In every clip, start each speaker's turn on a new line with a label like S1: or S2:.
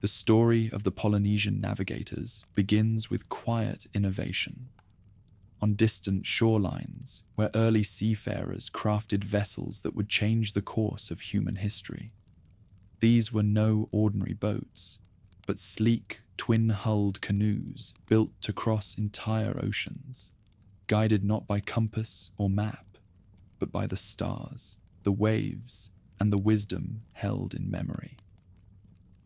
S1: The story of the Polynesian navigators begins with quiet innovation. On distant shorelines, where early seafarers crafted vessels that would change the course of human history. These were no ordinary boats, but sleek, twin-hulled canoes built to cross entire oceans, guided not by compass or map, but by the stars, the waves, and the wisdom held in memory.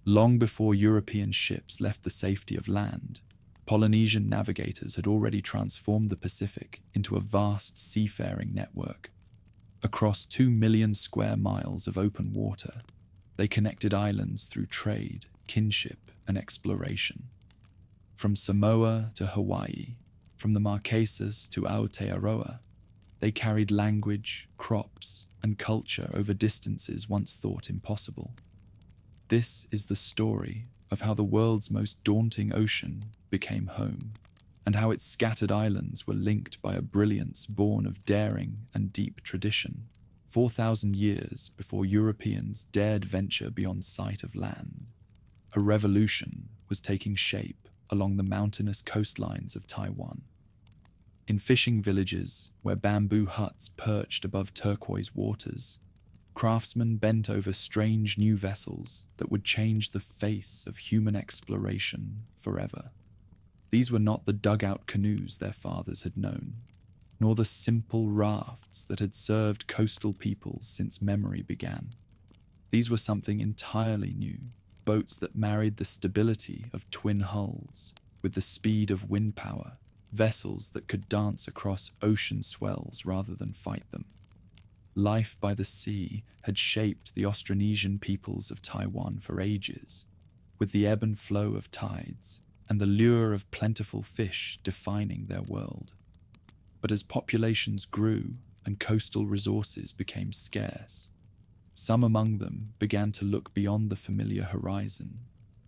S1: Long before European ships left the safety of land, Polynesian navigators had already transformed the Pacific into a vast seafaring network. Across 2 million square miles of open water, they connected islands through trade, kinship, and exploration. From Samoa to Hawaii, from the Marquesas to Aotearoa, they carried language, crops, and culture over distances once thought impossible. This is the story of how the world's most daunting ocean became home, and how its scattered islands were linked by a brilliance born of daring and deep tradition, 4,000 years before Europeans dared venture beyond sight of land. A revolution was taking shape along the mountainous coastlines of Taiwan. In fishing villages where bamboo huts perched above turquoise waters, craftsmen bent over strange new vessels that would change the face of human exploration forever. These were not the dugout canoes their fathers had known, nor the simple rafts that had served coastal peoples since memory began. These were something entirely new, boats that married the stability of twin hulls with the speed of wind power, vessels that could dance across ocean swells rather than fight them. Life by the sea had shaped the Austronesian peoples of Taiwan for ages, with the ebb and flow of tides and the lure of plentiful fish defining their world. But as populations grew and coastal resources became scarce, some among them began to look beyond the familiar horizon,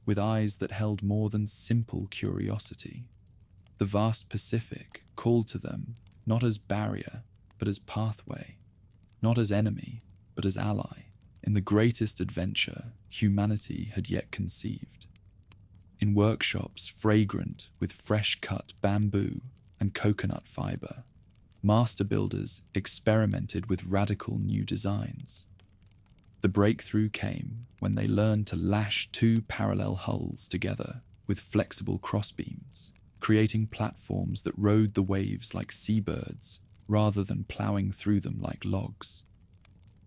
S1: with eyes that held more than simple curiosity. The vast Pacific called to them not as barrier, but as pathway, not as enemy, but as ally, in the greatest adventure humanity had yet conceived. In workshops fragrant with fresh-cut bamboo and coconut fiber, master builders experimented with radical new designs. The breakthrough came when they learned to lash 2 parallel hulls together with flexible crossbeams, creating platforms that rode the waves like seabirds rather than ploughing through them like logs.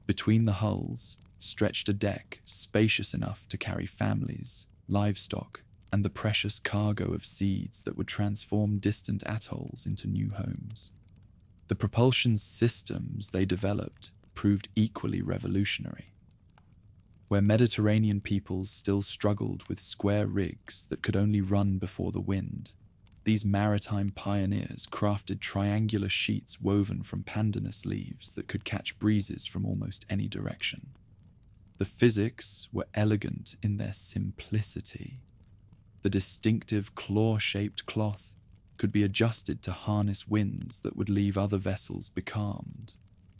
S1: Between the hulls stretched a deck spacious enough to carry families, livestock, and the precious cargo of seeds that would transform distant atolls into new homes. The propulsion systems they developed proved equally revolutionary. Where Mediterranean peoples still struggled with square rigs that could only run before the wind, these maritime pioneers crafted triangular sheets woven from pandanus leaves that could catch breezes from almost any direction. The physics were elegant in their simplicity. The distinctive claw-shaped cloth could be adjusted to harness winds that would leave other vessels becalmed,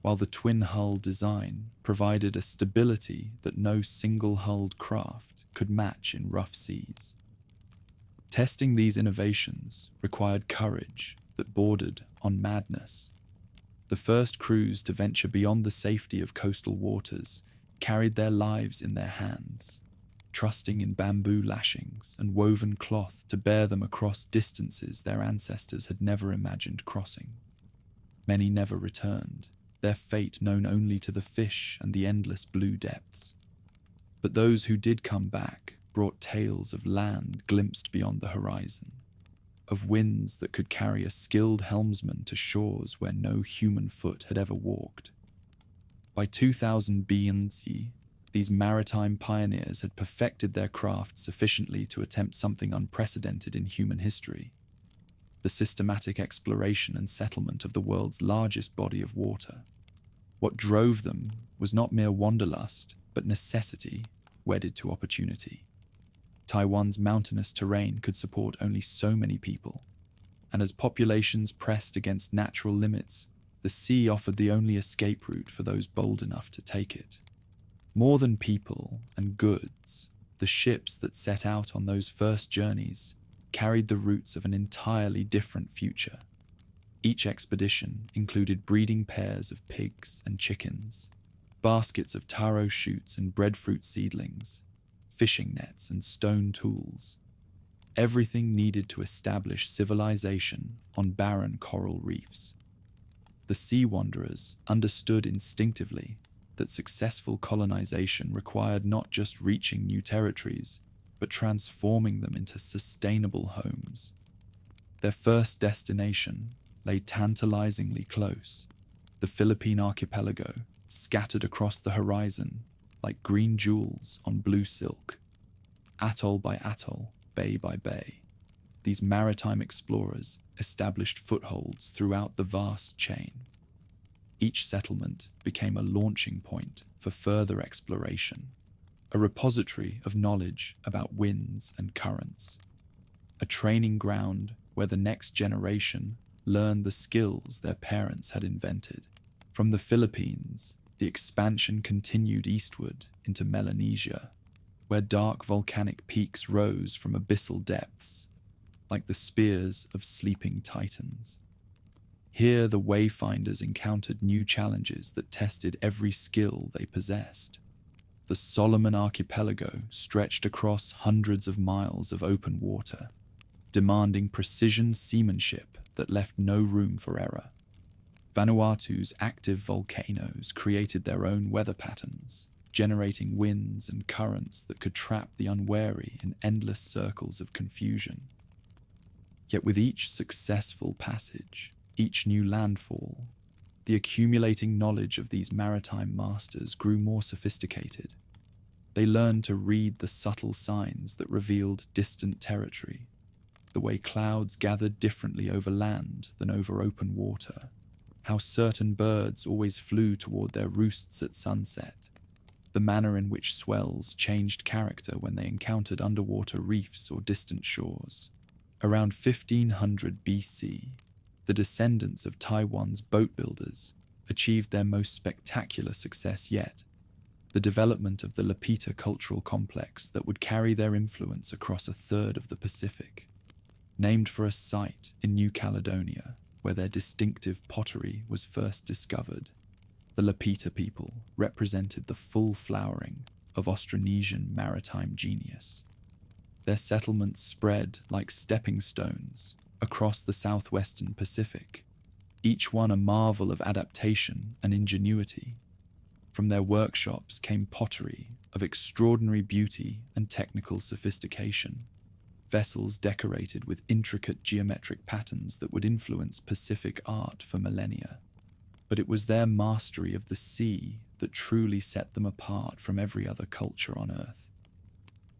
S1: while the twin-hull design provided a stability that no single-hulled craft could match in rough seas. Testing these innovations required courage that bordered on madness. The first crews to venture beyond the safety of coastal waters carried their lives in their hands, trusting in bamboo lashings and woven cloth to bear them across distances their ancestors had never imagined crossing. Many never returned, their fate known only to the fish and the endless blue depths. But those who did come back brought tales of land glimpsed beyond the horizon, of winds that could carry a skilled helmsman to shores where no human foot had ever walked. By 2000 BC, these maritime pioneers had perfected their craft sufficiently to attempt something unprecedented in human history: the systematic exploration and settlement of the world's largest body of water. What drove them was not mere wanderlust, but necessity wedded to opportunity. Taiwan's mountainous terrain could support only so many people, and as populations pressed against natural limits, the sea offered the only escape route for those bold enough to take it. More than people and goods, The ships that set out on those first journeys carried the roots of an entirely different future. Each expedition included breeding pairs of pigs and chickens, baskets of taro shoots and breadfruit seedlings, fishing nets and stone tools, everything needed to establish civilization on barren coral reefs. The sea wanderers understood instinctively that successful colonization required not just reaching new territories, but transforming them into sustainable homes. Their first destination lay tantalizingly close, the Philippine archipelago, scattered across the horizon like green jewels on blue silk. Atoll by atoll, bay by bay, these maritime explorers established footholds throughout the vast chain. Each settlement became a launching point for further exploration, a repository of knowledge about winds and currents, a training ground where the next generation learned the skills their parents had invented. From the Philippines, the expansion continued eastward into Melanesia, where dark volcanic peaks rose from abyssal depths, like the spears of sleeping titans. Here the Wayfinders encountered new challenges that tested every skill they possessed. The Solomon Archipelago stretched across hundreds of miles of open water, demanding precision seamanship that left no room for error. Vanuatu's active volcanoes created their own weather patterns, generating winds and currents that could trap the unwary in endless circles of confusion. Yet with each successful passage, each new landfall, the accumulating knowledge of these maritime masters grew more sophisticated. They learned to read the subtle signs that revealed distant territory, the way clouds gathered differently over land than over open water, how certain birds always flew toward their roosts at sunset, the manner in which swells changed character when they encountered underwater reefs or distant shores. Around 1500 BC, the descendants of Taiwan's boat builders achieved their most spectacular success yet, the development of the Lapita cultural complex that would carry their influence across a third of the Pacific. Named for a site in New Caledonia where their distinctive pottery was first discovered, the Lapita people represented the full flowering of Austronesian maritime genius. Their settlements spread like stepping stones across the southwestern Pacific, each one a marvel of adaptation and ingenuity. From their workshops came pottery of extraordinary beauty and technical sophistication, vessels decorated with intricate geometric patterns that would influence Pacific art for millennia. But it was their mastery of the sea that truly set them apart from every other culture on Earth.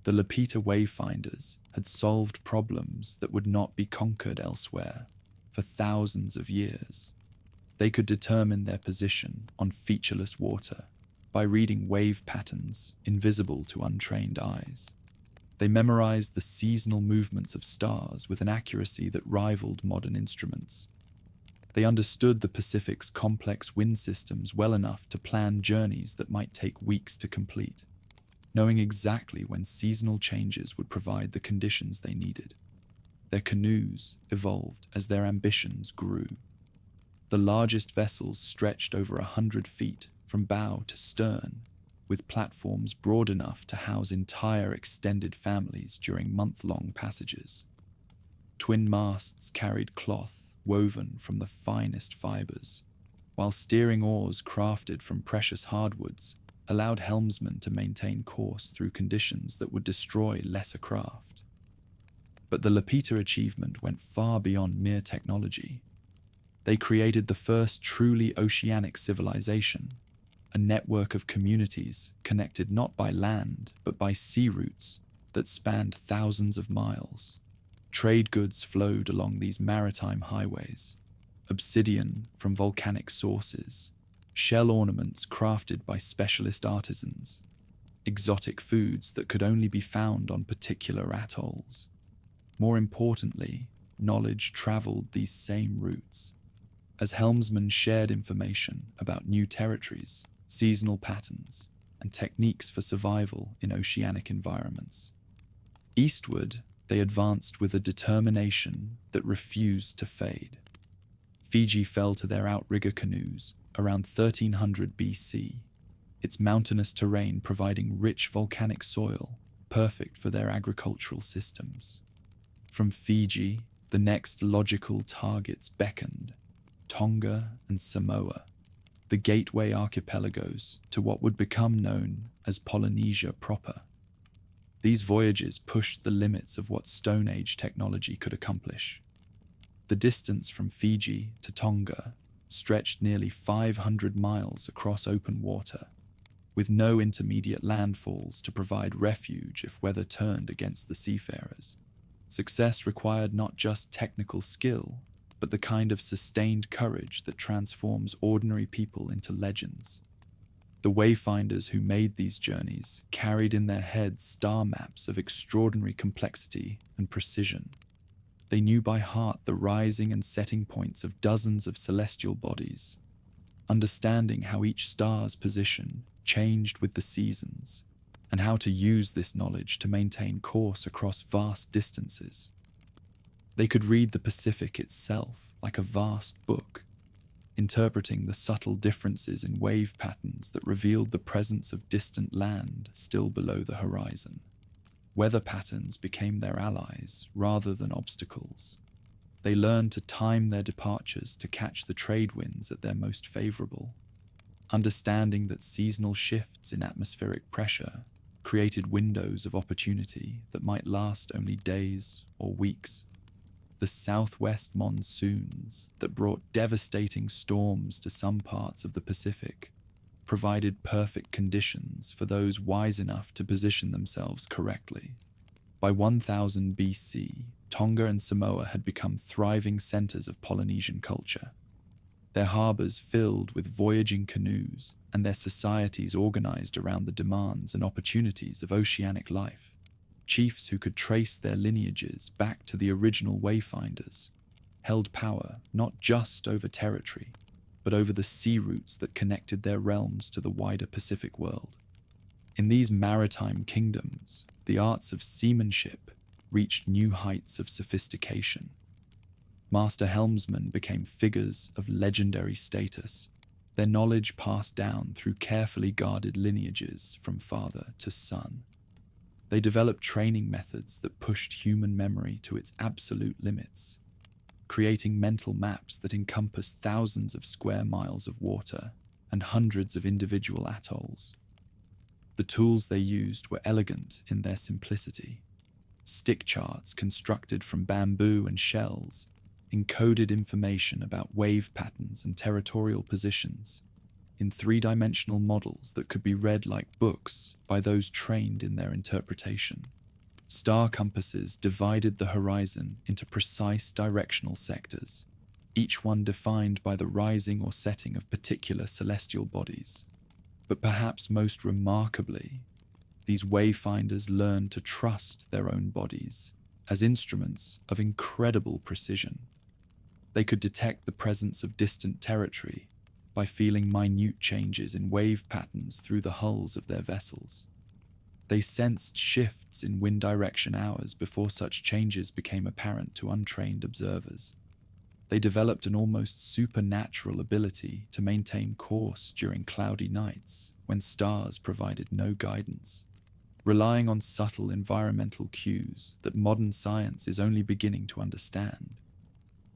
S1: The Lapita Wayfinders had solved problems that would not be conquered elsewhere for thousands of years. They could determine their position on featureless water by reading wave patterns invisible to untrained eyes. They memorized the seasonal movements of stars with an accuracy that rivaled modern instruments. They understood the Pacific's complex wind systems well enough to plan journeys that might take weeks to complete, knowing exactly when seasonal changes would provide the conditions they needed. Their canoes evolved as their ambitions grew. The largest vessels stretched over 100 feet from bow to stern, with platforms broad enough to house entire extended families during month-long passages. Twin masts carried cloth woven from the finest fibers, while steering oars crafted from precious hardwoods allowed helmsmen to maintain course through conditions that would destroy lesser craft. But the Lapita achievement went far beyond mere technology. They created the first truly oceanic civilization, a network of communities connected not by land but by sea routes that spanned thousands of miles. Trade goods flowed along these maritime highways, obsidian from volcanic sources, shell ornaments crafted by specialist artisans, exotic foods that could only be found on particular atolls. More importantly, knowledge traveled these same routes. As helmsmen shared information about new territories, seasonal patterns, and techniques for survival in oceanic environments. Eastward, they advanced with a determination that refused to fade. Fiji fell to their outrigger canoes around 1300 BC, its mountainous terrain providing rich volcanic soil perfect for their agricultural systems. From Fiji, the next logical targets beckoned: Tonga and Samoa, the gateway archipelagos to what would become known as Polynesia proper. These voyages pushed the limits of what Stone Age technology could accomplish. The distance from Fiji to Tonga stretched nearly 500 miles across open water, with no intermediate landfalls to provide refuge if weather turned against the seafarers. Success required not just technical skill, but the kind of sustained courage that transforms ordinary people into legends. The wayfinders who made these journeys carried in their heads star maps of extraordinary complexity and precision. They knew by heart the rising and setting points of dozens of celestial bodies, understanding how each star's position changed with the seasons, and how to use this knowledge to maintain course across vast distances. They could read the Pacific itself like a vast book, interpreting the subtle differences in wave patterns that revealed the presence of distant land still below the horizon. Weather patterns became their allies rather than obstacles. They learned to time their departures to catch the trade winds at their most favorable, understanding that seasonal shifts in atmospheric pressure created windows of opportunity that might last only days or weeks. The southwest monsoons that brought devastating storms to some parts of the Pacific provided perfect conditions for those wise enough to position themselves correctly. By 1000 BC, Tonga and Samoa had become thriving centers of Polynesian culture, their harbors filled with voyaging canoes and their societies organized around the demands and opportunities of oceanic life. Chiefs who could trace their lineages back to the original wayfinders held power not just over territory, but over the sea routes that connected their realms to the wider Pacific world. In these maritime kingdoms, the arts of seamanship reached new heights of sophistication. Master helmsmen became figures of legendary status, their knowledge passed down through carefully guarded lineages from father to son. They developed training methods that pushed human memory to its absolute limits, creating mental maps that encompassed thousands of square miles of water and hundreds of individual atolls. The tools they used were elegant in their simplicity. Stick charts constructed from bamboo and shells encoded information about wave patterns and territorial positions in three-dimensional models that could be read like books by those trained in their interpretation. Star compasses divided the horizon into precise directional sectors, each one defined by the rising or setting of particular celestial bodies. But perhaps most remarkably, these wayfinders learned to trust their own bodies as instruments of incredible precision. They could detect the presence of distant territory by feeling minute changes in wave patterns through the hulls of their vessels. They sensed shifts in wind direction hours before such changes became apparent to untrained observers. They developed an almost supernatural ability to maintain course during cloudy nights when stars provided no guidance, relying on subtle environmental cues that modern science is only beginning to understand.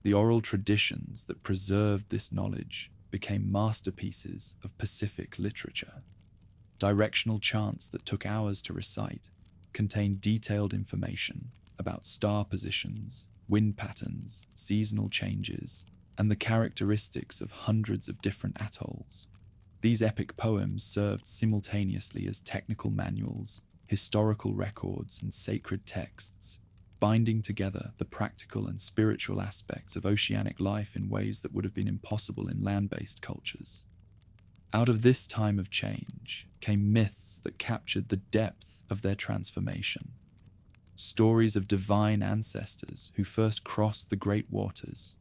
S1: The oral traditions that preserved this knowledge became masterpieces of Pacific literature. Directional charts that took hours to recite contained detailed information about star positions, wind patterns, seasonal changes, and the characteristics of hundreds of different atolls. These epic poems served simultaneously as technical manuals, historical records, and sacred texts, binding together the practical and spiritual aspects of oceanic life in ways that would have been impossible in land-based cultures. Out of this time of change came myths that captured the depth of their transformation. Stories of divine ancestors who first crossed the great waters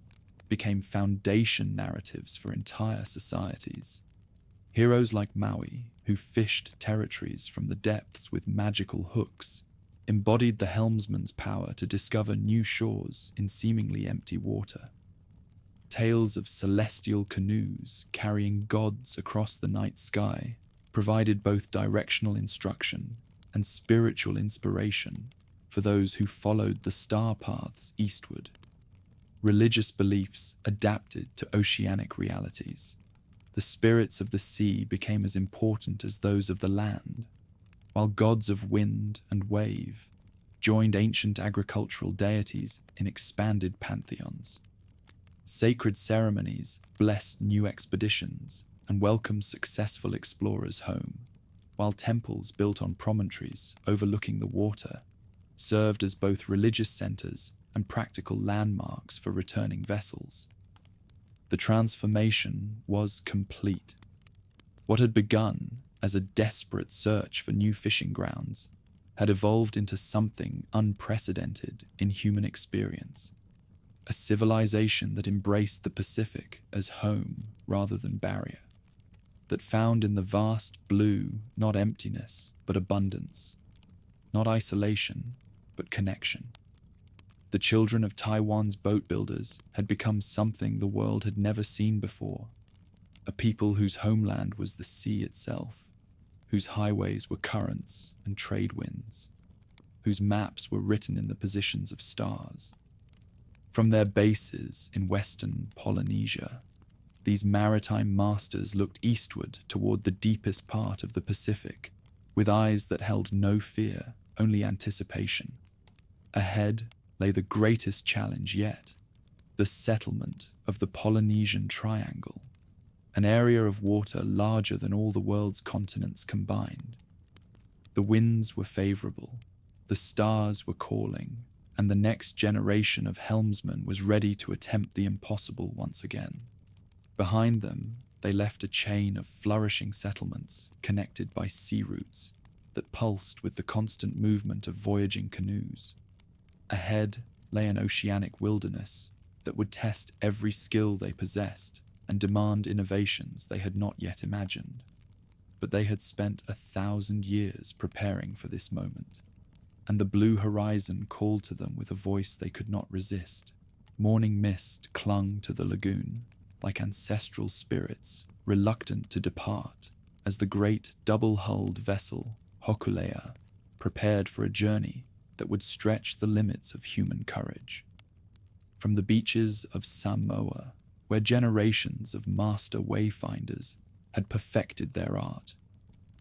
S1: became foundation narratives for entire societies. Heroes like Maui, who fished territories from the depths with magical hooks, embodied the helmsman's power to discover new shores in seemingly empty water. Tales of celestial canoes carrying gods across the night sky provided both directional instruction and spiritual inspiration for those who followed the star paths eastward. Religious beliefs adapted to oceanic realities. The spirits of the sea became as important as those of the land, while gods of wind and wave joined ancient agricultural deities in expanded pantheons. Sacred ceremonies blessed new expeditions and welcomed successful explorers home, while temples built on promontories overlooking the water served as both religious centers and practical landmarks for returning vessels. The transformation was complete. What had begun as a desperate search for new fishing grounds had evolved into something unprecedented in human experience. A civilization that embraced the Pacific as home rather than barrier, that found in the vast blue not emptiness but abundance, not isolation but connection. The children of Taiwan's boat builders had become something the world had never seen before, a people whose homeland was the sea itself, whose highways were currents and trade winds, whose maps were written in the positions of stars. From their bases in western Polynesia, these maritime masters looked eastward toward the deepest part of the Pacific, with eyes that held no fear, only anticipation. Ahead lay the greatest challenge yet, the settlement of the Polynesian Triangle, an area of water larger than all the world's continents combined. The winds were favorable, the stars were calling, and the next generation of helmsmen was ready to attempt the impossible once again. Behind them, they left a chain of flourishing settlements connected by sea routes that pulsed with the constant movement of voyaging canoes. Ahead lay an oceanic wilderness that would test every skill they possessed and demand innovations they had not yet imagined. But they had spent 1,000 years preparing for this moment, and the blue horizon called to them with a voice they could not resist. Morning mist clung to the lagoon, like ancestral spirits reluctant to depart as the great double-hulled vessel Hokulea prepared for a journey that would stretch the limits of human courage. From the beaches of Samoa, where generations of master wayfinders had perfected their art,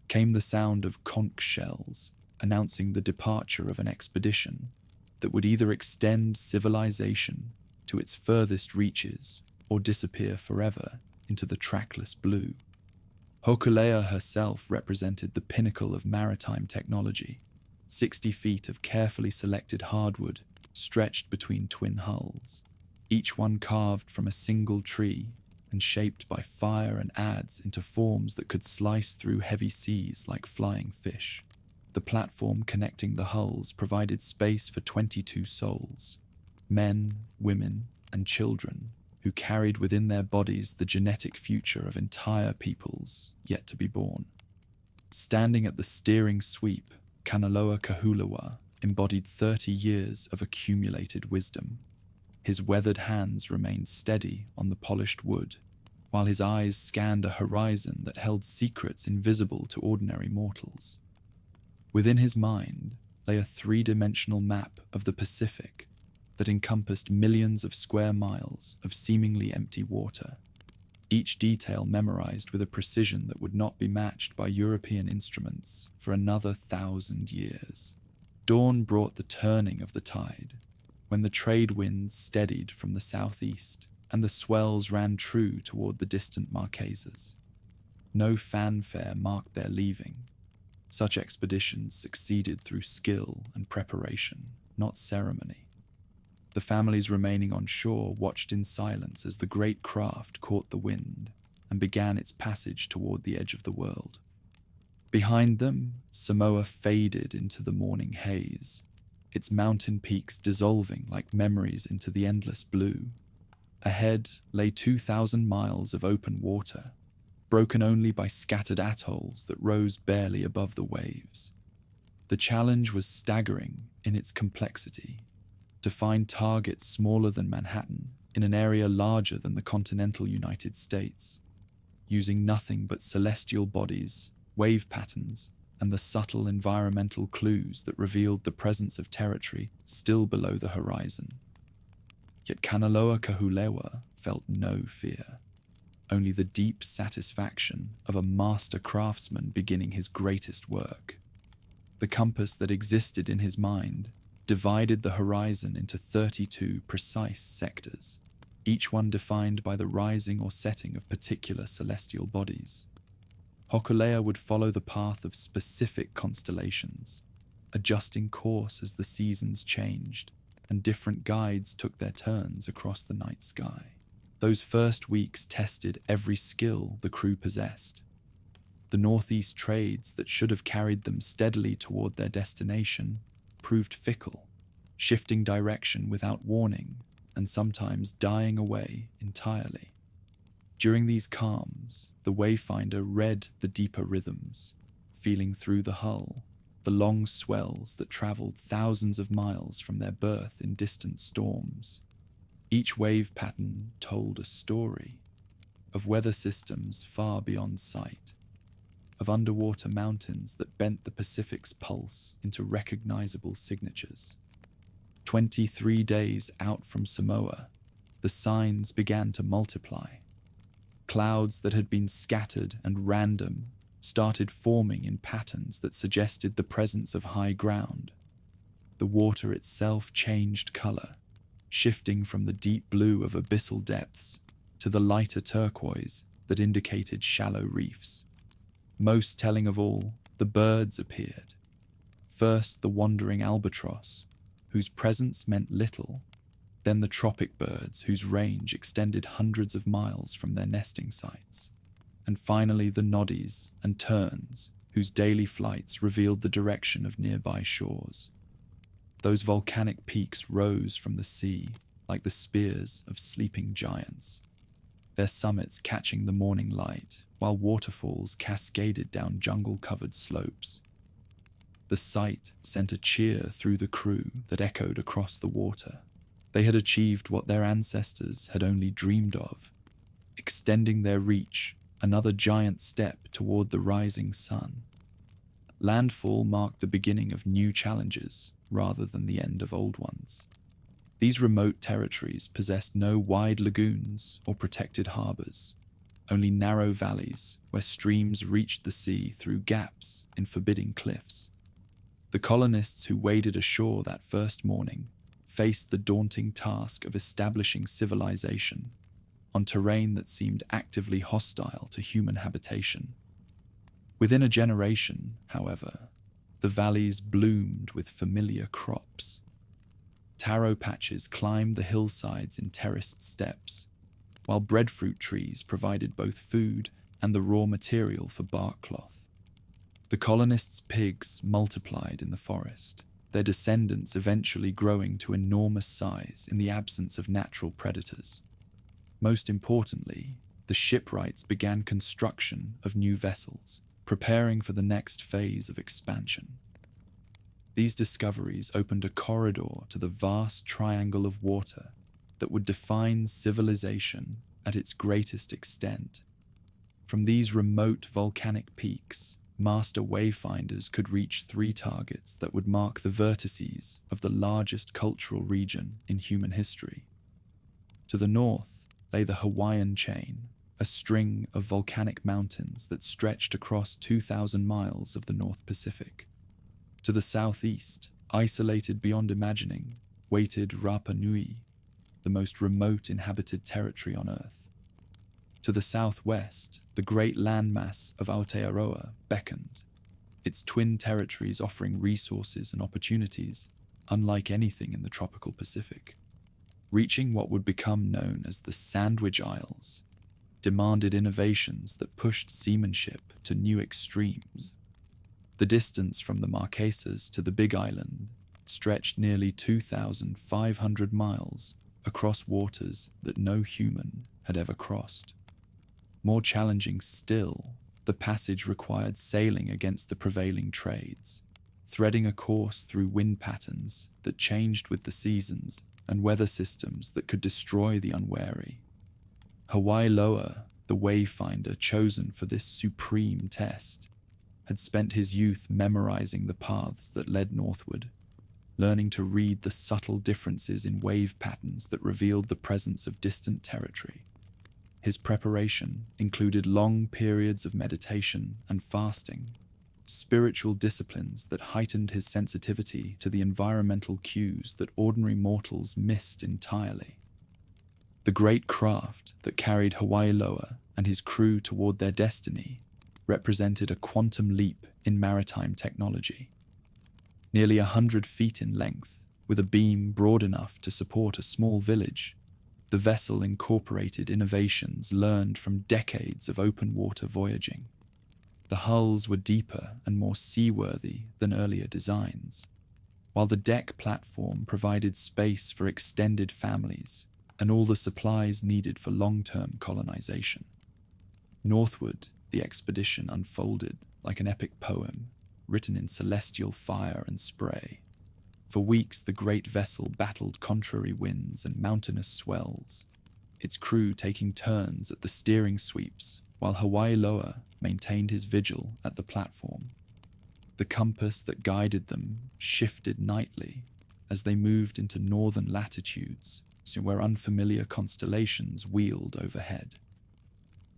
S1: came the sound of conch shells announcing the departure of an expedition that would either extend civilization to its furthest reaches or disappear forever into the trackless blue. Hokulea herself represented the pinnacle of maritime technology, 60 feet of carefully selected hardwood stretched between twin hulls, each one carved from a single tree and shaped by fire and adze into forms that could slice through heavy seas like flying fish. The platform connecting the hulls provided space for 22 souls, men, women, and children who carried within their bodies the genetic future of entire peoples yet to be born. Standing at the steering sweep, Kanaloa Kahulawa embodied 30 years of accumulated wisdom. His weathered hands remained steady on the polished wood, while his eyes scanned a horizon that held secrets invisible to ordinary mortals. Within his mind lay a three-dimensional map of the Pacific that encompassed millions of square miles of seemingly empty water, each detail memorized with a precision that would not be matched by European instruments for another 1,000 years. Dawn brought the turning of the tide, when the trade winds steadied from the southeast and the swells ran true toward the distant Marquesas. No fanfare marked their leaving. Such expeditions succeeded through skill and preparation, not ceremony. The families remaining on shore watched in silence as the great craft caught the wind and began its passage toward the edge of the world. Behind them, Samoa faded into the morning haze, its mountain peaks dissolving like memories into the endless blue. Ahead lay 2,000 miles of open water, broken only by scattered atolls that rose barely above the waves. The challenge was staggering in its complexity. To find targets smaller than Manhattan in an area larger than the continental United States, using nothing but celestial bodies, wave patterns, and the subtle environmental clues that revealed the presence of territory still below the horizon. Yet Kanaloa Kahulewa felt no fear, only the deep satisfaction of a master craftsman beginning his greatest work. The compass that existed in his mind divided the horizon into 32 precise sectors, each one defined by the rising or setting of particular celestial bodies. Hokulea would follow the path of specific constellations, adjusting course as the seasons changed and different guides took their turns across the night sky. Those first weeks tested every skill the crew possessed. The northeast trades that should have carried them steadily toward their destination proved fickle, shifting direction without warning and sometimes dying away entirely. During these calms, the wayfinder read the deeper rhythms, feeling through the hull, the long swells that traveled thousands of miles from their berth in distant storms. Each wave pattern told a story of weather systems far beyond sight, of underwater mountains that bent the Pacific's pulse into recognizable signatures. 23 days out from Samoa, the signs began to multiply. Clouds that had been scattered and random started forming in patterns that suggested the presence of high ground. The water itself changed color, shifting from the deep blue of abyssal depths to the lighter turquoise that indicated shallow reefs. Most telling of all, the birds appeared. First the wandering albatross, whose presence meant little, then the tropic birds whose range extended hundreds of miles from their nesting sites, and finally the noddies and terns whose daily flights revealed the direction of nearby shores. Those volcanic peaks rose from the sea like the spears of sleeping giants, their summits catching the morning light while waterfalls cascaded down jungle-covered slopes. The sight sent a cheer through the crew that echoed across the water. They had achieved what their ancestors had only dreamed of, extending their reach another giant step toward the rising sun. Landfall marked the beginning of new challenges rather than the end of old ones. These remote territories possessed no wide lagoons or protected harbors, only narrow valleys where streams reached the sea through gaps in forbidding cliffs. The colonists who waded ashore that first morning faced the daunting task of establishing civilization on terrain that seemed actively hostile to human habitation. Within a generation, however, the valleys bloomed with familiar crops. Taro patches climbed the hillsides in terraced steps, while breadfruit trees provided both food and the raw material for bark cloth. The colonists' pigs multiplied in the forest, their descendants eventually growing to enormous size in the absence of natural predators. Most importantly, the shipwrights began construction of new vessels, preparing for the next phase of expansion. These discoveries opened a corridor to the vast triangle of water that would define civilization at its greatest extent. From these remote volcanic peaks, master wayfinders could reach 3 targets that would mark the vertices of the largest cultural region in human history. To the north lay the Hawaiian chain, a string of volcanic mountains that stretched across 2,000 miles of the North Pacific. To the southeast, isolated beyond imagining, waited Rapa Nui, the most remote inhabited territory on Earth. To the southwest, the great landmass of Aotearoa beckoned, its twin territories offering resources and opportunities unlike anything in the tropical Pacific. Reaching what would become known as the Sandwich Isles demanded innovations that pushed seamanship to new extremes. The distance from the Marquesas to the Big Island stretched nearly 2,500 miles across waters that no human had ever crossed. More challenging still, the passage required sailing against the prevailing trades, threading a course through wind patterns that changed with the seasons and weather systems that could destroy the unwary. Hawaii Loa, the wayfinder chosen for this supreme test, had spent his youth memorizing the paths that led northward, learning to read the subtle differences in wave patterns that revealed the presence of distant territory. His preparation included long periods of meditation and fasting, spiritual disciplines that heightened his sensitivity to the environmental cues that ordinary mortals missed entirely. The great craft that carried Hawaii Loa and his crew toward their destiny represented a quantum leap in maritime technology. Nearly 100 feet in length, with a beam broad enough to support a small village, the vessel incorporated innovations learned from decades of open-water voyaging. The hulls were deeper and more seaworthy than earlier designs, while the deck platform provided space for extended families and all the supplies needed for long-term colonization. Northward, the expedition unfolded like an epic poem, written in celestial fire and spray. For weeks, the great vessel battled contrary winds and mountainous swells, its crew taking turns at the steering sweeps, while Hawaii Loa maintained his vigil at the platform. The compass that guided them shifted nightly as they moved into northern latitudes, where unfamiliar constellations wheeled overhead.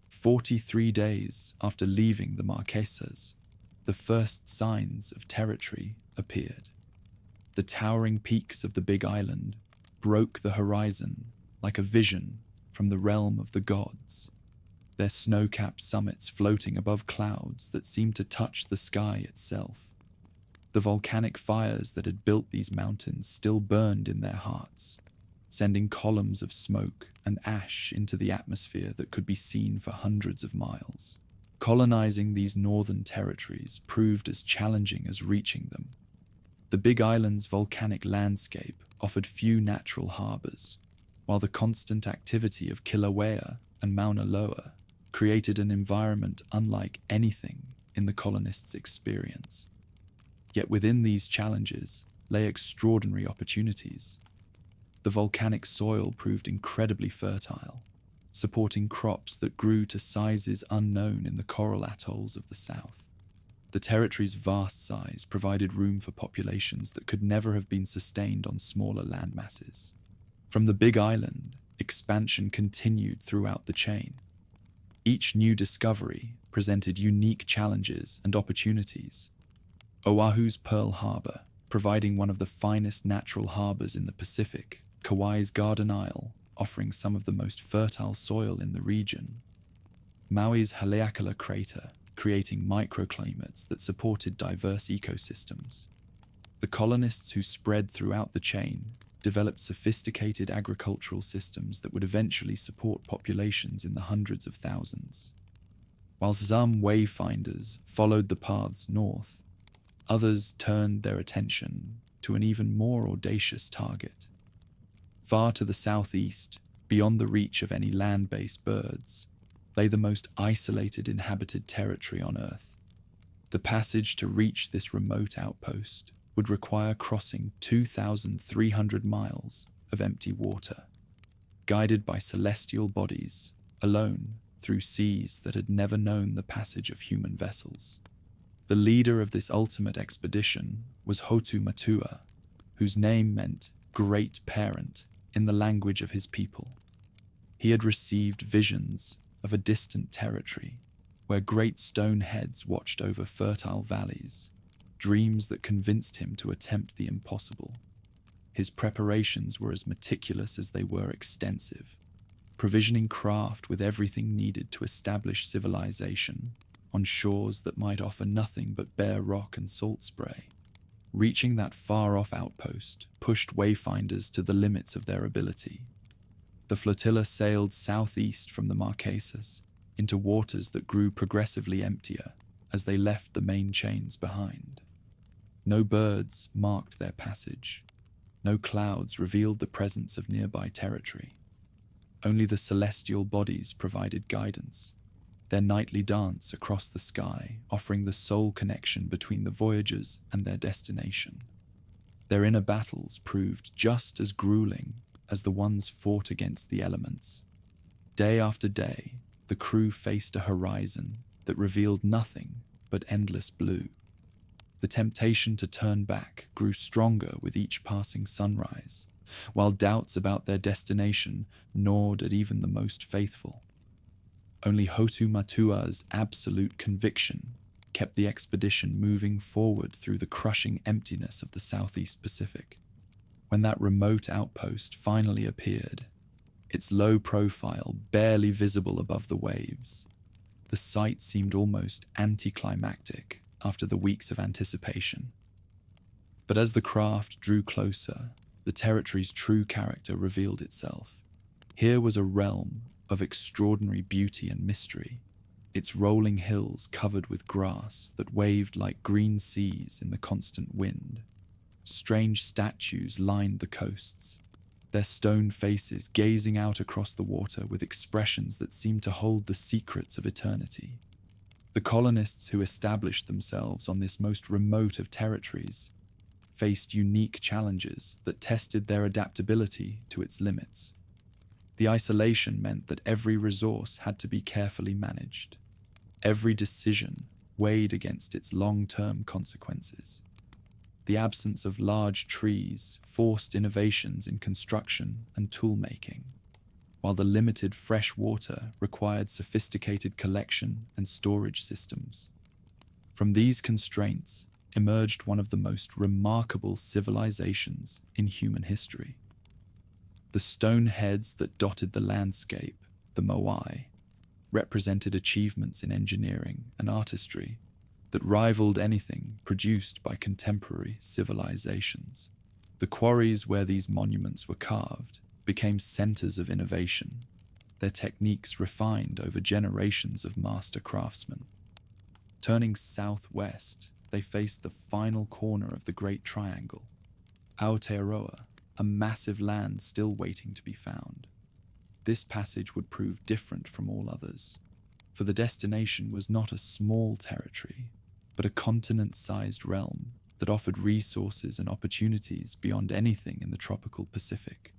S1: 43 days after leaving the Marquesas, the first signs of territory appeared. The towering peaks of the Big Island broke the horizon like a vision from the realm of the gods, their snow-capped summits floating above clouds that seemed to touch the sky itself. The volcanic fires that had built these mountains still burned in their hearts, sending columns of smoke and ash into the atmosphere that could be seen for hundreds of miles. Colonizing these northern territories proved as challenging as reaching them. The Big Island's volcanic landscape offered few natural harbors, while the constant activity of Kilauea and Mauna Loa created an environment unlike anything in the colonists' experience. Yet within these challenges lay extraordinary opportunities. The volcanic soil proved incredibly fertile, supporting crops that grew to sizes unknown in the coral atolls of the south. The territory's vast size provided room for populations that could never have been sustained on smaller landmasses. From the Big Island, expansion continued throughout the chain. Each new discovery presented unique challenges and opportunities. Oahu's Pearl Harbor, providing one of the finest natural harbors in the Pacific, Kauai's Garden Isle, offering some of the most fertile soil in the region. Maui's Haleakala Crater, creating microclimates that supported diverse ecosystems. The colonists who spread throughout the chain developed sophisticated agricultural systems that would eventually support populations in the hundreds of thousands. While some wayfinders followed the paths north, others turned their attention to an even more audacious target. Far to the southeast, beyond the reach of any land-based birds, lay the most isolated inhabited territory on Earth. The passage to reach this remote outpost would require crossing 2,300 miles of empty water, guided by celestial bodies, alone through seas that had never known the passage of human vessels. The leader of this ultimate expedition was Hotu Matua, whose name meant Great Parent in the language of his people. He had received visions of a distant territory where great stone heads watched over fertile valleys, dreams that convinced him to attempt the impossible. His preparations were as meticulous as they were extensive, provisioning craft with everything needed to establish civilization on shores that might offer nothing but bare rock and salt spray. Reaching that far-off outpost pushed wayfinders to the limits of their ability. The flotilla sailed southeast from the Marquesas into waters that grew progressively emptier as they left the main chains behind. No birds marked their passage. No clouds revealed the presence of nearby territory. Only the celestial bodies provided guidance, their nightly dance across the sky offering the sole connection between the voyagers and their destination. Their inner battles proved just as grueling as the ones fought against the elements. Day after day, the crew faced a horizon that revealed nothing but endless blue. The temptation to turn back grew stronger with each passing sunrise, while doubts about their destination gnawed at even the most faithful. Only Hotu Matua's absolute conviction kept the expedition moving forward through the crushing emptiness of the Southeast Pacific. When that remote outpost finally appeared, its low profile barely visible above the waves, the sight seemed almost anticlimactic after the weeks of anticipation. But as the craft drew closer, the territory's true character revealed itself. Here was a realm of extraordinary beauty and mystery, its rolling hills covered with grass that waved like green seas in the constant wind. Strange statues lined the coasts, their stone faces gazing out across the water with expressions that seemed to hold the secrets of eternity. The colonists who established themselves on this most remote of territories faced unique challenges that tested their adaptability to its limits. The isolation meant that every resource had to be carefully managed. Every decision weighed against its long-term consequences. The absence of large trees forced innovations in construction and tool-making, while the limited fresh water required sophisticated collection and storage systems. From these constraints emerged one of the most remarkable civilizations in human history. The stone heads that dotted the landscape, the Moai, represented achievements in engineering and artistry that rivaled anything produced by contemporary civilizations. The quarries where these monuments were carved became centers of innovation, their techniques refined over generations of master craftsmen. Turning southwest, they faced the final corner of the Great Triangle, Aotearoa, a massive land still waiting to be found. This passage would prove different from all others, for the destination was not a small territory, but a continent-sized realm that offered resources and opportunities beyond anything in the tropical Pacific.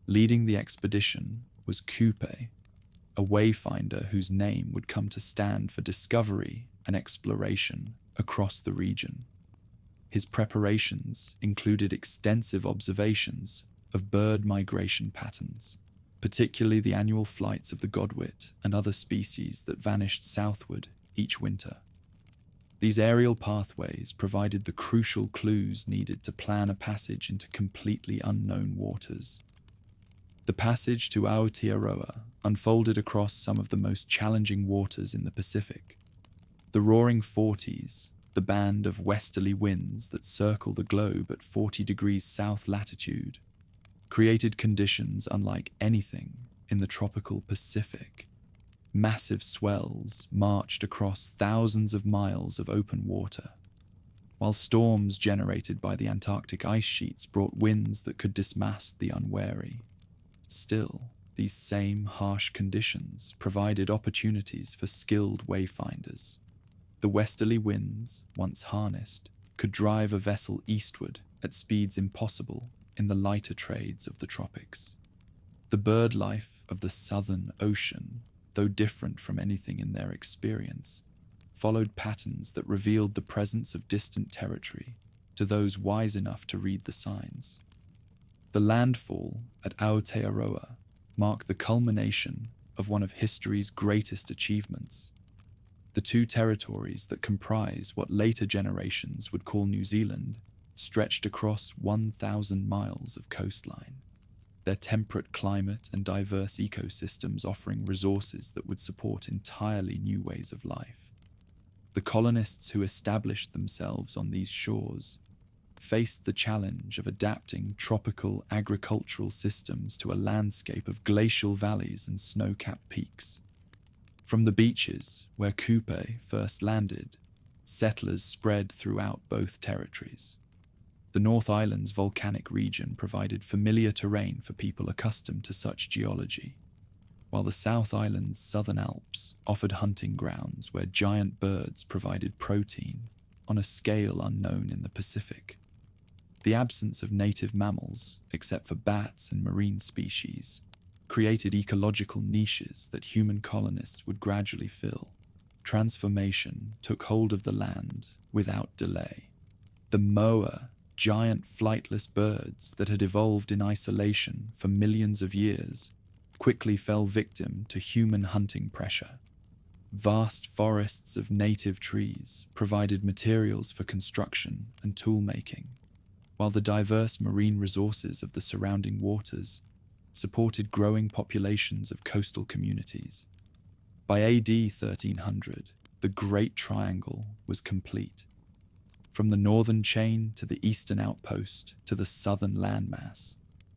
S1: Leading the expedition was Kupe, a wayfinder whose name would come to stand for discovery and exploration across the region. His preparations included extensive observations of bird migration patterns, particularly the annual flights of the godwit and other species that vanished southward each winter. These aerial pathways provided the crucial clues needed to plan a passage into completely unknown waters. The passage to Aotearoa unfolded across some of the most challenging waters in the Pacific. The roaring Forties, the band of westerly winds that circle the globe at 40 degrees south latitude, created conditions unlike anything in the tropical Pacific. Massive swells marched across thousands of miles of open water, while storms generated by the Antarctic ice sheets brought winds that could dismast the unwary. Still, these same harsh conditions provided opportunities for skilled wayfinders. The westerly winds, once harnessed, could drive a vessel eastward at speeds impossible in the lighter trades of the tropics. The bird life of the Southern Ocean, though different from anything in their experience, followed patterns that revealed the presence of distant territory to those wise enough to read the signs. The landfall at Aotearoa marked the culmination of one of history's greatest achievements. The two territories that comprise what later generations would call New Zealand stretched across 1,000 miles of coastline, their temperate climate and diverse ecosystems offering resources that would support entirely new ways of life. The colonists who established themselves on these shores faced the challenge of adapting tropical agricultural systems to a landscape of glacial valleys and snow-capped peaks. From the beaches where Kupe first landed, settlers spread throughout both territories. The North Island's volcanic region provided familiar terrain for people accustomed to such geology, while the South Island's southern Alps offered hunting grounds where giant birds provided protein on a scale unknown in the Pacific. The absence of native mammals, except for bats and marine species, created ecological niches that human colonists would gradually fill. Transformation took hold of the land without delay. The moa, giant flightless birds that had evolved in isolation for millions of years, quickly fell victim to human hunting pressure. Vast forests of native trees provided materials for construction and tool-making, while the diverse marine resources of the surrounding waters supported growing populations of coastal communities. By AD 1300, the Great Triangle was complete. From the northern chain to the eastern outpost to the southern landmass,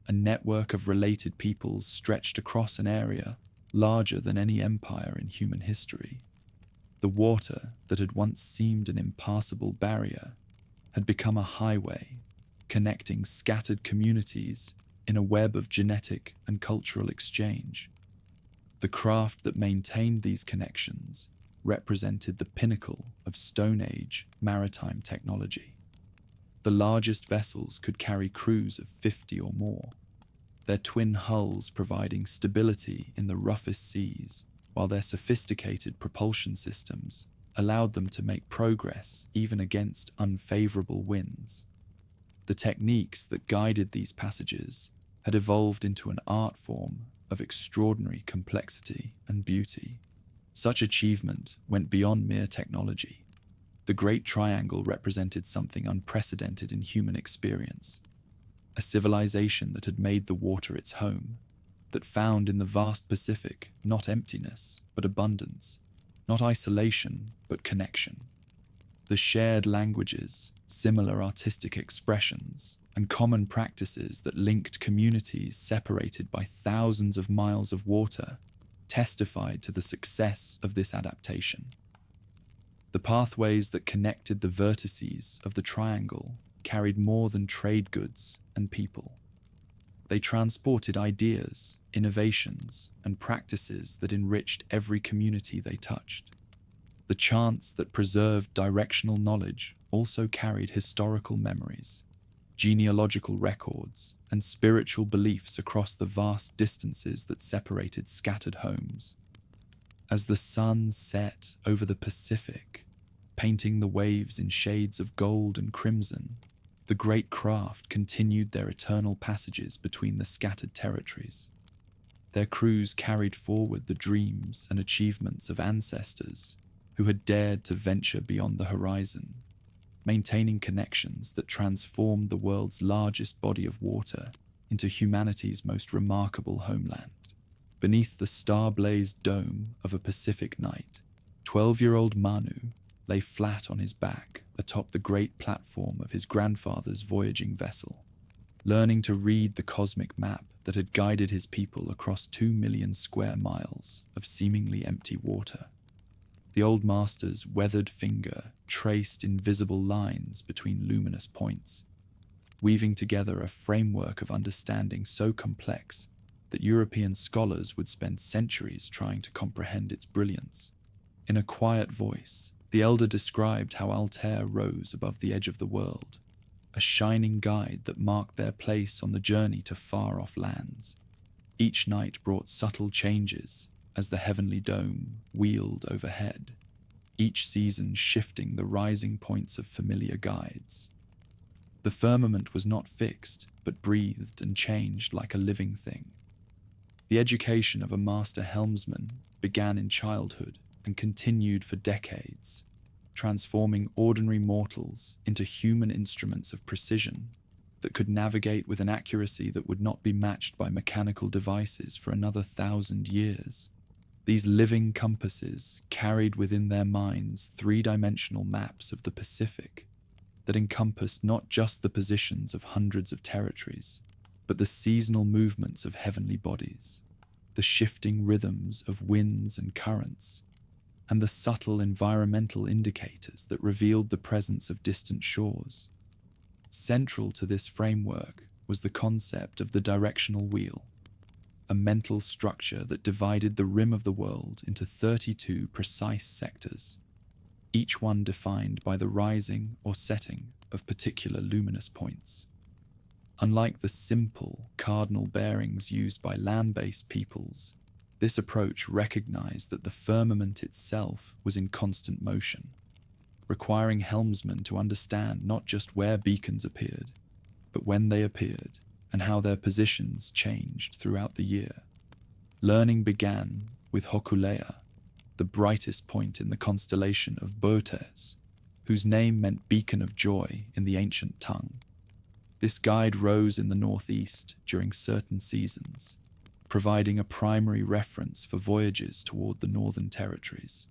S1: a network of related peoples stretched across an area larger than any empire in human history. The water that had once seemed an impassable barrier had become a highway, connecting scattered communities in a web of genetic and cultural exchange. The craft that maintained these connections represented the pinnacle of Stone Age maritime technology. The largest vessels could carry crews of 50 or more, their twin hulls providing stability in the roughest seas, while their sophisticated propulsion systems allowed them to make progress even against unfavorable winds. The techniques that guided these passages had evolved into an art form of extraordinary complexity and beauty. Such achievement went beyond mere technology. The Great Triangle represented something unprecedented in human experience, a civilization that had made the water its home, that found in the vast Pacific not emptiness, but abundance, not isolation, but connection. The shared languages, similar artistic expressions, and common practices that linked communities separated by thousands of miles of water testified to the success of this adaptation. The pathways that connected the vertices of the triangle carried more than trade goods and people. They transported ideas, innovations, and practices that enriched every community they touched. The chants that preserved directional knowledge also carried historical memories, genealogical records, and spiritual beliefs across the vast distances that separated scattered homes. As the sun set over the Pacific, painting the waves in shades of gold and crimson, the great craft continued their eternal passages between the scattered territories. Their crews carried forward the dreams and achievements of ancestors who had dared to venture beyond the horizon, maintaining connections that transformed the world's largest body of water into humanity's most remarkable homeland. Beneath the star-blazed dome of a Pacific night, 12-year-old Manu lay flat on his back atop the great platform of his grandfather's voyaging vessel, learning to read the cosmic map that had guided his people across 2 million square miles of seemingly empty water. The old master's weathered finger traced invisible lines between luminous points, weaving together a framework of understanding so complex that European scholars would spend centuries trying to comprehend its brilliance. In a quiet voice, the elder described how Altair rose above the edge of the world, a shining guide that marked their place on the journey to far-off lands. Each night brought subtle changes as the heavenly dome wheeled overhead, each season shifting the rising points of familiar guides. The firmament was not fixed, but breathed and changed like a living thing. The education of a master helmsman began in childhood and continued for decades, transforming ordinary mortals into human instruments of precision that could navigate with an accuracy that would not be matched by mechanical devices for another 1,000 years. These living compasses carried within their minds three-dimensional maps of the Pacific that encompassed not just the positions of hundreds of territories, but the seasonal movements of heavenly bodies, the shifting rhythms of winds and currents, and the subtle environmental indicators that revealed the presence of distant shores. Central to this framework was the concept of the directional wheel, a mental structure that divided the rim of the world into 32 precise sectors, each one defined by the rising or setting of particular luminous points. Unlike the simple cardinal bearings used by land-based peoples, this approach recognized that the firmament itself was in constant motion, requiring helmsmen to understand not just where beacons appeared, but when they appeared and how their positions changed throughout the year. Learning began with Hokulea, the brightest point in the constellation of Botes, whose name meant beacon of joy in the ancient tongue. This guide rose in the northeast during certain seasons, providing a primary reference for voyages toward the northern territories.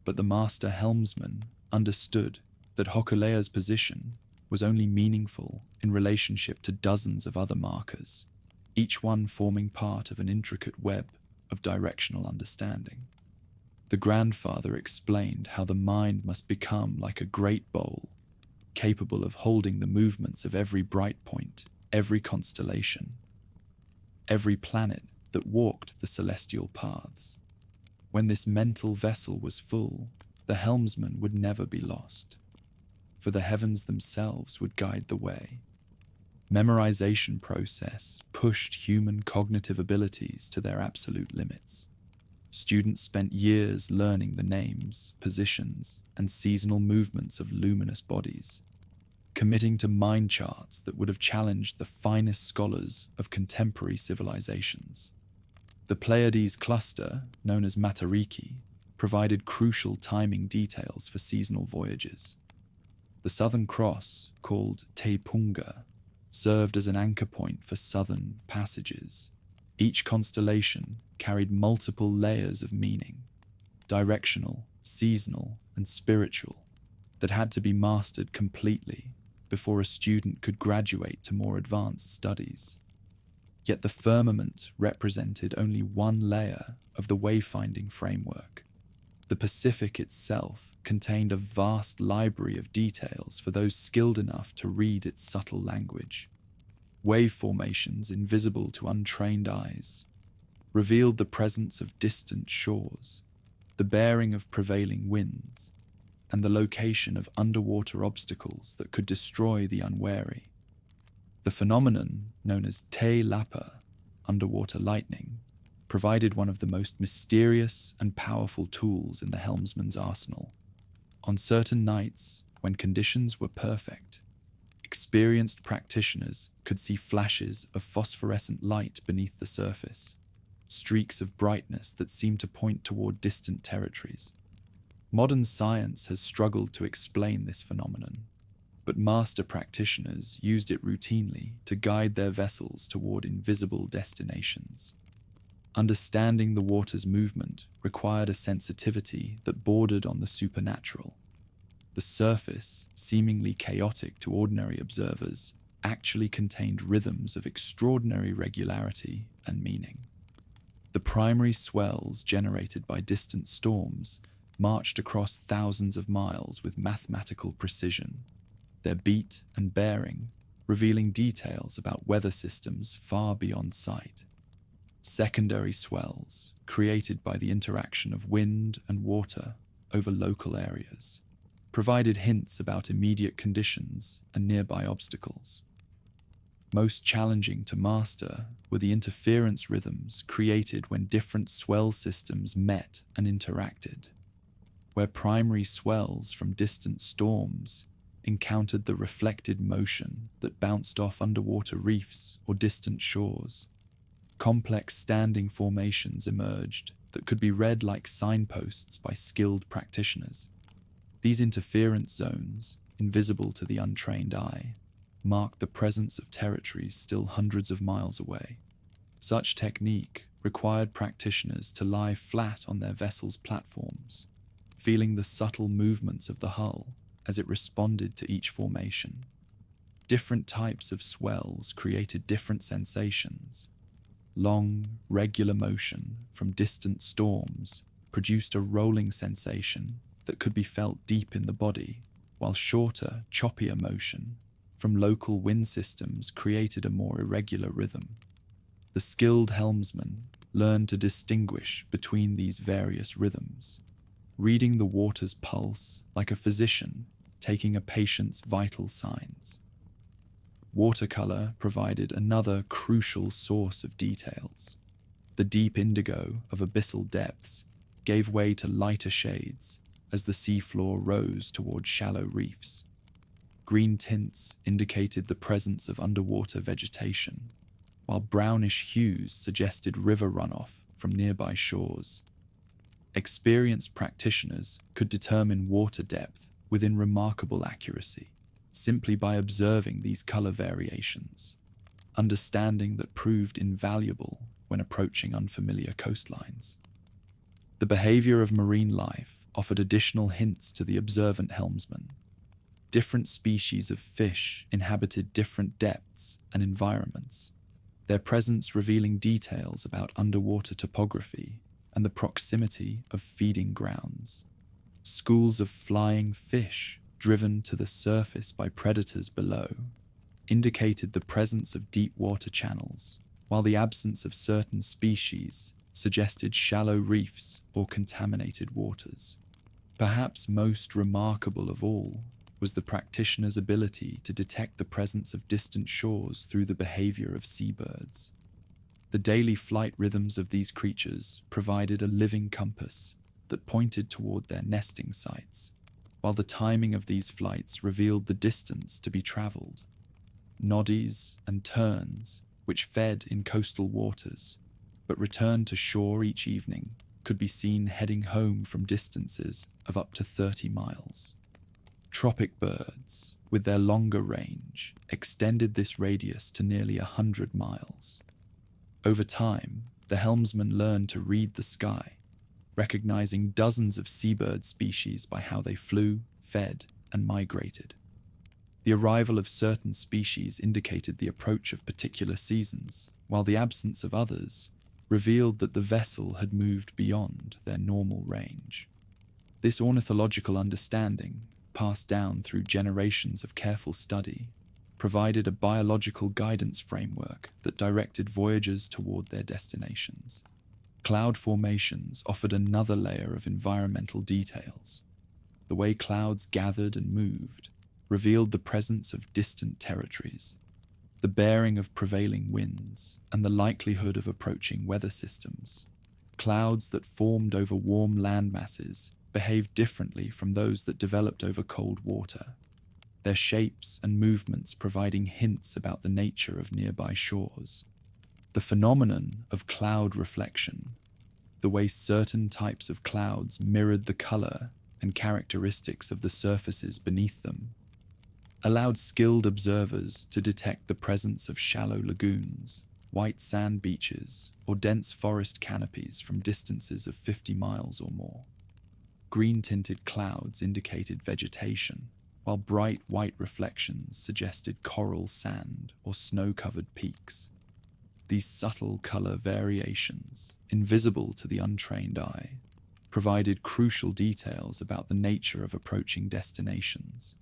S1: But the master helmsman understood that Hokulea's position was only meaningful in relationship to dozens of other markers, each one forming part of an intricate web of directional understanding. The grandfather explained how the mind must become like a great bowl, capable of holding the movements of every bright point, every constellation, every planet that walked the celestial paths. When this mental vessel was full, the helmsman would never be lost, for the heavens themselves would guide the way. Memorization process pushed human cognitive abilities to their absolute limits. Students spent years learning the names, positions, and seasonal movements of luminous bodies, committing to mind charts that would have challenged the finest scholars of contemporary civilizations. The Pleiades cluster, known as Matariki, provided crucial timing details for seasonal voyages. The Southern Cross, called Te Punga, served as an anchor point for southern passages. Each constellation carried multiple layers of meaning, directional, seasonal, and spiritual, that had to be mastered completely before a student could graduate to more advanced studies. Yet the firmament represented only one layer of the wayfinding framework. The Pacific itself contained a vast library of details for those skilled enough to read its subtle language. Wave formations invisible to untrained eyes revealed the presence of distant shores, the bearing of prevailing winds, and the location of underwater obstacles that could destroy the unwary. The phenomenon known as Te Lapa, underwater lightning, provided one of the most mysterious and powerful tools in the helmsman's arsenal. On certain nights, when conditions were perfect, experienced practitioners could see flashes of phosphorescent light beneath the surface, streaks of brightness that seemed to point toward distant territories. Modern science has struggled to explain this phenomenon, but master practitioners used it routinely to guide their vessels toward invisible destinations. Understanding the water's movement required a sensitivity that bordered on the supernatural. The surface, seemingly chaotic to ordinary observers, actually contained rhythms of extraordinary regularity and meaning. The primary swells generated by distant storms marched across thousands of miles with mathematical precision, their beat and bearing revealing details about weather systems far beyond sight. Secondary swells, created by the interaction of wind and water over local areas, provided hints about immediate conditions and nearby obstacles. Most challenging to master were the interference rhythms created when different swell systems met and interacted, where primary swells from distant storms encountered the reflected motion that bounced off underwater reefs or distant shores. Complex standing formations emerged that could be read like signposts by skilled practitioners. These interference zones, invisible to the untrained eye, marked the presence of territories still hundreds of miles away. Such technique required practitioners to lie flat on their vessel's platforms, feeling the subtle movements of the hull as it responded to each formation. Different types of swells created different sensations. Long, regular motion from distant storms produced a rolling sensation that could be felt deep in the body, while shorter, choppier motion from local wind systems created a more irregular rhythm. The skilled helmsman learned to distinguish between these various rhythms, reading the water's pulse like a physician taking a patient's vital signs. Watercolor provided another crucial source of details. The deep indigo of abyssal depths gave way to lighter shades as the seafloor rose toward shallow reefs. Green tints indicated the presence of underwater vegetation, while brownish hues suggested river runoff from nearby shores. Experienced practitioners could determine water depth within remarkable accuracy, simply by observing these color variations, understanding that proved invaluable when approaching unfamiliar coastlines. The behavior of marine life offered additional hints to the observant helmsman. Different species of fish inhabited different depths and environments, their presence revealing details about underwater topography and the proximity of feeding grounds. Schools of flying fish, driven to the surface by predators below, indicated the presence of deep water channels, while the absence of certain species suggested shallow reefs or contaminated waters. Perhaps most remarkable of all was the practitioner's ability to detect the presence of distant shores through the behavior of seabirds. The daily flight rhythms of these creatures provided a living compass that pointed toward their nesting sites, while the timing of these flights revealed the distance to be traveled. Noddies and terns, which fed in coastal waters, but returned to shore each evening, could be seen heading home from distances of up to 30 miles. Tropic birds, with their longer range, extended this radius to nearly 100 miles. Over time, the helmsman learned to read the sky, recognizing dozens of seabird species by how they flew, fed, and migrated. The arrival of certain species indicated the approach of particular seasons, while the absence of others revealed that the vessel had moved beyond their normal range. This ornithological understanding, passed down through generations of careful study, provided a biological guidance framework that directed voyagers toward their destinations. Cloud formations offered another layer of environmental details. The way clouds gathered and moved revealed the presence of distant territories, the bearing of prevailing winds, and the likelihood of approaching weather systems. Clouds that formed over warm land masses behaved differently from those that developed over cold water, their shapes and movements providing hints about the nature of nearby shores. The phenomenon of cloud reflection, the way certain types of clouds mirrored the color and characteristics of the surfaces beneath them, allowed skilled observers to detect the presence of shallow lagoons, white sand beaches, or dense forest canopies from distances of 50 miles or more. Green-tinted clouds indicated vegetation, while bright white reflections suggested coral sand or snow-covered peaks. These subtle color variations, invisible to the untrained eye, provided crucial details about the nature of approaching destinations.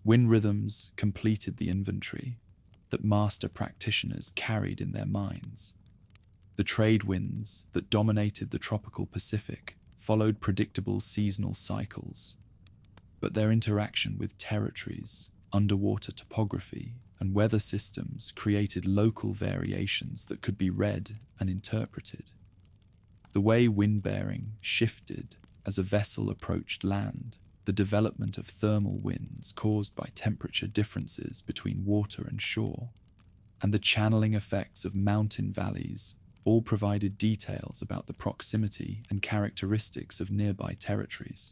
S1: Wind rhythms completed the inventory that master practitioners carried in their minds. The trade winds that dominated the tropical Pacific followed predictable seasonal cycles, but their interaction with territories, underwater topography, and weather systems created local variations that could be read and interpreted. The way wind bearing shifted as a vessel approached land, the development of thermal winds caused by temperature differences between water and shore, and the channeling effects of mountain valleys all provided details about the proximity and characteristics of nearby territories.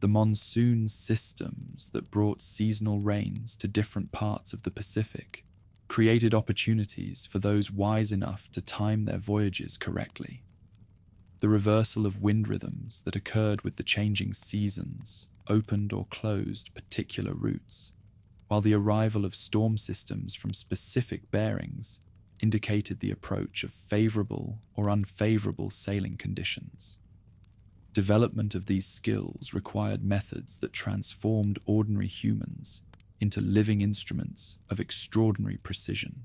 S1: The monsoon systems that brought seasonal rains to different parts of the Pacific created opportunities for those wise enough to time their voyages correctly. The reversal of wind rhythms that occurred with the changing seasons opened or closed particular routes, while the arrival of storm systems from specific bearings indicated the approach of favorable or unfavorable sailing conditions. Development of these skills required methods that transformed ordinary humans into living instruments of extraordinary precision.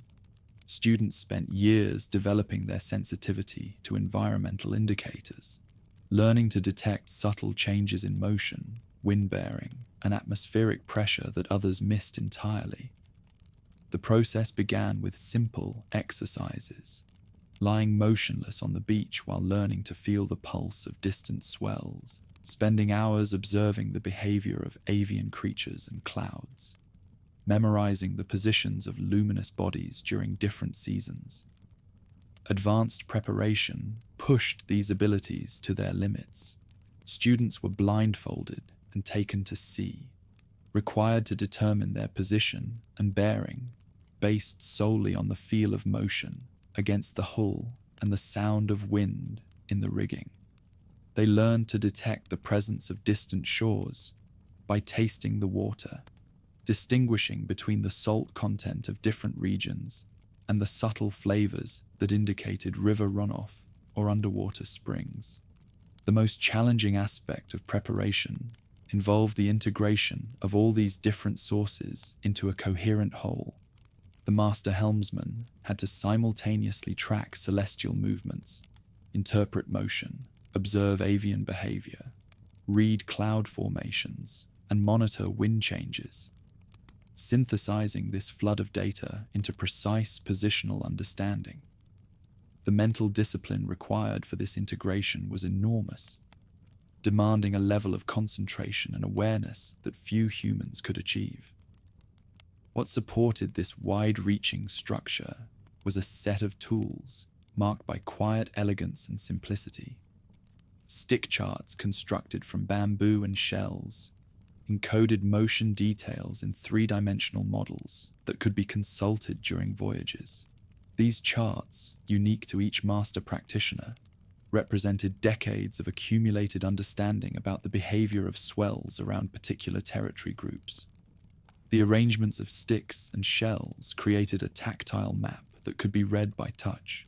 S1: Students spent years developing their sensitivity to environmental indicators, learning to detect subtle changes in motion, wind bearing, and atmospheric pressure that others missed entirely. The process began with simple exercises, lying motionless on the beach while learning to feel the pulse of distant swells, spending hours observing the behavior of avian creatures and clouds, memorizing the positions of luminous bodies during different seasons. Advanced preparation pushed these abilities to their limits. Students were blindfolded and taken to sea, required to determine their position and bearing based solely on the feel of motion against the hull and the sound of wind in the rigging. They learned to detect the presence of distant shores by tasting the water, distinguishing between the salt content of different regions and the subtle flavors that indicated river runoff or underwater springs. The most challenging aspect of preparation involved the integration of all these different sources into a coherent whole. The master helmsman had to simultaneously track celestial movements, interpret motion, observe avian behavior, read cloud formations, and monitor wind changes. Synthesizing this flood of data into precise positional understanding. The mental discipline required for this integration was enormous, demanding a level of concentration and awareness that few humans could achieve. What supported this wide-reaching structure was a set of tools marked by quiet elegance and simplicity. Stick charts constructed from bamboo and shells encoded motion details in three-dimensional models that could be consulted during voyages. These charts, unique to each master practitioner, represented decades of accumulated understanding about the behavior of swells around particular territory groups. The arrangements of sticks and shells created a tactile map that could be read by touch,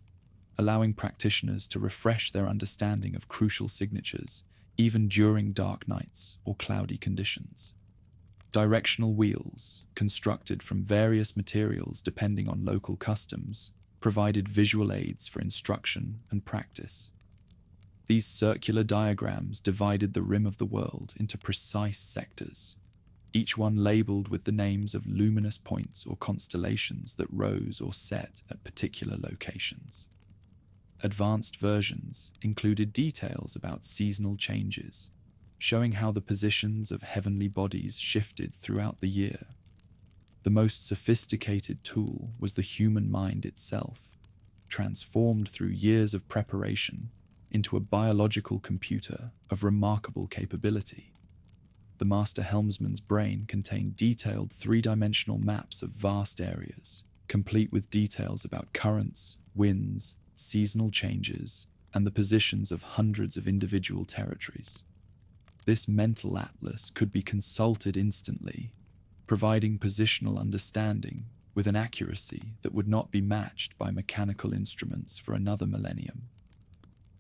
S1: allowing practitioners to refresh their understanding of crucial signatures even during dark nights or cloudy conditions. Directional wheels, constructed from various materials depending on local customs, provided visual aids for instruction and practice. These circular diagrams divided the rim of the world into precise sectors, each one labeled with the names of luminous points or constellations that rose or set at particular locations. Advanced versions included details about seasonal changes, showing how the positions of heavenly bodies shifted throughout the year. The most sophisticated tool was the human mind itself, transformed through years of preparation into a biological computer of remarkable capability. The master helmsman's brain contained detailed three-dimensional maps of vast areas, complete with details about currents, winds, seasonal changes, and the positions of hundreds of individual territories. This mental atlas could be consulted instantly, providing positional understanding with an accuracy that would not be matched by mechanical instruments for another millennium.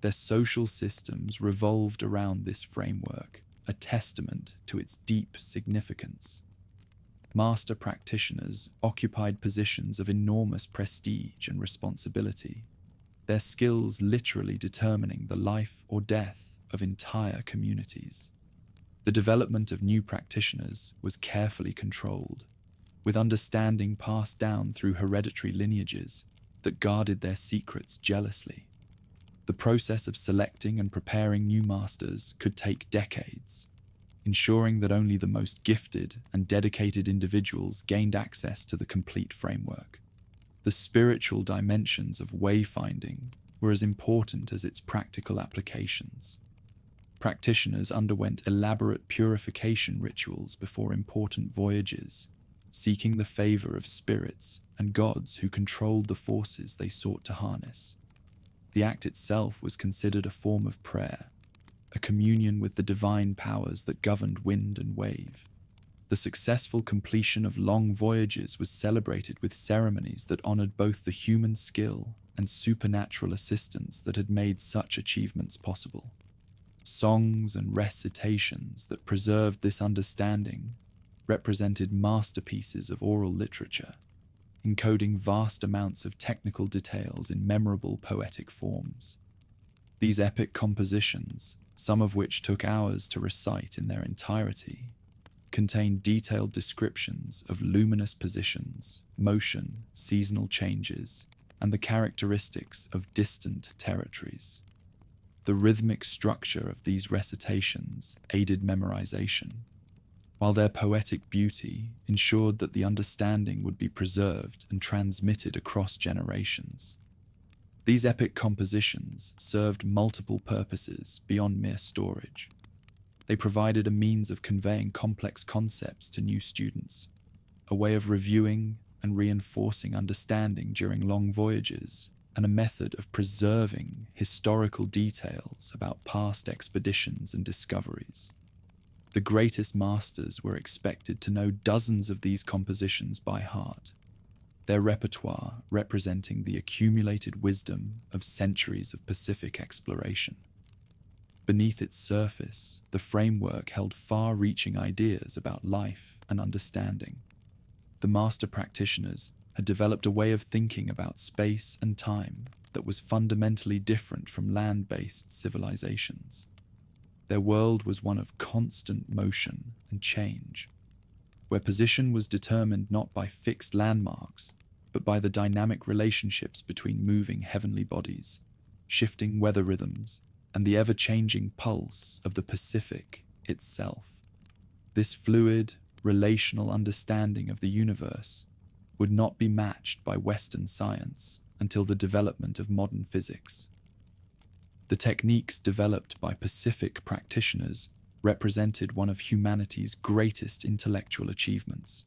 S1: Their social systems revolved around this framework, a testament to its deep significance. Master practitioners occupied positions of enormous prestige and responsibility, their skills literally determining the life or death of entire communities. The development of new practitioners was carefully controlled, with understanding passed down through hereditary lineages that guarded their secrets jealously. The process of selecting and preparing new masters could take decades, ensuring that only the most gifted and dedicated individuals gained access to the complete framework. The spiritual dimensions of wayfinding were as important as its practical applications. Practitioners underwent elaborate purification rituals before important voyages, seeking the favor of spirits and gods who controlled the forces they sought to harness. The act itself was considered a form of prayer, a communion with the divine powers that governed wind and wave. The successful completion of long voyages was celebrated with ceremonies that honored both the human skill and supernatural assistance that had made such achievements possible. Songs and recitations that preserved this understanding represented masterpieces of oral literature, encoding vast amounts of technical details in memorable poetic forms. These epic compositions, some of which took hours to recite in their entirety, contain detailed descriptions of luminous positions, motion, seasonal changes, and the characteristics of distant territories. The rhythmic structure of these recitations aided memorization, while their poetic beauty ensured that the understanding would be preserved and transmitted across generations. These epic compositions served multiple purposes beyond mere storage. They provided a means of conveying complex concepts to new students, a way of reviewing and reinforcing understanding during long voyages, and a method of preserving historical details about past expeditions and discoveries. The greatest masters were expected to know dozens of these compositions by heart, their repertoire representing the accumulated wisdom of centuries of Pacific exploration. Beneath its surface, the framework held far-reaching ideas about life and understanding. The master practitioners had developed a way of thinking about space and time that was fundamentally different from land-based civilizations. Their world was one of constant motion and change, where position was determined not by fixed landmarks, but by the dynamic relationships between moving heavenly bodies, shifting weather rhythms, and the ever-changing pulse of the Pacific itself. This fluid, relational understanding of the universe would not be matched by Western science until the development of modern physics. The techniques developed by Pacific practitioners represented one of humanity's greatest intellectual achievements,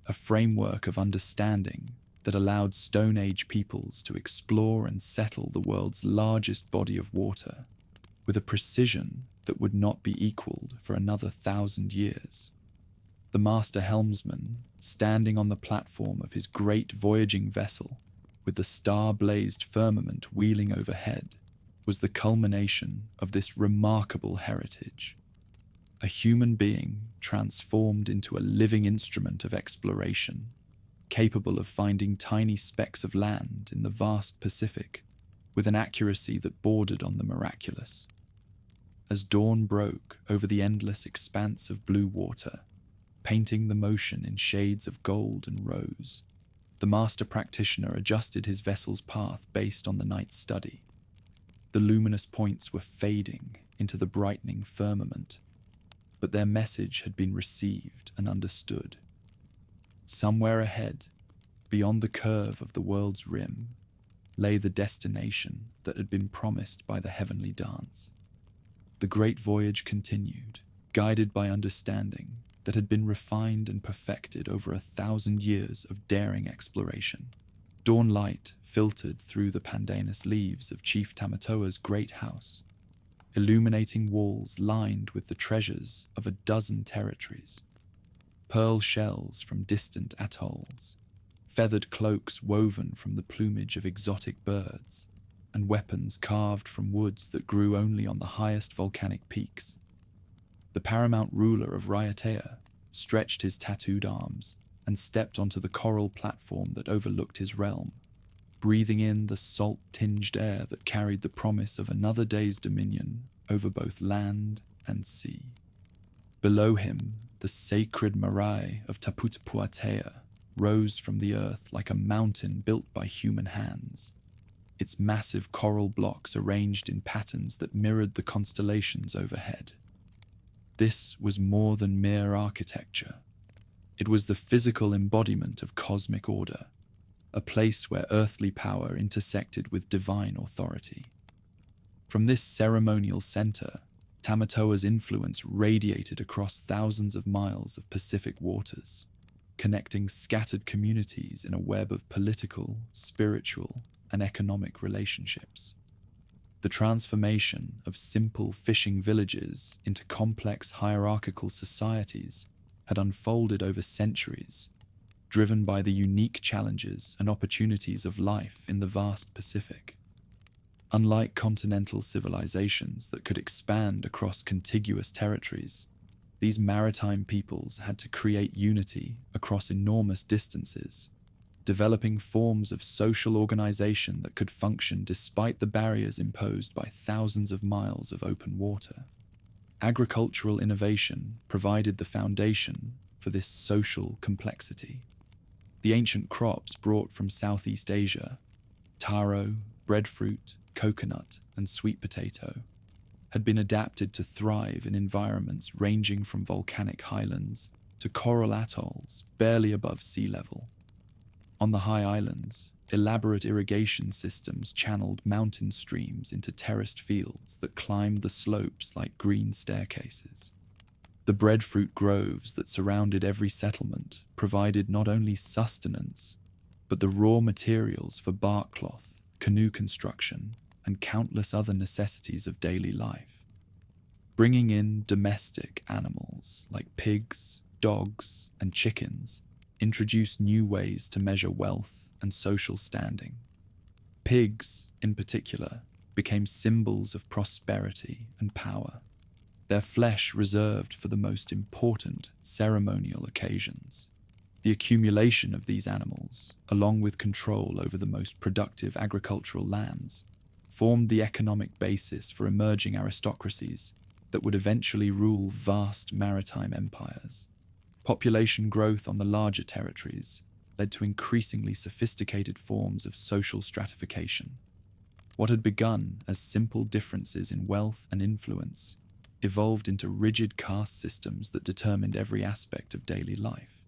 S1: a framework of understanding that allowed Stone Age peoples to explore and settle the world's largest body of water with a precision that would not be equaled for another 1,000 years. The master helmsman, standing on the platform of his great voyaging vessel, with the star-blazed firmament wheeling overhead, was the culmination of this remarkable heritage. A human being transformed into a living instrument of exploration, capable of finding tiny specks of land in the vast Pacific with an accuracy that bordered on the miraculous. As dawn broke over the endless expanse of blue water, painting the motion in shades of gold and rose, the master practitioner adjusted his vessel's path based on the night's study. The luminous points were fading into the brightening firmament, but their message had been received and understood. Somewhere ahead, beyond the curve of the world's rim, lay the destination that had been promised by the heavenly dance. The great voyage continued, guided by understanding that had been refined and perfected over 1,000 years of daring exploration. Dawn light filtered through the pandanus leaves of Chief Tamatoa's great house, illuminating walls lined with the treasures of a dozen territories. Pearl shells from distant atolls, feathered cloaks woven from the plumage of exotic birds, and weapons carved from woods that grew only on the highest volcanic peaks. The paramount ruler of Raiatea stretched his tattooed arms and stepped onto the coral platform that overlooked his realm, breathing in the salt-tinged air that carried the promise of another day's dominion over both land and sea. Below him, the sacred marae of Taputpuatea rose from the earth like a mountain built by human hands, its massive coral blocks arranged in patterns that mirrored the constellations overhead. This was more than mere architecture. It was the physical embodiment of cosmic order, a place where earthly power intersected with divine authority. From this ceremonial center, Tamatoa's influence radiated across thousands of miles of Pacific waters, connecting scattered communities in a web of political, spiritual, and economic relationships. The transformation of simple fishing villages into complex hierarchical societies had unfolded over centuries, driven by the unique challenges and opportunities of life in the vast Pacific. Unlike continental civilizations that could expand across contiguous territories, these maritime peoples had to create unity across enormous distances, developing forms of social organization that could function despite the barriers imposed by thousands of miles of open water. Agricultural innovation provided the foundation for this social complexity. The ancient crops brought from Southeast Asia, taro, breadfruit, coconut, and sweet potato, had been adapted to thrive in environments ranging from volcanic highlands to coral atolls barely above sea level. On the high islands, elaborate irrigation systems channeled mountain streams into terraced fields that climbed the slopes like green staircases. The breadfruit groves that surrounded every settlement provided not only sustenance, but the raw materials for bark cloth, canoe construction, and countless other necessities of daily life. Bringing in domestic animals like pigs, dogs, and chickens introduced new ways to measure wealth and social standing. Pigs, in particular, became symbols of prosperity and power, their flesh reserved for the most important ceremonial occasions. The accumulation of these animals, along with control over the most productive agricultural lands, formed the economic basis for emerging aristocracies that would eventually rule vast maritime empires. Population growth on the larger territories led to increasingly sophisticated forms of social stratification. What had begun as simple differences in wealth and influence evolved into rigid caste systems that determined every aspect of daily life.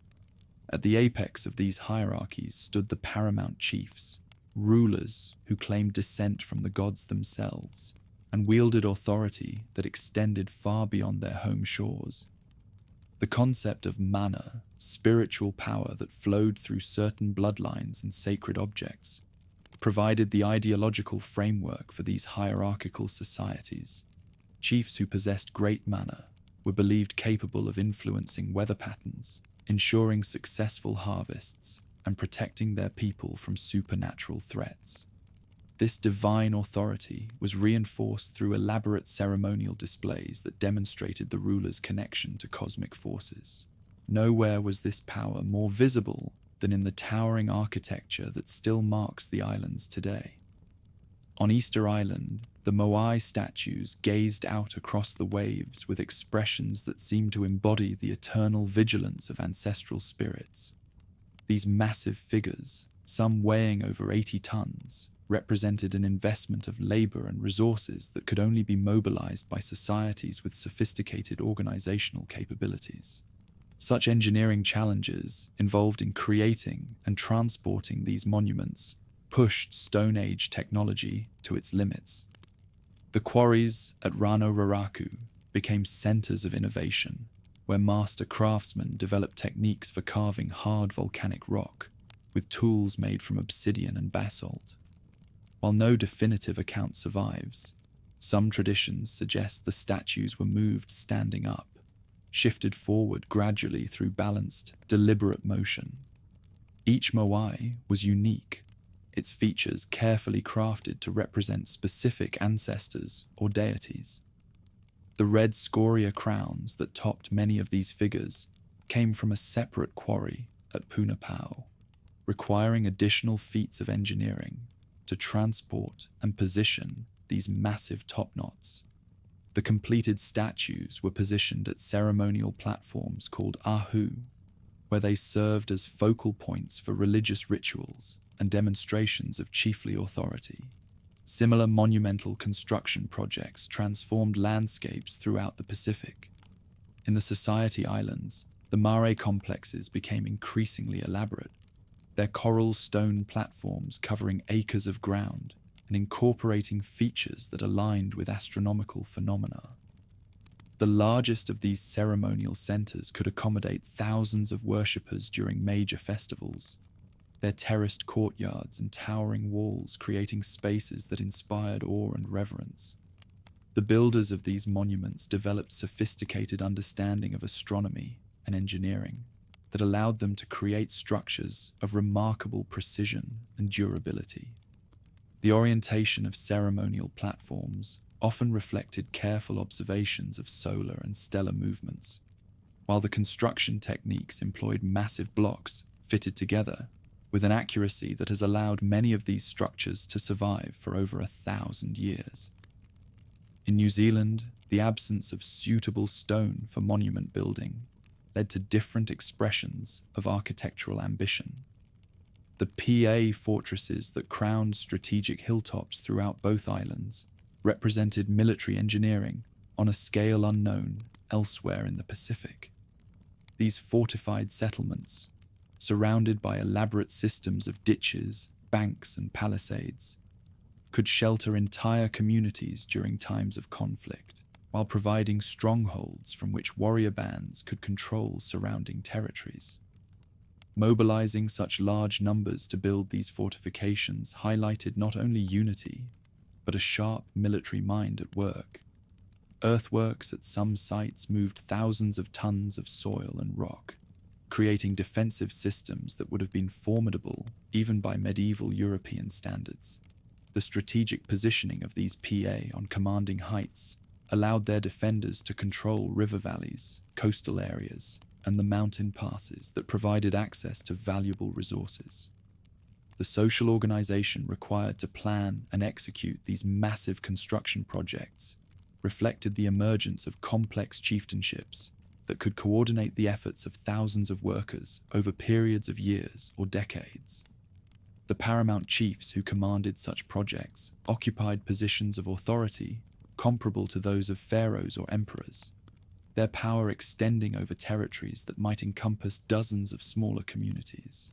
S1: At the apex of these hierarchies stood the paramount chiefs, rulers who claimed descent from the gods themselves and wielded authority that extended far beyond their home shores. The concept of mana, spiritual power that flowed through certain bloodlines and sacred objects, provided the ideological framework for these hierarchical societies. Chiefs who possessed great mana were believed capable of influencing weather patterns, ensuring successful harvests, and protecting their people from supernatural threats. This divine authority was reinforced through elaborate ceremonial displays that demonstrated the ruler's connection to cosmic forces. Nowhere was this power more visible than in the towering architecture that still marks the islands today. On Easter Island, the Moai statues gazed out across the waves with expressions that seemed to embody the eternal vigilance of ancestral spirits. These massive figures, some weighing over 80 tons, represented an investment of labor and resources that could only be mobilized by societies with sophisticated organizational capabilities. Such engineering challenges involved in creating and transporting these monuments pushed Stone Age technology to its limits. The quarries at Rano Raraku became centers of innovation, where master craftsmen developed techniques for carving hard volcanic rock with tools made from obsidian and basalt. While no definitive account survives, some traditions suggest the statues were moved standing up, shifted forward gradually through balanced, deliberate motion. Each moai was unique, its features carefully crafted to represent specific ancestors or deities. The red scoria crowns that topped many of these figures came from a separate quarry at Punapau, requiring additional feats of engineering to transport and position these massive top knots. The completed statues were positioned at ceremonial platforms called ahu, where they served as focal points for religious rituals and demonstrations of chiefly authority. Similar monumental construction projects transformed landscapes throughout the Pacific. In the Society Islands, the mare complexes became increasingly elaborate, their coral stone platforms covering acres of ground and incorporating features that aligned with astronomical phenomena. The largest of these ceremonial centers could accommodate thousands of worshippers during major festivals, their terraced courtyards and towering walls creating spaces that inspired awe and reverence. The builders of these monuments developed sophisticated understanding of astronomy and engineering that allowed them to create structures of remarkable precision and durability. The orientation of ceremonial platforms often reflected careful observations of solar and stellar movements, while the construction techniques employed massive blocks fitted together with an accuracy that has allowed many of these structures to survive for over 1,000 years. In New Zealand, the absence of suitable stone for monument building led to different expressions of architectural ambition. The PA fortresses that crowned strategic hilltops throughout both islands represented military engineering on a scale unknown elsewhere in the Pacific. These fortified settlements, surrounded by elaborate systems of ditches, banks, and palisades, could shelter entire communities during times of conflict, while providing strongholds from which warrior bands could control surrounding territories. Mobilizing such large numbers to build these fortifications highlighted not only unity, but a sharp military mind at work. Earthworks at some sites moved thousands of tons of soil and rock, creating defensive systems that would have been formidable even by medieval European standards. The strategic positioning of these PA on commanding heights allowed their defenders to control river valleys, coastal areas, and the mountain passes that provided access to valuable resources. The social organization required to plan and execute these massive construction projects reflected the emergence of complex chieftainships that could coordinate the efforts of thousands of workers over periods of years or decades. The paramount chiefs who commanded such projects occupied positions of authority comparable to those of pharaohs or emperors, their power extending over territories that might encompass dozens of smaller communities.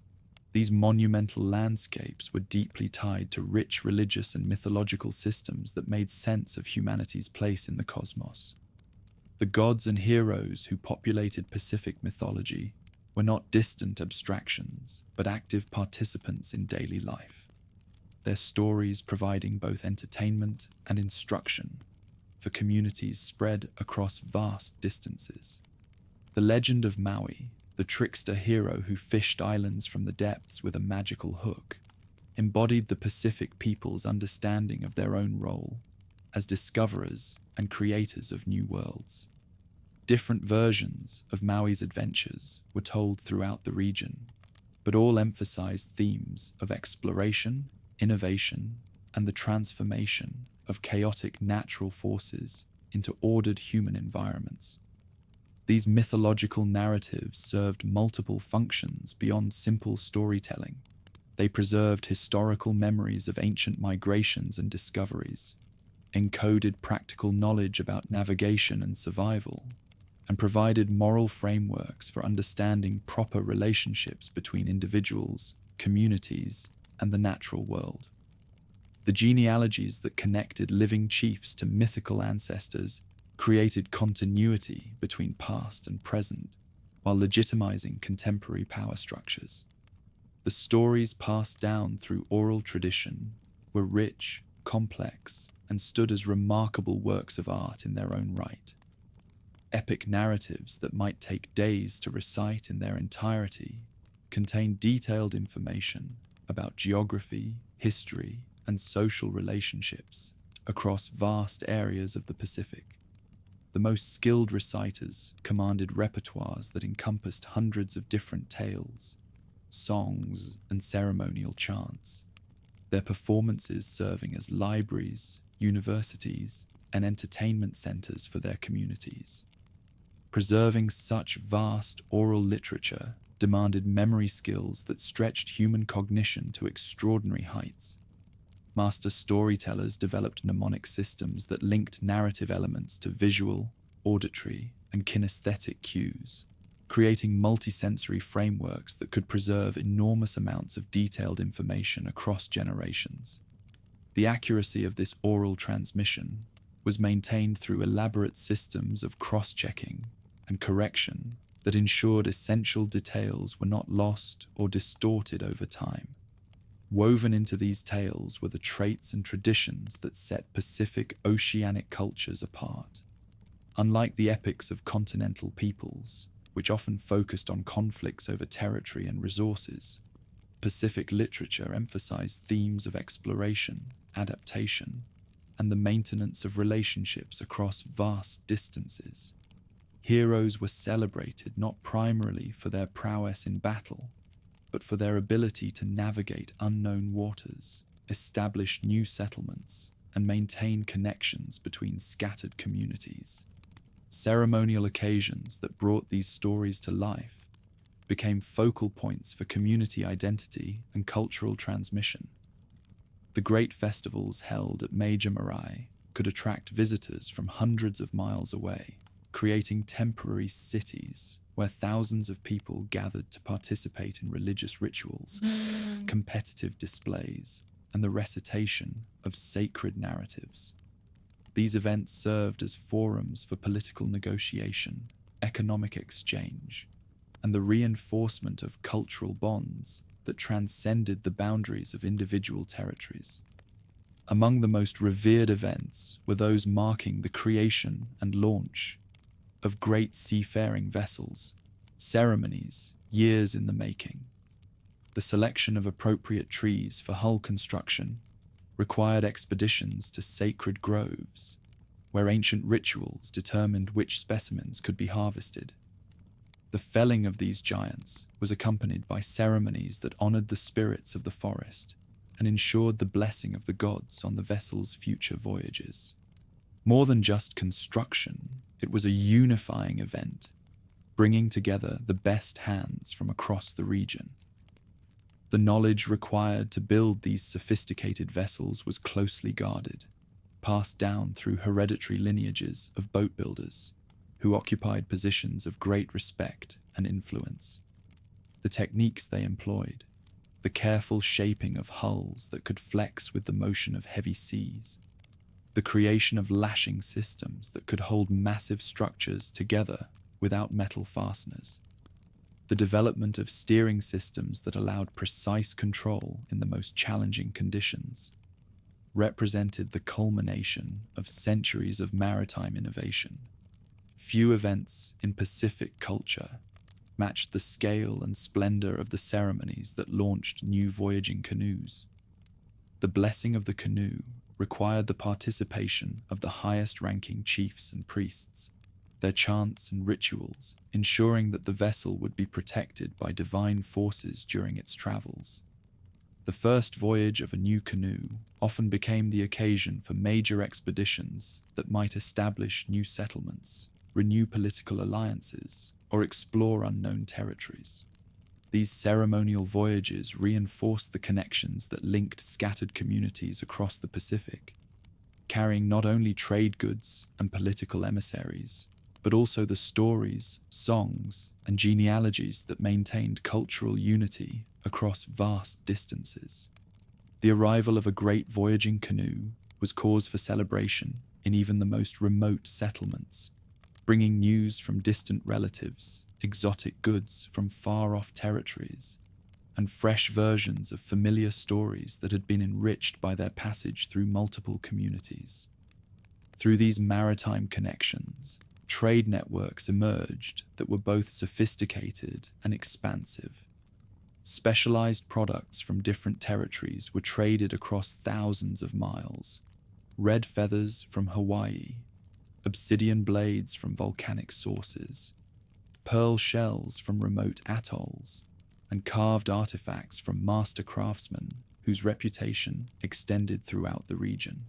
S1: These monumental landscapes were deeply tied to rich religious and mythological systems that made sense of humanity's place in the cosmos. The gods and heroes who populated Pacific mythology were not distant abstractions, but active participants in daily life, their stories providing both entertainment and instruction for communities spread across vast distances. The legend of Maui, the trickster hero who fished islands from the depths with a magical hook, embodied the Pacific people's understanding of their own role as discoverers and creators of new worlds. Different versions of Maui's adventures were told throughout the region, but all emphasized themes of exploration, innovation, and the transformation of chaotic natural forces into ordered human environments. These mythological narratives served multiple functions beyond simple storytelling. They preserved historical memories of ancient migrations and discoveries, encoded practical knowledge about navigation and survival, and provided moral frameworks for understanding proper relationships between individuals, communities, and the natural world. The genealogies that connected living chiefs to mythical ancestors created continuity between past and present, while legitimizing contemporary power structures. The stories passed down through oral tradition were rich, complex, and stood as remarkable works of art in their own right. Epic narratives that might take days to recite in their entirety contain detailed information about geography, history, and social relationships across vast areas of the Pacific. The most skilled reciters commanded repertoires that encompassed hundreds of different tales, songs, and ceremonial chants, their performances serving as libraries, universities, and entertainment centers for their communities. Preserving such vast oral literature demanded memory skills that stretched human cognition to extraordinary heights. Master storytellers developed mnemonic systems that linked narrative elements to visual, auditory, and kinesthetic cues, creating multisensory frameworks that could preserve enormous amounts of detailed information across generations. The accuracy of this oral transmission was maintained through elaborate systems of cross-checking and correction that ensured essential details were not lost or distorted over time. Woven into these tales were the traits and traditions that set Pacific oceanic cultures apart. Unlike the epics of continental peoples, which often focused on conflicts over territory and resources, Pacific literature emphasized themes of exploration, adaptation, and the maintenance of relationships across vast distances. Heroes were celebrated not primarily for their prowess in battle, but for their ability to navigate unknown waters, establish new settlements, and maintain connections between scattered communities. Ceremonial occasions that brought these stories to life became focal points for community identity and cultural transmission. The great festivals held at major marae could attract visitors from hundreds of miles away, creating temporary cities where thousands of people gathered to participate in religious rituals, competitive displays, and the recitation of sacred narratives. These events served as forums for political negotiation, economic exchange, and the reinforcement of cultural bonds that transcended the boundaries of individual territories. Among the most revered events were those marking the creation and launch of great seafaring vessels, ceremonies years in the making. The selection of appropriate trees for hull construction required expeditions to sacred groves, where ancient rituals determined which specimens could be harvested. The felling of these giants was accompanied by ceremonies that honored the spirits of the forest and ensured the blessing of the gods on the vessel's future voyages. More than just construction, it was a unifying event, bringing together the best hands from across the region. The knowledge required to build these sophisticated vessels was closely guarded, passed down through hereditary lineages of boat builders who occupied positions of great respect and influence. The techniques they employed, the careful shaping of hulls that could flex with the motion of heavy seas, the creation of lashing systems that could hold massive structures together without metal fasteners, the development of steering systems that allowed precise control in the most challenging conditions, represented the culmination of centuries of maritime innovation. Few events in Pacific culture matched the scale and splendor of the ceremonies that launched new voyaging canoes. The blessing of the canoe required the participation of the highest-ranking chiefs and priests, their chants and rituals ensuring that the vessel would be protected by divine forces during its travels. The first voyage of a new canoe often became the occasion for major expeditions that might establish new settlements, renew political alliances, or explore unknown territories. These ceremonial voyages reinforced the connections that linked scattered communities across the Pacific, carrying not only trade goods and political emissaries, but also the stories, songs, and genealogies that maintained cultural unity across vast distances. The arrival of a great voyaging canoe was cause for celebration in even the most remote settlements, bringing news from distant relatives, exotic goods from far-off territories, and fresh versions of familiar stories that had been enriched by their passage through multiple communities. Through these maritime connections, trade networks emerged that were both sophisticated and expansive. Specialized products from different territories were traded across thousands of miles. Red feathers from Hawaii, obsidian blades from volcanic sources, pearl shells from remote atolls, and carved artifacts from master craftsmen whose reputation extended throughout the region.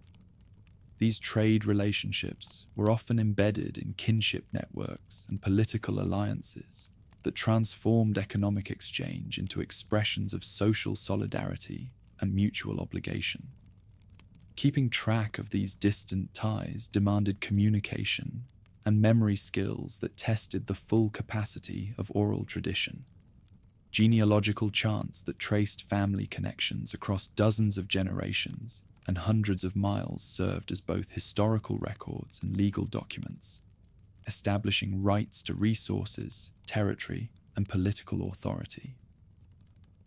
S1: These trade relationships were often embedded in kinship networks and political alliances that transformed economic exchange into expressions of social solidarity and mutual obligation. Keeping track of these distant ties demanded communication and memory skills that tested the full capacity of oral tradition. Genealogical charts that traced family connections across dozens of generations and hundreds of miles served as both historical records and legal documents, establishing rights to resources, territory, and political authority.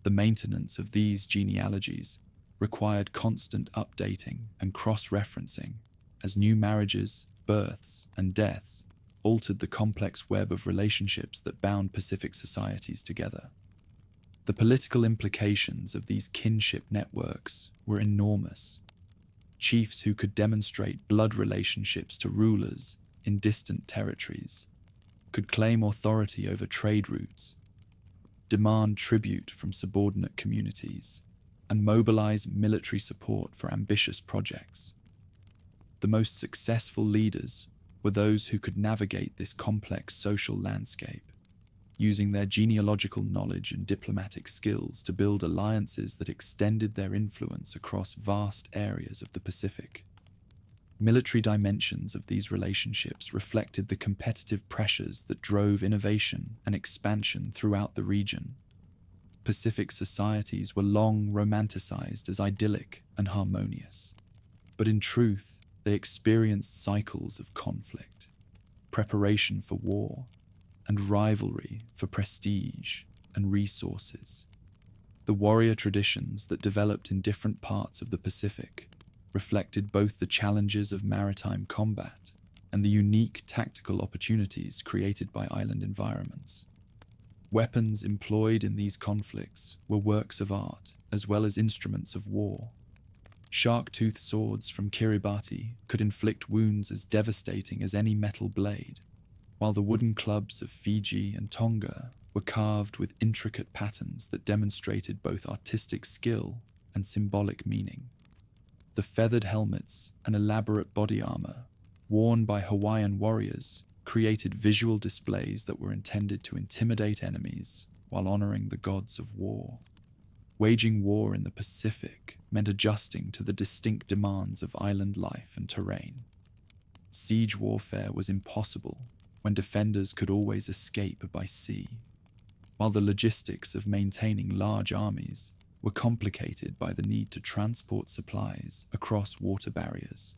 S1: The maintenance of these genealogies required constant updating and cross-referencing as new marriages, births, and deaths altered the complex web of relationships that bound Pacific societies together. The political implications of these kinship networks were enormous. Chiefs who could demonstrate blood relationships to rulers in distant territories could claim authority over trade routes, demand tribute from subordinate communities, and mobilize military support for ambitious projects. The most successful leaders were those who could navigate this complex social landscape, using their genealogical knowledge and diplomatic skills to build alliances that extended their influence across vast areas of the Pacific. Military dimensions of these relationships reflected the competitive pressures that drove innovation and expansion throughout the region. Pacific societies were long romanticized as idyllic and harmonious, but in truth, they experienced cycles of conflict, preparation for war, and rivalry for prestige and resources. The warrior traditions that developed in different parts of the Pacific reflected both the challenges of maritime combat and the unique tactical opportunities created by island environments. Weapons employed in these conflicts were works of art as well as instruments of war. Shark-toothed swords from Kiribati could inflict wounds as devastating as any metal blade, while the wooden clubs of Fiji and Tonga were carved with intricate patterns that demonstrated both artistic skill and symbolic meaning. The feathered helmets and elaborate body armor worn by Hawaiian warriors created visual displays that were intended to intimidate enemies while honoring the gods of war. Waging war in the Pacific meant adjusting to the distinct demands of island life and terrain. Siege warfare was impossible when defenders could always escape by sea, while the logistics of maintaining large armies were complicated by the need to transport supplies across water barriers.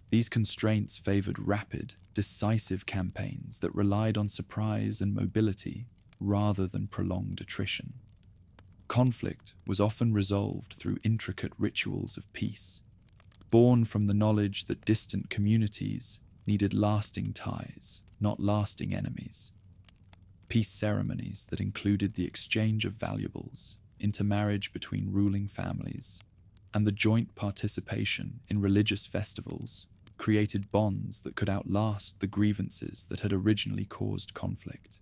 S1: These constraints favored rapid, decisive campaigns that relied on surprise and mobility rather than prolonged attrition. Conflict was often resolved through intricate rituals of peace, born from the knowledge that distant communities needed lasting ties, not lasting enemies. Peace ceremonies that included the exchange of valuables, intermarriage between ruling families, and the joint participation in religious festivals created bonds that could outlast the grievances that had originally caused conflict.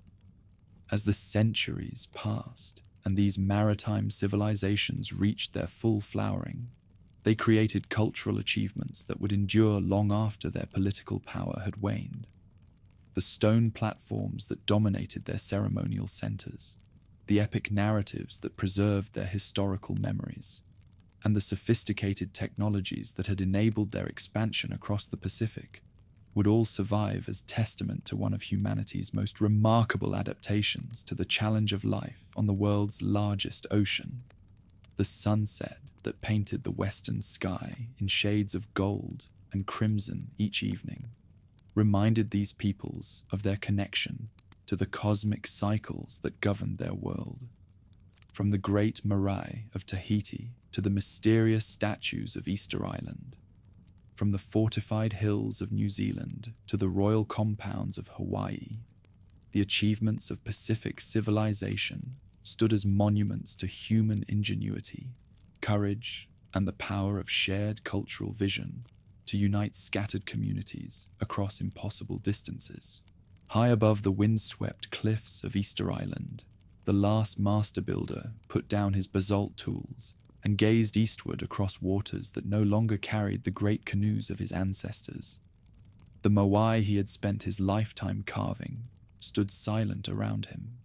S1: As the centuries passed and these maritime civilizations reached their full flowering, they created cultural achievements that would endure long after their political power had waned. The stone platforms that dominated their ceremonial centers, the epic narratives that preserved their historical memories, and the sophisticated technologies that had enabled their expansion across the Pacific would all survive as testament to one of humanity's most remarkable adaptations to the challenge of life on the world's largest ocean. The sunset that painted the western sky in shades of gold and crimson each evening reminded these peoples of their connection to the cosmic cycles that governed their world. From the great marae of Tahiti to the mysterious statues of Easter Island, from the fortified hills of New Zealand to the royal compounds of Hawaii, the achievements of Pacific civilization stood as monuments to human ingenuity, courage, and the power of shared cultural vision to unite scattered communities across impossible distances. High above the windswept cliffs of Easter Island, the last master builder put down his basalt tools and gazed eastward across waters that no longer carried the great canoes of his ancestors. The moai he had spent his lifetime carving stood silent around him,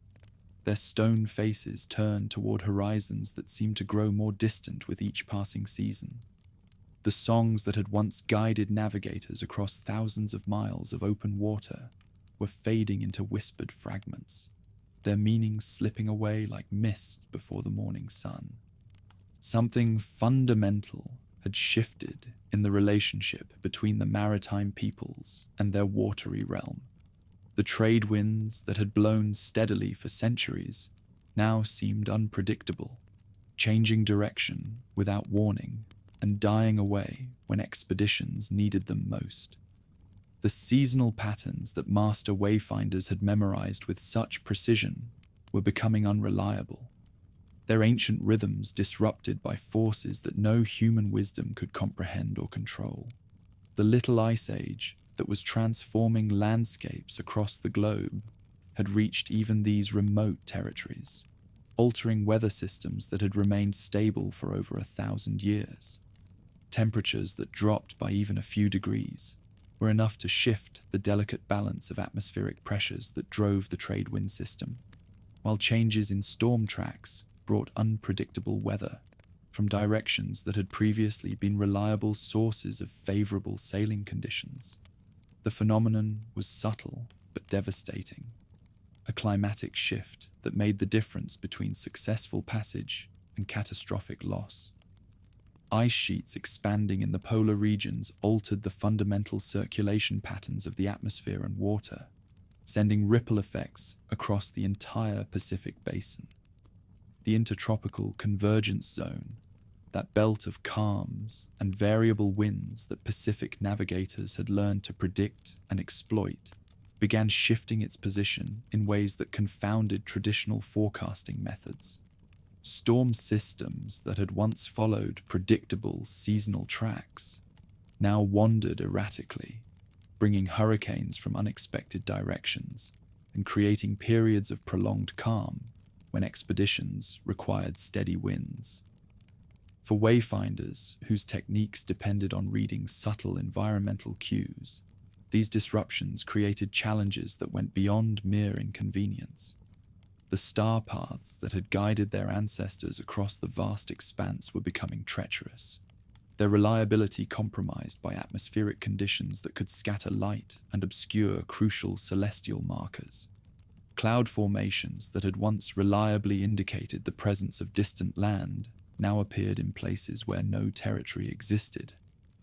S1: their stone faces turned toward horizons that seemed to grow more distant with each passing season. The songs that had once guided navigators across thousands of miles of open water were fading into whispered fragments, their meanings slipping away like mist before the morning sun. Something fundamental had shifted in the relationship between the maritime peoples and their watery realm. The trade winds that had blown steadily for centuries now seemed unpredictable, changing direction without warning and dying away when expeditions needed them most. The seasonal patterns that master wayfinders had memorized with such precision were becoming unreliable, their ancient rhythms disrupted by forces that no human wisdom could comprehend or control. The Little Ice Age that was transforming landscapes across the globe had reached even these remote territories. altering weather systems that had remained stable for over 1,000 years. Temperatures that dropped by even a few degrees were enough to shift the delicate balance of atmospheric pressures that drove the trade wind system, while changes in storm tracks brought unpredictable weather from directions that had previously been reliable sources of favorable sailing conditions. The phenomenon was subtle but devastating, a climatic shift that made the difference between successful passage and catastrophic loss. Ice sheets expanding in the polar regions altered the fundamental circulation patterns of the atmosphere and water, sending ripple effects across the entire Pacific basin. The intertropical convergence zone, that belt of calms and variable winds that Pacific navigators had learned to predict and exploit, began shifting its position in ways that confounded traditional forecasting methods. Storm systems that had once followed predictable seasonal tracks now wandered erratically, bringing hurricanes from unexpected directions and creating periods of prolonged calm when expeditions required steady winds. For wayfinders whose techniques depended on reading subtle environmental cues, these disruptions created challenges that went beyond mere inconvenience. The star paths that had guided their ancestors across the vast expanse were becoming treacherous, their reliability compromised by atmospheric conditions that could scatter light and obscure crucial celestial markers. Cloud formations that had once reliably indicated the presence of distant land now appeared in places where no territory existed,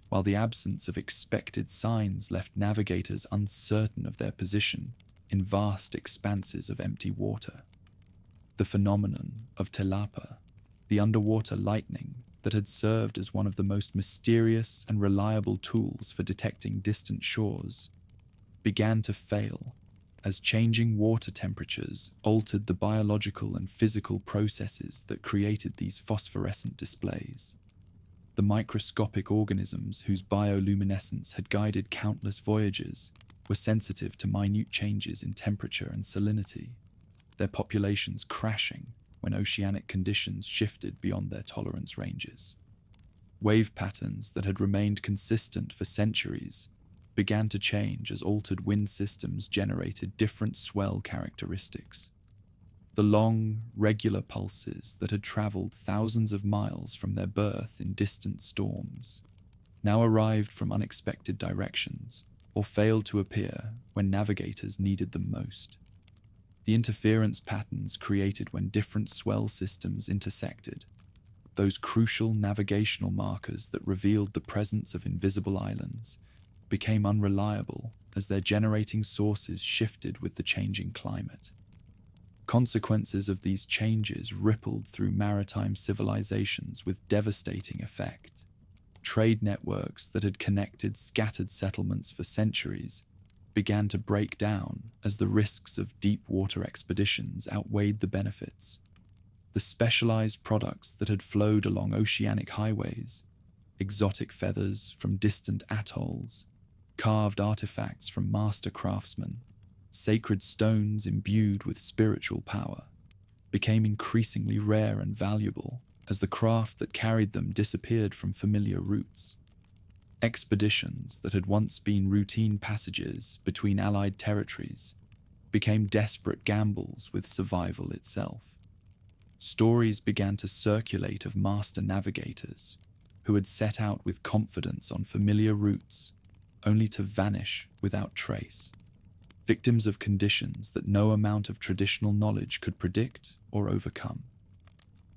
S1: while the absence of expected signs left navigators uncertain of their position in vast expanses of empty water. The phenomenon of telapa, the underwater lightning that had served as one of the most mysterious and reliable tools for detecting distant shores, began to fail as changing water temperatures altered the biological and physical processes that created these phosphorescent displays. The microscopic organisms whose bioluminescence had guided countless voyagers were sensitive to minute changes in temperature and salinity, their populations crashing when oceanic conditions shifted beyond their tolerance ranges. Wave patterns that had remained consistent for centuries began to change as altered wind systems generated different swell characteristics. The long, regular pulses that had traveled thousands of miles from their birth in distant storms now arrived from unexpected directions or failed to appear when navigators needed them most. The interference patterns created when different swell systems intersected, those crucial navigational markers that revealed the presence of invisible islands, became unreliable as their generating sources shifted with the changing climate. Consequences of these changes rippled through maritime civilizations with devastating effect. Trade networks that had connected scattered settlements for centuries began to break down as the risks of deep water expeditions outweighed the benefits. The specialized products that had flowed along oceanic highways, exotic feathers from distant atolls, carved artifacts from master craftsmen, sacred stones imbued with spiritual power, became increasingly rare and valuable as the craft that carried them disappeared from familiar routes. Expeditions that had once been routine passages between allied territories became desperate gambles with survival itself. Stories began to circulate of master navigators who had set out with confidence on familiar routes only to vanish without trace, victims of conditions that no amount of traditional knowledge could predict or overcome.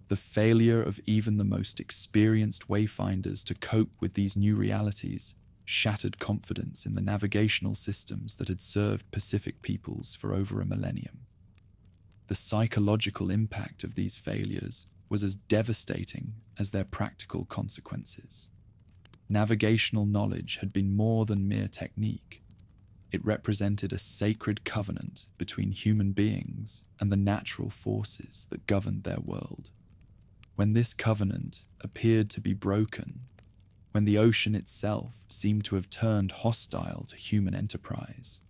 S1: The failure of even the most experienced wayfinders to cope with these new realities shattered confidence in the navigational systems that had served Pacific peoples for over a millennium. The psychological impact of these failures was as devastating as their practical consequences. Navigational knowledge had been more than mere technique. It represented a sacred covenant between human beings and the natural forces that governed their world. When this covenant appeared to be broken, when the ocean itself seemed to have turned hostile to human enterprise,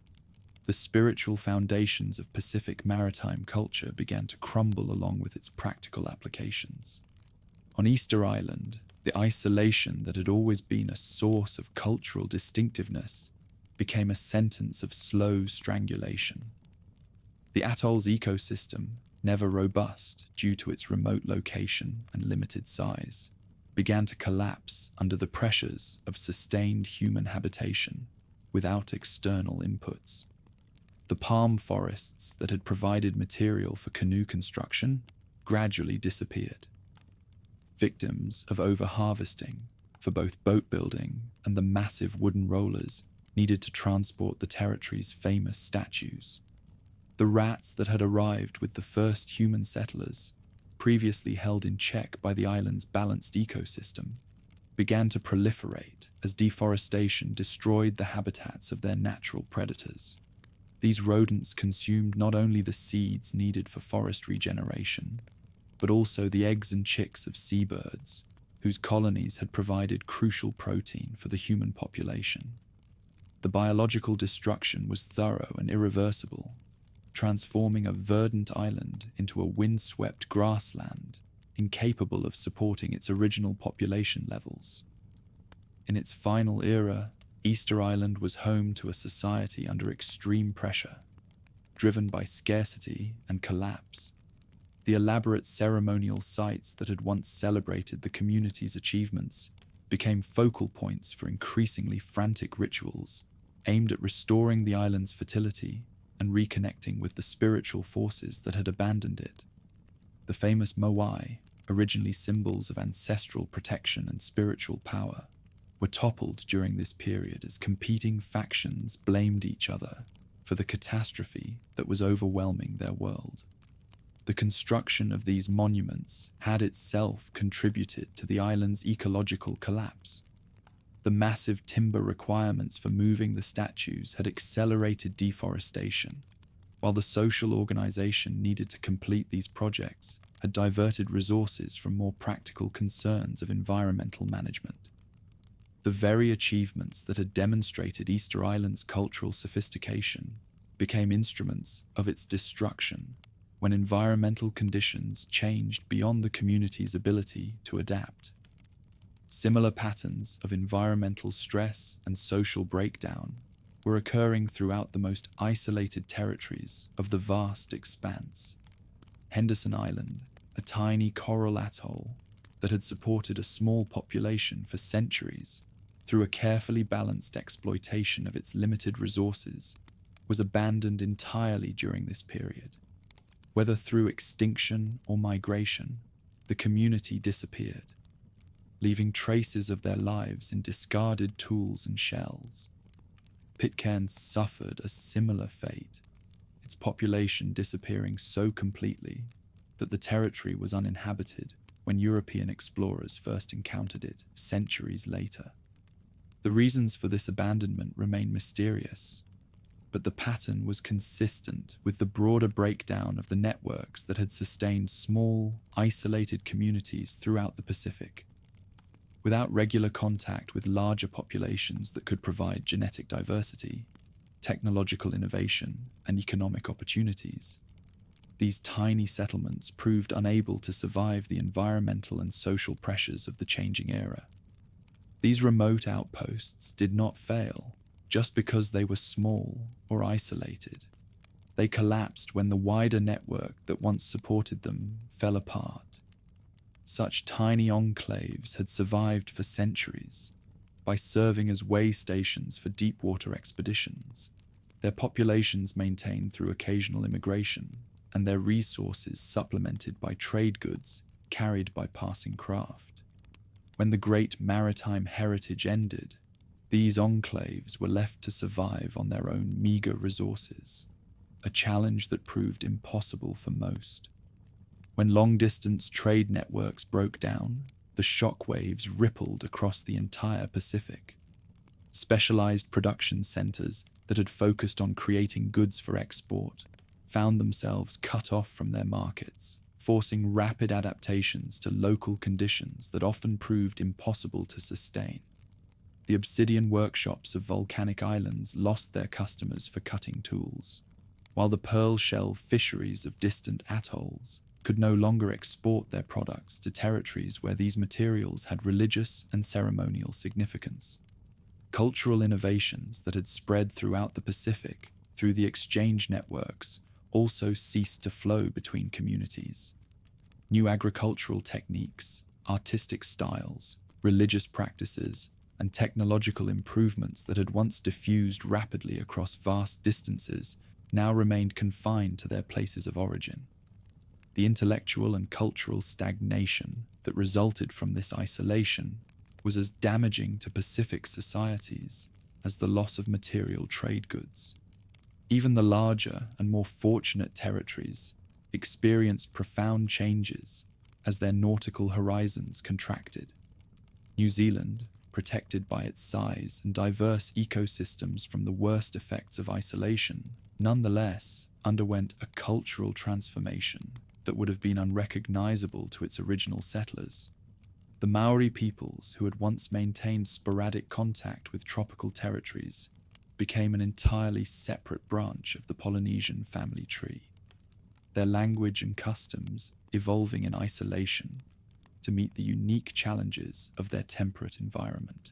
S1: The spiritual foundations of Pacific maritime culture began to crumble along with its practical applications. On Easter Island, the isolation that had always been a source of cultural distinctiveness became a sentence of slow strangulation. The atoll's ecosystem, never robust due to its remote location and limited size, began to collapse under the pressures of sustained human habitation without external inputs. The palm forests that had provided material for canoe construction gradually disappeared. Victims of overharvesting for both boat building and the massive wooden rollers needed to transport the territory's famous statues. The rats that had arrived with the first human settlers, previously held in check by the island's balanced ecosystem, began to proliferate as deforestation destroyed the habitats of their natural predators. These rodents consumed not only the seeds needed for forest regeneration, but also the eggs and chicks of seabirds, whose colonies had provided crucial protein for the human population. The biological destruction was thorough and irreversible, transforming a verdant island into a windswept grassland, incapable of supporting its original population levels. In its final era, Easter Island was home to a society under extreme pressure, driven by scarcity and collapse. The elaborate ceremonial sites that had once celebrated the community's achievements became focal points for increasingly frantic rituals aimed at restoring the island's fertility and reconnecting with the spiritual forces that had abandoned it. The famous moai, originally symbols of ancestral protection and spiritual power, were toppled during this period as competing factions blamed each other for the catastrophe that was overwhelming their world. The construction of these monuments had itself contributed to the island's ecological collapse. The massive timber requirements for moving the statues had accelerated deforestation, while the social organization needed to complete these projects had diverted resources from more practical concerns of environmental management. The very achievements that had demonstrated Easter Island's cultural sophistication became instruments of its destruction when environmental conditions changed beyond the community's ability to adapt. Similar patterns of environmental stress and social breakdown were occurring throughout the most isolated territories of the vast expanse. Henderson Island, a tiny coral atoll that had supported a small population for centuries through a carefully balanced exploitation of its limited resources, was abandoned entirely during this period. Whether through extinction or migration, the community disappeared, leaving traces of their lives in discarded tools and shells. Pitcairn suffered a similar fate, its population disappearing so completely that the territory was uninhabited when European explorers first encountered it centuries later. The reasons for this abandonment remain mysterious, but the pattern was consistent with the broader breakdown of the networks that had sustained small, isolated communities throughout the Pacific. Without regular contact with larger populations that could provide genetic diversity, technological innovation, and economic opportunities, these tiny settlements proved unable to survive the environmental and social pressures of the changing era. These remote outposts did not fail just because they were small or isolated. They collapsed when the wider network that once supported them fell apart. Such tiny enclaves had survived for centuries by serving as way stations for deep-water expeditions, their populations maintained through occasional immigration, and their resources supplemented by trade goods carried by passing craft. When the great maritime heritage ended, these enclaves were left to survive on their own meager resources, a challenge that proved impossible for most. When long-distance trade networks broke down, the shockwaves rippled across the entire Pacific. Specialized production centers that had focused on creating goods for export found themselves cut off from their markets, forcing rapid adaptations to local conditions that often proved impossible to sustain. The obsidian workshops of volcanic islands lost their customers for cutting tools, while the pearl shell fisheries of distant atolls could no longer export their products to territories where these materials had religious and ceremonial significance. Cultural innovations that had spread throughout the Pacific through the exchange networks also ceased to flow between communities. New agricultural techniques, artistic styles, religious practices, and technological improvements that had once diffused rapidly across vast distances now remained confined to their places of origin. The intellectual and cultural stagnation that resulted from this isolation was as damaging to Pacific societies as the loss of material trade goods. Even the larger and more fortunate territories experienced profound changes as their nautical horizons contracted. New Zealand, protected by its size and diverse ecosystems from the worst effects of isolation, nonetheless underwent a cultural transformation that would have been unrecognizable to its original settlers. The Maori peoples, who had once maintained sporadic contact with tropical territories, became an entirely separate branch of the Polynesian family tree, their language and customs evolving in isolation to meet the unique challenges of their temperate environment.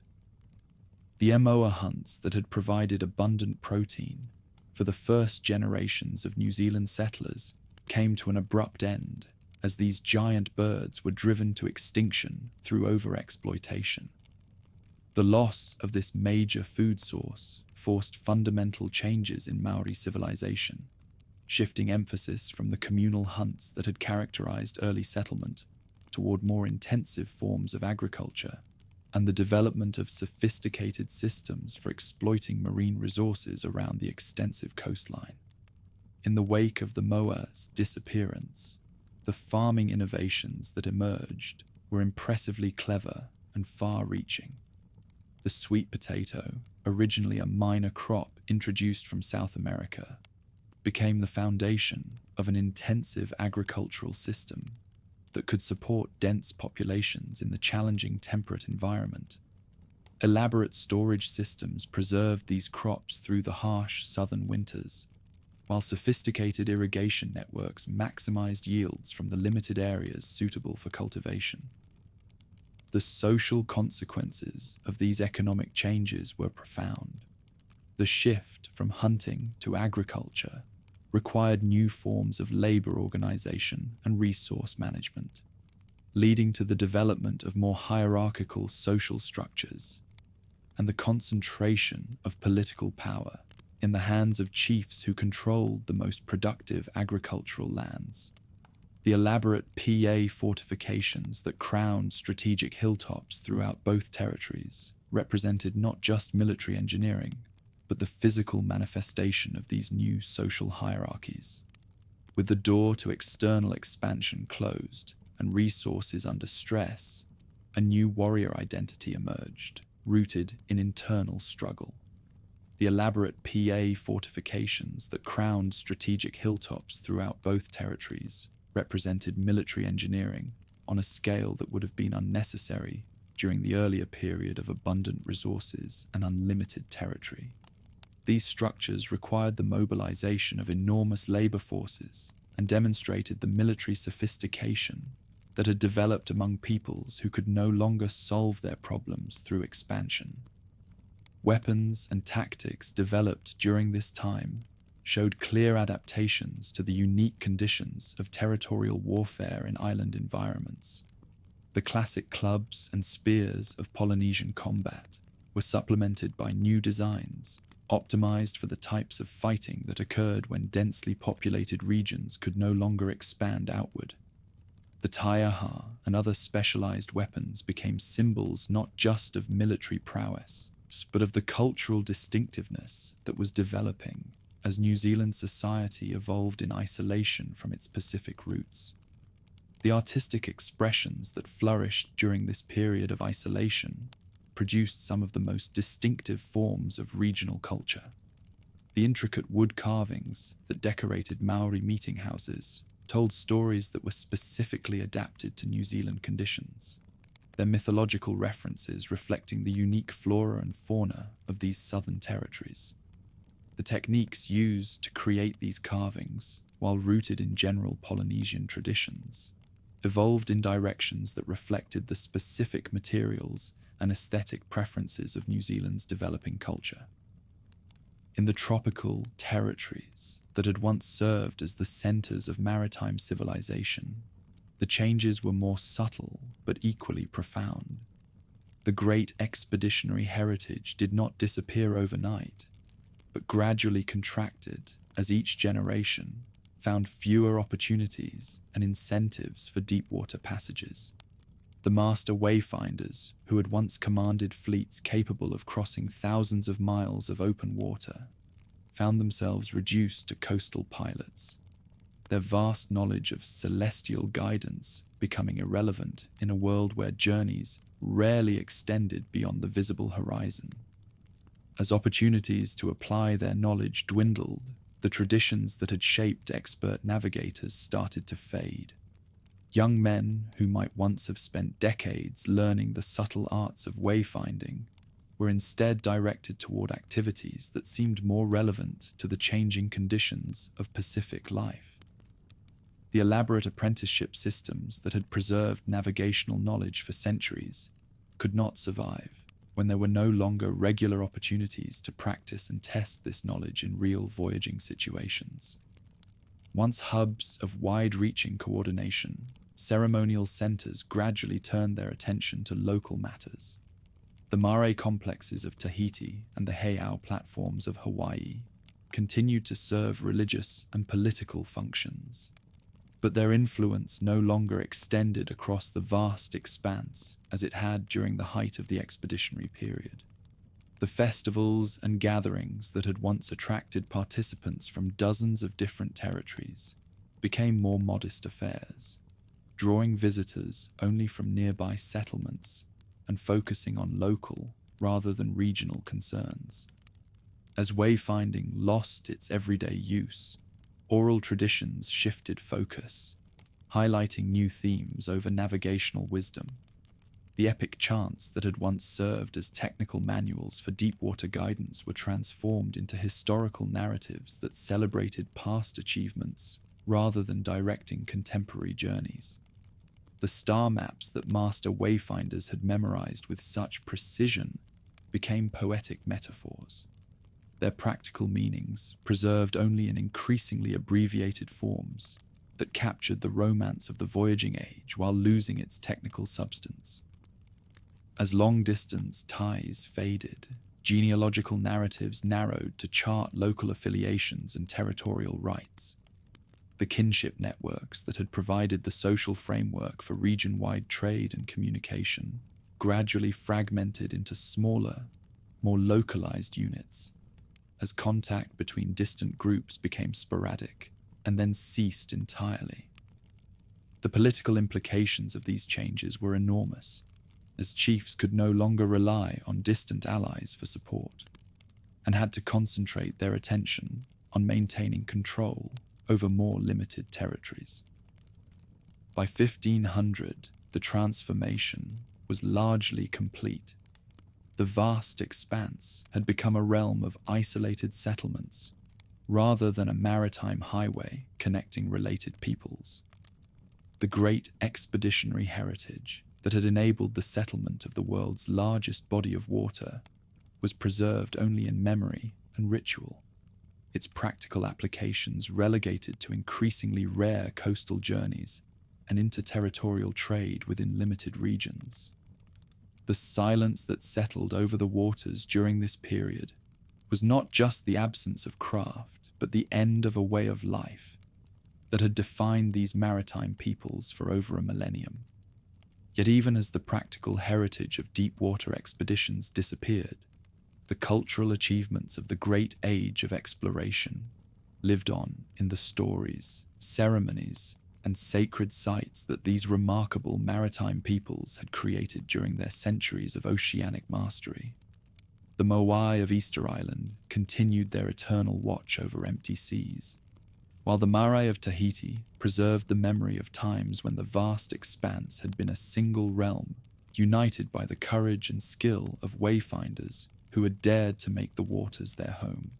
S1: The Moa hunts that had provided abundant protein for the first generations of New Zealand settlers came to an abrupt end as these giant birds were driven to extinction through overexploitation. The loss of this major food source forced fundamental changes in Maori civilization, shifting emphasis from the communal hunts that had characterized early settlement toward more intensive forms of agriculture and the development of sophisticated systems for exploiting marine resources around the extensive coastline. In the wake of the moa's disappearance, the farming innovations that emerged were impressively clever and far-reaching. The sweet potato, originally a minor crop introduced from South America, became the foundation of an intensive agricultural system that could support dense populations in the challenging temperate environment. Elaborate storage systems preserved these crops through the harsh southern winters, while sophisticated irrigation networks maximized yields from the limited areas suitable for cultivation. The social consequences of these economic changes were profound. The shift from hunting to agriculture required new forms of labor organization and resource management, leading to the development of more hierarchical social structures and the concentration of political power in the hands of chiefs who controlled the most productive agricultural lands. The elaborate PA fortifications that crowned strategic hilltops throughout both territories represented not just military engineering, but the physical manifestation of these new social hierarchies. With the door to external expansion closed and resources under stress, a new warrior identity emerged, rooted in internal struggle. The elaborate PA fortifications that crowned strategic hilltops throughout both territories represented military engineering on a scale that would have been unnecessary during the earlier period of abundant resources and unlimited territory. These structures required the mobilization of enormous labor forces and demonstrated the military sophistication that had developed among peoples who could no longer solve their problems through expansion. Weapons and tactics developed during this time showed clear adaptations to the unique conditions of territorial warfare in island environments. The classic clubs and spears of Polynesian combat were supplemented by new designs, optimized for the types of fighting that occurred when densely populated regions could no longer expand outward. The taiaha and other specialized weapons became symbols not just of military prowess, but of the cultural distinctiveness that was developing as New Zealand society evolved in isolation from its Pacific roots. The artistic expressions that flourished during this period of isolation produced some of the most distinctive forms of regional culture. The intricate wood carvings that decorated Maori meeting houses told stories that were specifically adapted to New Zealand conditions. their mythological references reflecting the unique flora and fauna of these southern territories. The techniques used to create these carvings, while rooted in general Polynesian traditions, evolved in directions that reflected the specific materials and aesthetic preferences of New Zealand's developing culture. In the tropical territories that had once served as the centers of maritime civilization, the changes were more subtle but equally profound. The great expeditionary heritage did not disappear overnight, but gradually contracted as each generation found fewer opportunities and incentives for deep-water passages. The master wayfinders, who had once commanded fleets capable of crossing thousands of miles of open water, found themselves reduced to coastal pilots, their vast knowledge of celestial guidance becoming irrelevant in a world where journeys rarely extended beyond the visible horizon. As opportunities to apply their knowledge dwindled, the traditions that had shaped expert navigators started to fade. Young men who might once have spent decades learning the subtle arts of wayfinding were instead directed toward activities that seemed more relevant to the changing conditions of Pacific life. The elaborate apprenticeship systems that had preserved navigational knowledge for centuries could not survive when there were no longer regular opportunities to practice and test this knowledge in real voyaging situations. Once hubs of wide-reaching coordination, ceremonial centers gradually turned their attention to local matters. The mare complexes of Tahiti and the heiau platforms of Hawaii continued to serve religious and political functions, but their influence no longer extended across the vast expanse as it had during the height of the expeditionary period. The festivals and gatherings that had once attracted participants from dozens of different territories became more modest affairs, drawing visitors only from nearby settlements and focusing on local rather than regional concerns. As wayfinding lost its everyday use, oral traditions shifted focus, highlighting new themes over navigational wisdom. The epic chants that had once served as technical manuals for deep-water guidance were transformed into historical narratives that celebrated past achievements rather than directing contemporary journeys. The star maps that master wayfinders had memorized with such precision became poetic metaphors, their practical meanings preserved only in increasingly abbreviated forms that captured the romance of the voyaging age while losing its technical substance. As long-distance ties faded, genealogical narratives narrowed to chart local affiliations and territorial rights. The kinship networks that had provided the social framework for region-wide trade and communication gradually fragmented into smaller, more localized units, as contact between distant groups became sporadic and then ceased entirely. The political implications of these changes were enormous, as chiefs could no longer rely on distant allies for support, and had to concentrate their attention on maintaining control over more limited territories. By 1500, the transformation was largely complete. The vast expanse had become a realm of isolated settlements, rather than a maritime highway connecting related peoples. The great expeditionary heritage that had enabled the settlement of the world's largest body of water was preserved only in memory and ritual, its practical applications relegated to increasingly rare coastal journeys and interterritorial trade within limited regions. The silence that settled over the waters during this period was not just the absence of craft, but the end of a way of life that had defined these maritime peoples for over a millennium. Yet even as the practical heritage of deep-water expeditions disappeared, the cultural achievements of the great age of exploration lived on in the stories, ceremonies, and sacred sites that these remarkable maritime peoples had created during their centuries of oceanic mastery. The Moai of Easter Island continued their eternal watch over empty seas, while the mare of Tahiti preserved the memory of times when the vast expanse had been a single realm united by the courage and skill of wayfinders who had dared to make the waters their home.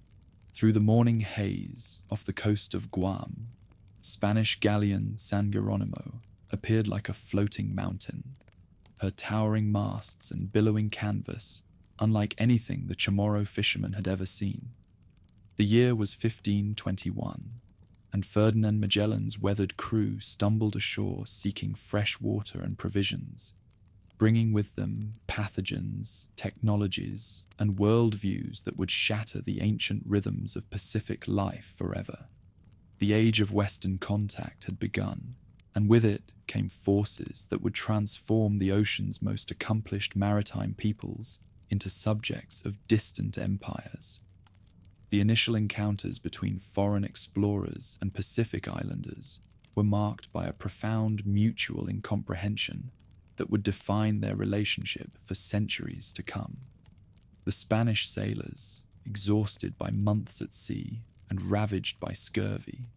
S1: Through the morning haze off the coast of Guam, Spanish galleon San Geronimo appeared like a floating mountain, her towering masts and billowing canvas unlike anything the Chamorro fishermen had ever seen. The year was 1521, and Ferdinand Magellan's weathered crew stumbled ashore seeking fresh water and provisions, bringing with them pathogens, technologies, and worldviews that would shatter the ancient rhythms of Pacific life forever. The age of Western contact had begun, and with it came forces that would transform the ocean's most accomplished maritime peoples into subjects of distant empires. The initial encounters between foreign explorers and Pacific islanders were marked by a profound mutual incomprehension that would define their relationship for centuries to come. The Spanish sailors, exhausted by months at sea and ravaged by scurvy,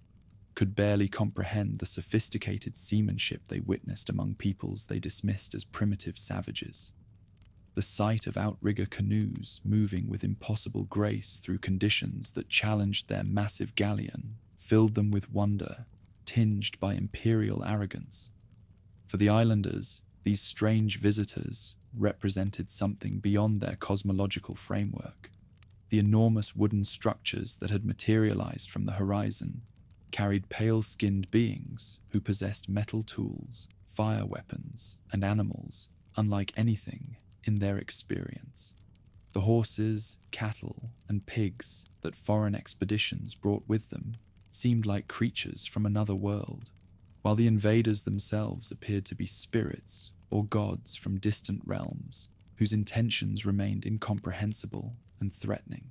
S1: could barely comprehend the sophisticated seamanship they witnessed among peoples they dismissed as primitive savages. The sight of outrigger canoes moving with impossible grace through conditions that challenged their massive galleon filled them with wonder, tinged by imperial arrogance. For the islanders, these strange visitors represented something beyond their cosmological framework. The enormous wooden structures that had materialized from the horizon carried pale-skinned beings who possessed metal tools, fire weapons, and animals unlike anything in their experience. The horses, cattle, and pigs that foreign expeditions brought with them seemed like creatures from another world, while the invaders themselves appeared to be spirits or gods from distant realms whose intentions remained incomprehensible and threatening.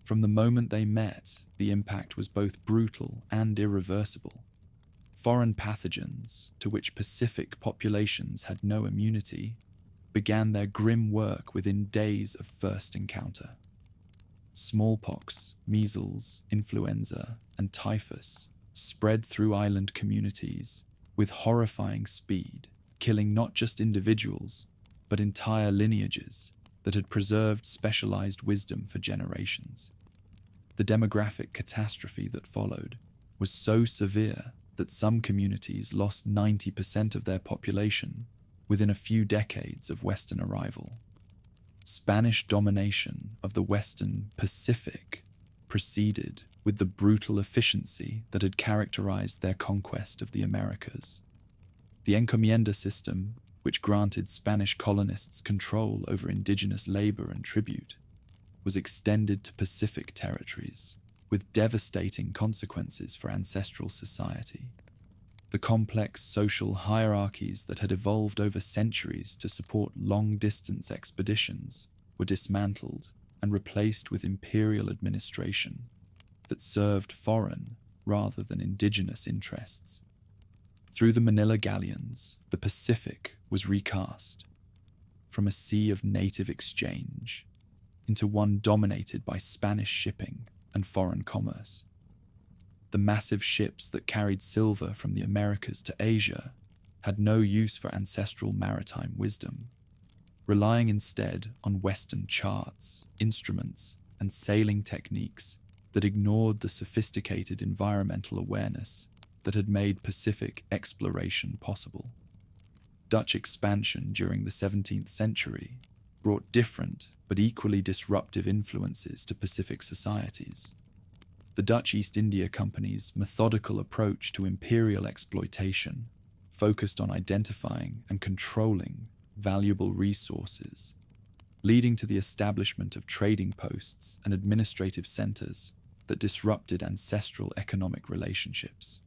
S1: From the moment they met, the impact was both brutal and irreversible. Foreign pathogens, to which Pacific populations had no immunity, began their grim work within days of first encounter. Smallpox, measles, influenza, and typhus spread through island communities with horrifying speed, killing not just individuals, but entire lineages that had preserved specialized wisdom for generations. The demographic catastrophe that followed was so severe that some communities lost 90% of their population within a few decades of Western arrival. Spanish domination of the Western Pacific proceeded with the brutal efficiency that had characterized their conquest of the Americas. The encomienda system, which granted Spanish colonists control over indigenous labor and tribute, was extended to Pacific territories, with devastating consequences for ancestral society. The complex social hierarchies that had evolved over centuries to support long-distance expeditions were dismantled and replaced with imperial administration that served foreign rather than indigenous interests. Through the Manila galleons, the Pacific was recast from a sea of native exchange into one dominated by Spanish shipping and foreign commerce. The massive ships that carried silver from the Americas to Asia had no use for ancestral maritime wisdom, relying instead on Western charts, instruments, and sailing techniques that ignored the sophisticated environmental awareness that had made Pacific exploration possible. Dutch expansion during the 17th century brought different but equally disruptive influences to Pacific societies. The Dutch East India Company's methodical approach to imperial exploitation focused on identifying and controlling valuable resources, leading to the establishment of trading posts and administrative centers that disrupted ancestral economic relationships.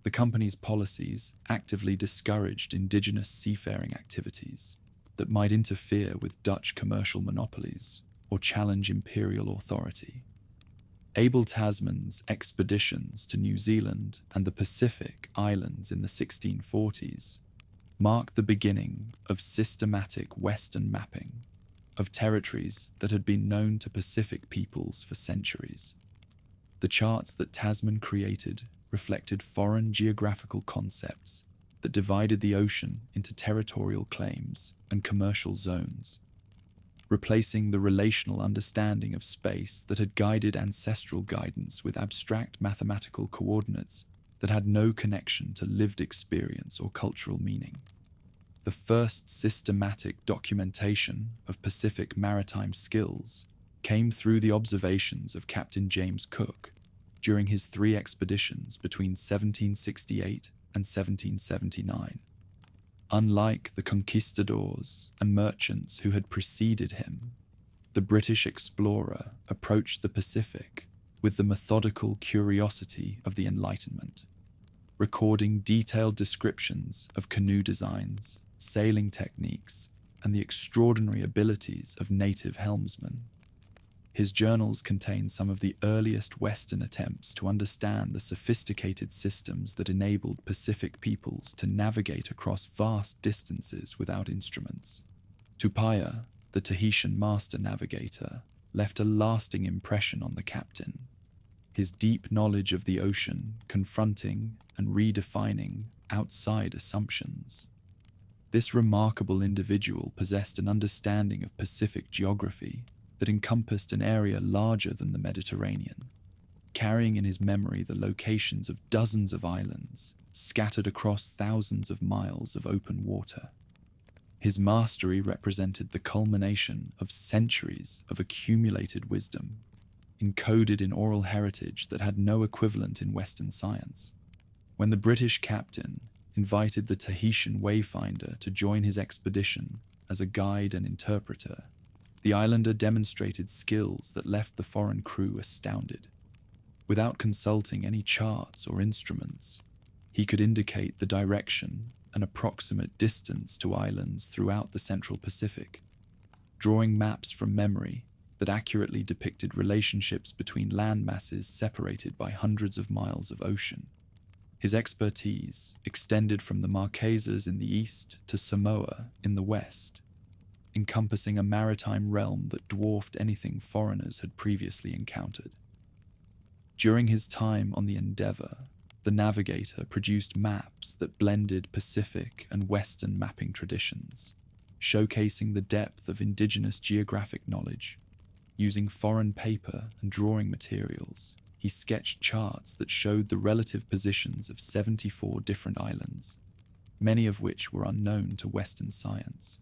S1: The company's policies actively discouraged indigenous seafaring activities that might interfere with Dutch commercial monopolies or challenge imperial authority. Abel Tasman's expeditions to New Zealand and the Pacific Islands in the 1640s marked the beginning of systematic Western mapping of territories that had been known to Pacific peoples for centuries. The charts that Tasman created reflected foreign geographical concepts that divided the ocean into territorial claims and commercial zones, replacing the relational understanding of space that had guided ancestral guidance with abstract mathematical coordinates that had no connection to lived experience or cultural meaning. The first systematic documentation of Pacific maritime skills came through the observations of Captain James Cook during his 3 expeditions between 1768 and 1779. Unlike the conquistadors and merchants who had preceded him, the British explorer approached the Pacific with the methodical curiosity of the Enlightenment, recording detailed descriptions of canoe designs, sailing techniques, and the extraordinary abilities of native helmsmen. His journals contain some of the earliest Western attempts to understand the sophisticated systems that enabled Pacific peoples to navigate across vast distances without instruments. Tupaya, the Tahitian master navigator, left a lasting impression on the captain, his deep knowledge of the ocean confronting and redefining outside assumptions. This remarkable individual possessed an understanding of Pacific geography that encompassed an area larger than the Mediterranean, carrying in his memory the locations of dozens of islands scattered across thousands of miles of open water. His mastery represented the culmination of centuries of accumulated wisdom, encoded in oral heritage that had no equivalent in Western science. When the British captain invited the Tahitian wayfinder to join his expedition as a guide and interpreter, the islander demonstrated skills that left the foreign crew astounded. Without consulting any charts or instruments, he could indicate the direction and approximate distance to islands throughout the Central Pacific, drawing maps from memory that accurately depicted relationships between land masses separated by hundreds of miles of ocean. His expertise extended from the Marquesas in the east to Samoa in the west, encompassing a maritime realm that dwarfed anything foreigners had previously encountered. During his time on the Endeavour, the Navigator produced maps that blended Pacific and Western mapping traditions, showcasing the depth of indigenous geographic knowledge. Using foreign paper and drawing materials, he sketched charts that showed the relative positions of 74 different islands, many of which were unknown to Western science.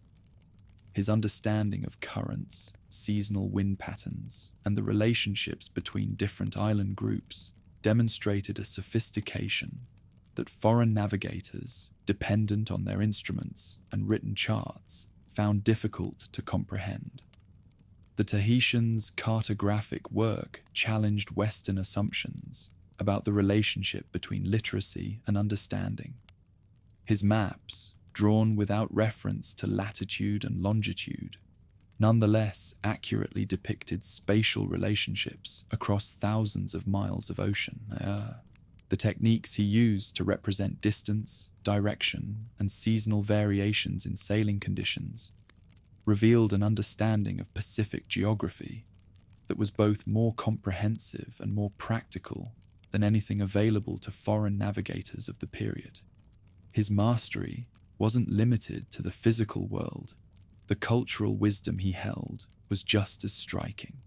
S1: His understanding of currents, seasonal wind patterns, and the relationships between different island groups demonstrated a sophistication that foreign navigators, dependent on their instruments and written charts, found difficult to comprehend. The Tahitians' cartographic work challenged Western assumptions about the relationship between literacy and understanding. His maps, drawn without reference to latitude and longitude, nonetheless accurately depicted spatial relationships across thousands of miles of ocean. The techniques he used to represent distance, direction, and seasonal variations in sailing conditions revealed an understanding of Pacific geography that was both more comprehensive and more practical than anything available to foreign navigators of the period. His mastery wasn't limited to the physical world. The cultural wisdom he held was just as striking.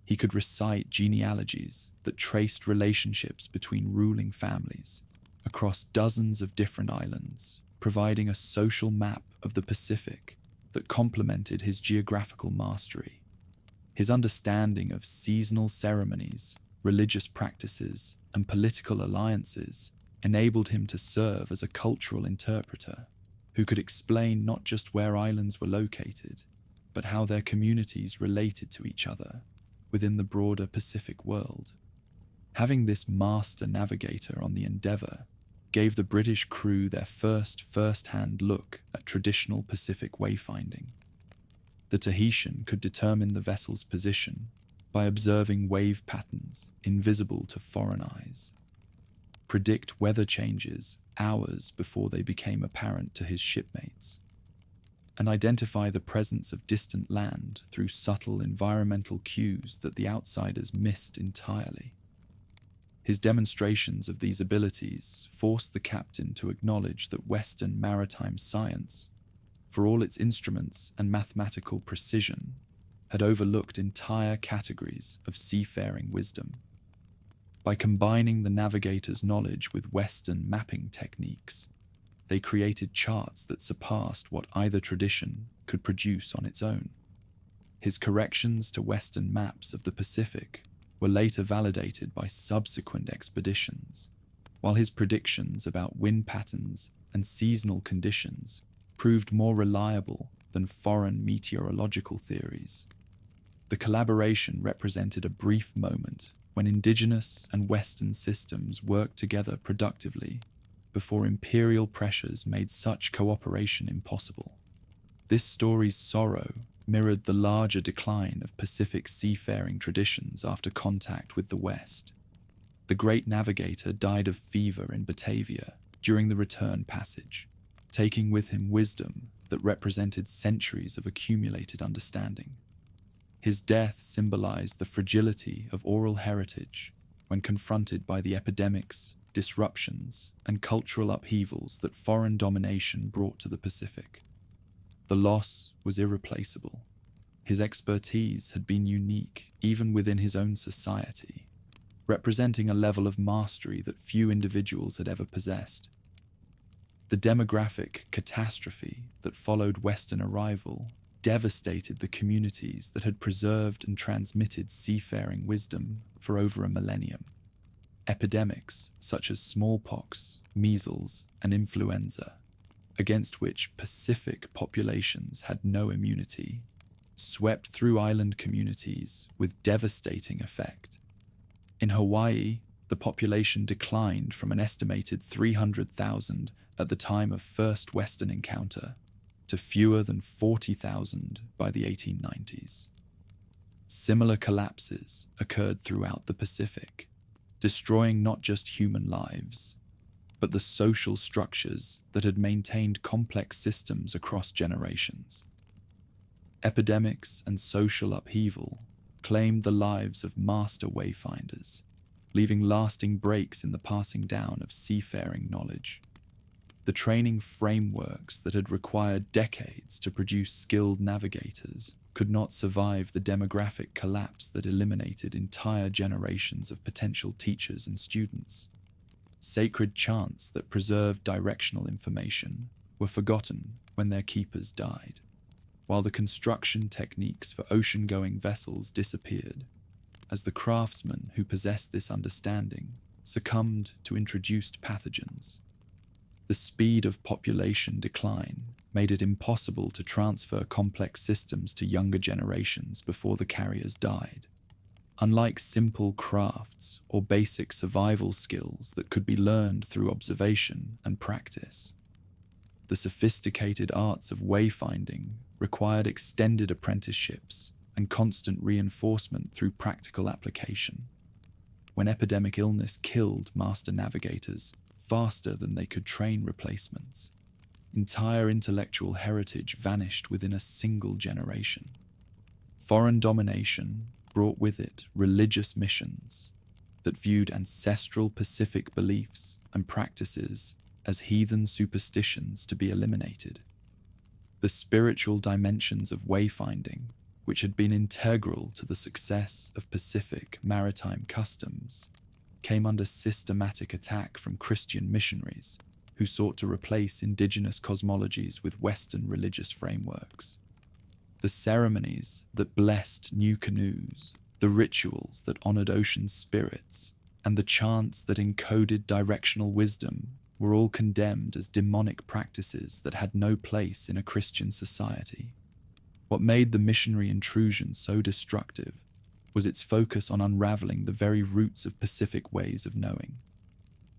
S1: He could recite genealogies that traced relationships between ruling families across dozens of different islands, providing a social map of the Pacific that complemented his geographical mastery. His understanding of seasonal ceremonies, religious practices, and political alliances enabled him to serve as a cultural interpreter who could explain not just where islands were located, but how their communities related to each other within the broader Pacific world. Having this master navigator on the Endeavour gave the British crew their first-hand look at traditional Pacific wayfinding. The Tahitian could determine the vessel's position by observing wave patterns invisible to foreign eyes, predict weather changes hours before they became apparent to his shipmates, and identify the presence of distant land through subtle environmental cues that the outsiders missed entirely. His demonstrations of these abilities forced the captain to acknowledge that Western maritime science, for all its instruments and mathematical precision, had overlooked entire categories of seafaring wisdom. By combining the navigator's knowledge with Western mapping techniques, they created charts that surpassed what either tradition could produce on its own. His corrections to Western maps of the Pacific were later validated by subsequent expeditions, while his predictions about wind patterns and seasonal conditions proved more reliable than foreign meteorological theories. The collaboration represented a brief moment when indigenous and Western systems worked together productively before imperial pressures made such cooperation impossible. This story's sorrow mirrored the larger decline of Pacific seafaring traditions after contact with the West. The great navigator died of fever in Batavia during the return passage, taking with him wisdom that represented centuries of accumulated understanding. His death symbolized the fragility of oral heritage when confronted by the epidemics, disruptions, and cultural upheavals that foreign domination brought to the Pacific. The loss was irreplaceable. His expertise had been unique even within his own society, representing a level of mastery that few individuals had ever possessed. The demographic catastrophe that followed Western arrival devastated the communities that had preserved and transmitted seafaring wisdom for over a millennium. Epidemics such as smallpox, measles, and influenza, against which Pacific populations had no immunity, swept through island communities with devastating effect. In Hawaii, the population declined from an estimated 300,000 at the time of first Western encounter to fewer than 40,000 by the 1890s. Similar collapses occurred throughout the Pacific, destroying not just human lives, but the social structures that had maintained complex systems across generations. Epidemics and social upheaval claimed the lives of master wayfinders, leaving lasting breaks in the passing down of seafaring knowledge. The training frameworks that had required decades to produce skilled navigators could not survive the demographic collapse that eliminated entire generations of potential teachers and students. Sacred chants that preserved directional information were forgotten when their keepers died, while the construction techniques for ocean-going vessels disappeared, as the craftsmen who possessed this understanding succumbed to introduced pathogens. The speed of population decline made it impossible to transfer complex systems to younger generations before the carriers died. Unlike simple crafts or basic survival skills that could be learned through observation and practice, the sophisticated arts of wayfinding required extended apprenticeships and constant reinforcement through practical application. When epidemic illness killed master navigators faster than they could train replacements, entire intellectual heritage vanished within a single generation. Foreign domination brought with it religious missions that viewed ancestral Pacific beliefs and practices as heathen superstitions to be eliminated. The spiritual dimensions of wayfinding, which had been integral to the success of Pacific maritime customs, came under systematic attack from Christian missionaries who sought to replace indigenous cosmologies with Western religious frameworks. The ceremonies that blessed new canoes, the rituals that honored ocean spirits, and the chants that encoded directional wisdom were all condemned as demonic practices that had no place in a Christian society. What made the missionary intrusion so destructive was its focus on unraveling the very roots of Pacific ways of knowing.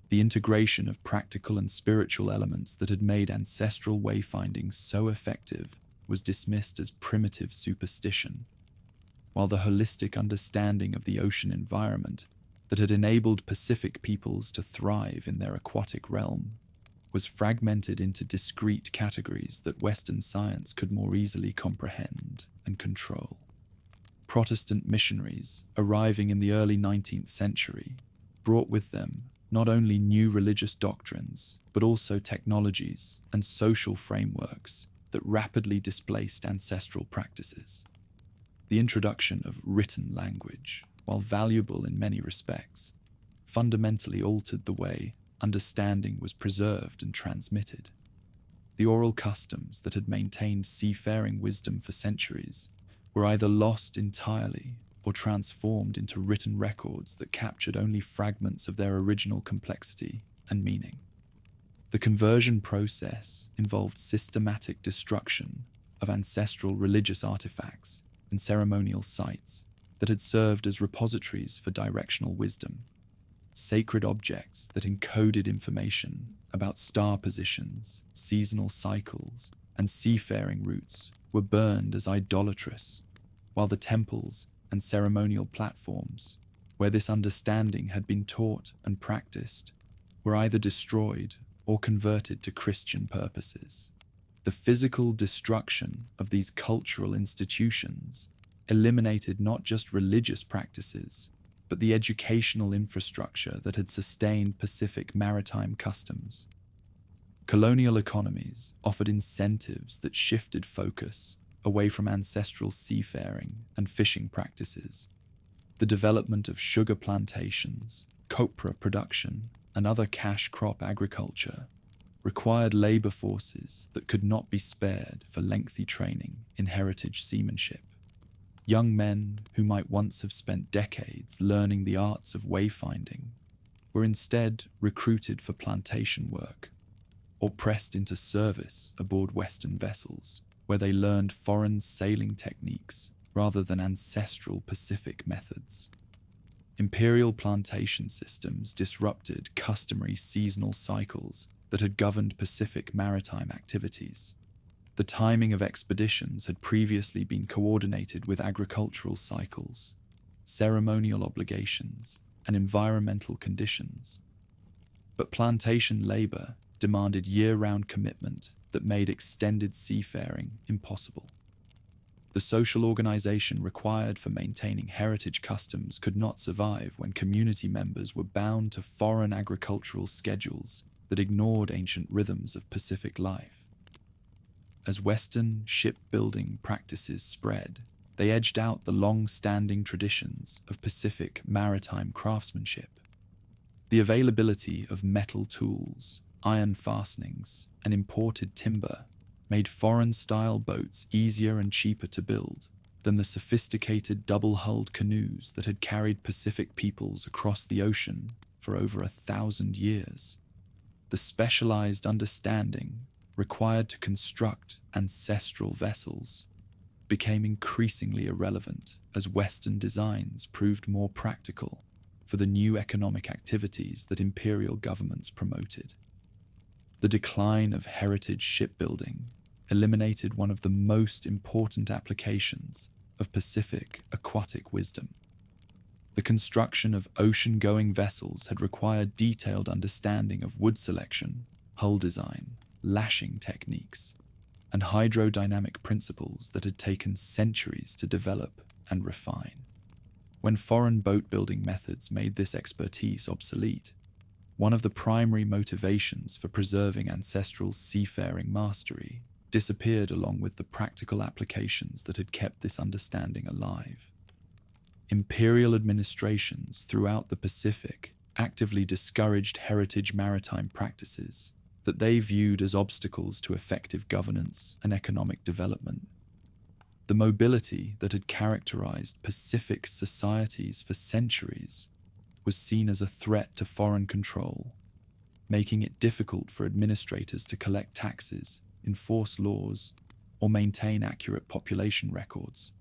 S1: The integration of practical and spiritual elements that had made ancestral wayfinding so effective was dismissed as primitive superstition, while the holistic understanding of the ocean environment that had enabled Pacific peoples to thrive in their aquatic realm was fragmented into discrete categories that Western science could more easily comprehend and control. Protestant missionaries, arriving in the early 19th century, brought with them not only new religious doctrines, but also technologies and social frameworks that rapidly displaced ancestral practices. The introduction of written language, while valuable in many respects, fundamentally altered the way understanding was preserved and transmitted. The oral customs that had maintained seafaring wisdom for centuries were either lost entirely or transformed into written records that captured only fragments of their original complexity and meaning. The conversion process involved systematic destruction of ancestral religious artifacts and ceremonial sites that had served as repositories for directional wisdom. Sacred objects that encoded information about star positions, seasonal cycles, and seafaring routes were burned as idolatrous, while the temples and ceremonial platforms, where this understanding had been taught and practiced, were either destroyed or converted to Christian purposes. The physical destruction of these cultural institutions eliminated not just religious practices, but the educational infrastructure that had sustained Pacific maritime customs. Colonial economies offered incentives that shifted focus away from ancestral seafaring and fishing practices. The development of sugar plantations, copra production, and other cash crop agriculture required labor forces that could not be spared for lengthy training in heritage seamanship. Young men who might once have spent decades learning the arts of wayfinding were instead recruited for plantation work or pressed into service aboard Western vessels, where they learned foreign sailing techniques rather than ancestral Pacific methods. Imperial plantation systems disrupted customary seasonal cycles that had governed Pacific maritime activities. The timing of expeditions had previously been coordinated with agricultural cycles, ceremonial obligations, and environmental conditions. But plantation labor demanded year-round commitment that made extended seafaring impossible. The social organization required for maintaining heritage customs could not survive when community members were bound to foreign agricultural schedules that ignored ancient rhythms of Pacific life. As Western shipbuilding practices spread, they edged out the long-standing traditions of Pacific maritime craftsmanship. The availability of metal tools, iron fastenings, and imported timber made foreign-style boats easier and cheaper to build than the sophisticated double-hulled canoes that had carried Pacific peoples across the ocean for over 1,000 years. The specialized understanding required to construct ancestral vessels became increasingly irrelevant as Western designs proved more practical for the new economic activities that imperial governments promoted. The decline of heritage shipbuilding eliminated one of the most important applications of Pacific aquatic wisdom. The construction of ocean-going vessels had required detailed understanding of wood selection, hull design, lashing techniques, and hydrodynamic principles that had taken centuries to develop and refine. When foreign boat-building methods made this expertise obsolete, one of the primary motivations for preserving ancestral seafaring mastery disappeared along with the practical applications that had kept this understanding alive. Imperial administrations throughout the Pacific actively discouraged heritage maritime practices that they viewed as obstacles to effective governance and economic development. The mobility that had characterized Pacific societies for centuries was seen as a threat to foreign control, making it difficult for administrators to collect taxes, enforce laws, or maintain accurate population records.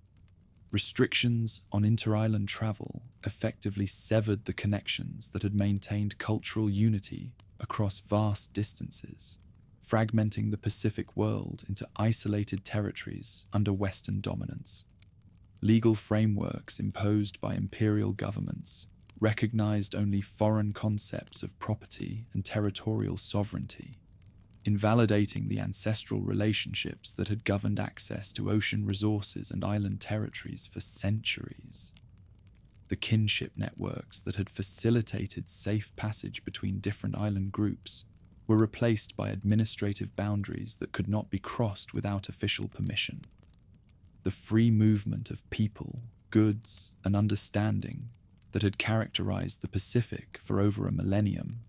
S1: Restrictions on inter-island travel effectively severed the connections that had maintained cultural unity across vast distances, fragmenting the Pacific world into isolated territories under Western dominance. Legal frameworks imposed by imperial governments recognized only foreign concepts of property and territorial sovereignty, invalidating the ancestral relationships that had governed access to ocean resources and island territories for centuries. The kinship networks that had facilitated safe passage between different island groups were replaced by administrative boundaries that could not be crossed without official permission. The free movement of people, goods, and understanding that had characterized the Pacific for over a millennium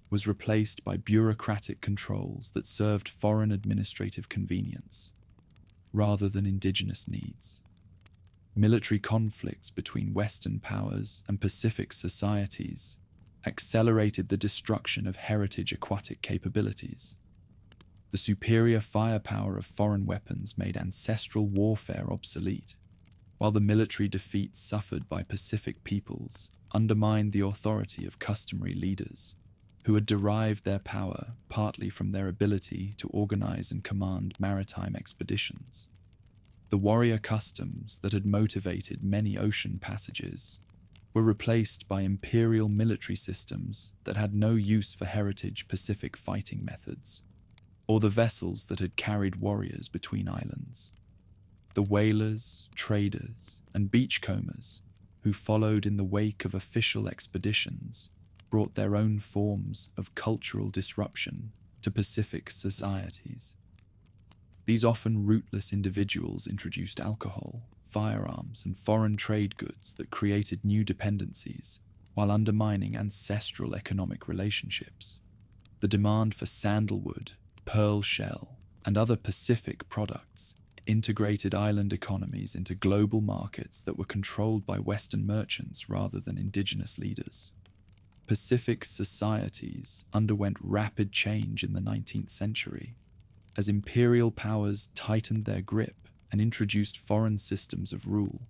S1: was replaced by bureaucratic controls that served foreign administrative convenience, rather than indigenous needs. Military conflicts between Western powers and Pacific societies accelerated the destruction of heritage aquatic capabilities. The superior firepower of foreign weapons made ancestral warfare obsolete, while the military defeats suffered by Pacific peoples undermined the authority of customary leaders, who had derived their power partly from their ability to organize and command maritime expeditions. The warrior customs that had motivated many ocean passages were replaced by imperial military systems that had no use for heritage Pacific fighting methods, or the vessels that had carried warriors between islands. The whalers, traders, and beachcombers, who followed in the wake of official expeditions, brought their own forms of cultural disruption to Pacific societies. These often rootless individuals introduced alcohol, firearms, and foreign trade goods that created new dependencies while undermining ancestral economic relationships. The demand for sandalwood, pearl shell, and other Pacific products integrated island economies into global markets that were controlled by Western merchants rather than indigenous leaders. Pacific societies underwent rapid change in the 19th century as imperial powers tightened their grip and introduced foreign systems of rule.